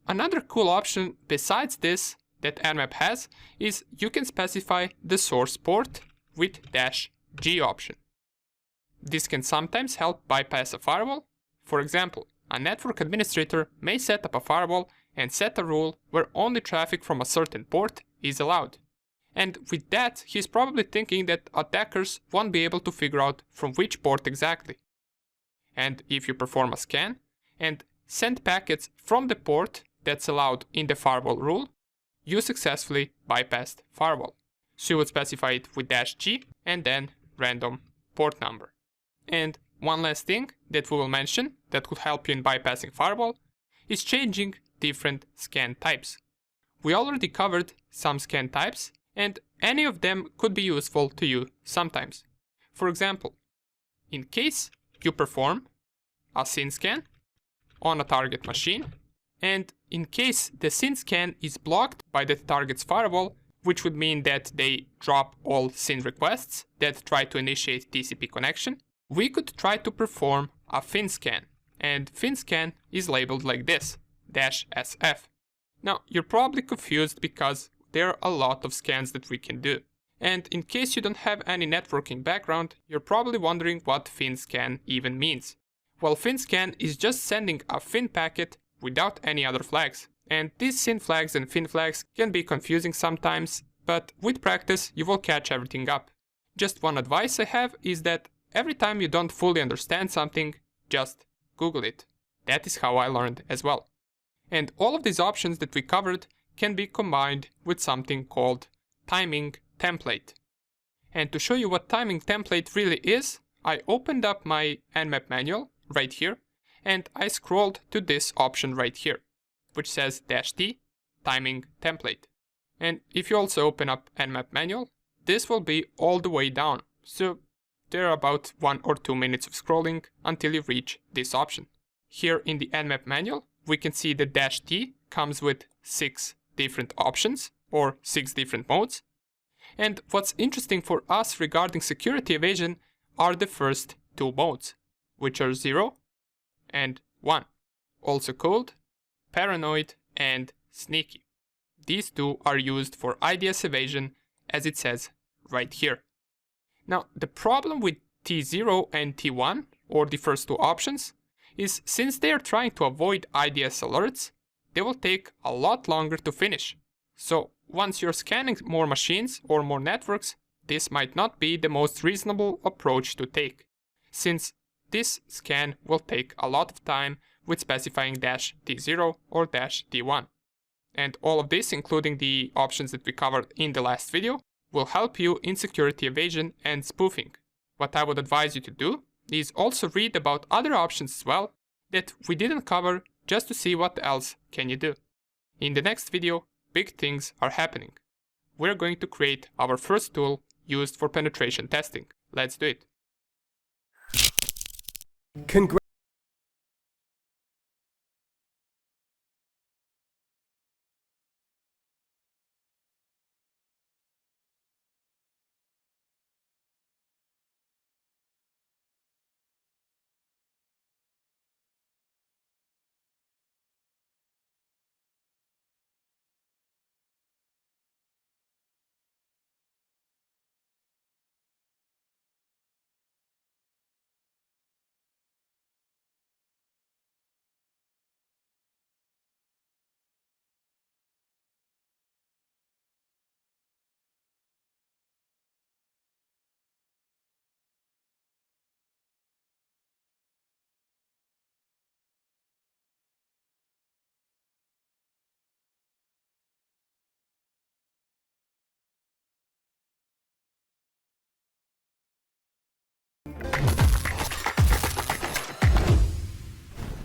Another cool option besides this that Nmap has is you can specify the source port with -g option. This can sometimes help bypass a firewall. For example, a network administrator may set up a firewall and set a rule where only traffic from a certain port is allowed. And with that, he's probably thinking that attackers won't be able to figure out from which port exactly. And if you perform a scan and send packets from the port that's allowed in the firewall rule, you successfully bypassed firewall. So you would specify it with -G and then random port number. And one last thing that we will mention that could help you in bypassing firewall is changing different scan types. We already covered some scan types, and any of them could be useful to you sometimes. For example, in case you perform a SYN scan on a target machine, and in case the SYN scan is blocked by the target's firewall, which would mean that they drop all SYN requests that try to initiate TCP connection, we could try to perform a fin scan, and fin scan is labeled like this, -SF. Now, you're probably confused because there are a lot of scans that we can do. And in case you don't have any networking background, you're probably wondering what fin scan even means. Well, fin scan is just sending a fin packet without any other flags. And these SYN flags and fin flags can be confusing sometimes, but with practice you will catch everything up. Just one advice I have is that every time you don't fully understand something, just Google it. That is how I learned as well. And all of these options that we covered can be combined with something called timing template. And to show you what timing template really is, I opened up my Nmap manual right here, and I scrolled to this option right here, which says -T, timing template. And if you also open up Nmap manual, this will be all the way down, so there are about 1 or 2 minutes of scrolling until you reach this option. Here in the Nmap manual, we can see the -T comes with 6 different options, or 6 different modes. And what's interesting for us regarding security evasion are the first 2 modes, which are 0 and 1, also called paranoid and sneaky. These 2 are used for IDS evasion, as it says right here. Now, the problem with T0 and T1, or the first 2 options, is since they are trying to avoid IDS alerts, they will take a lot longer to finish. So once you're scanning more machines or more networks, this might not be the most reasonable approach to take, since this scan will take a lot of time with specifying -T0 or -T1. And all of this, including the options that we covered in the last video, will help you in security evasion and spoofing. What I would advise you to do is also read about other options as well that we didn't cover, just to see what else can you do. In the next video, big things are happening. We're going to create our first tool used for penetration testing. Let's do it.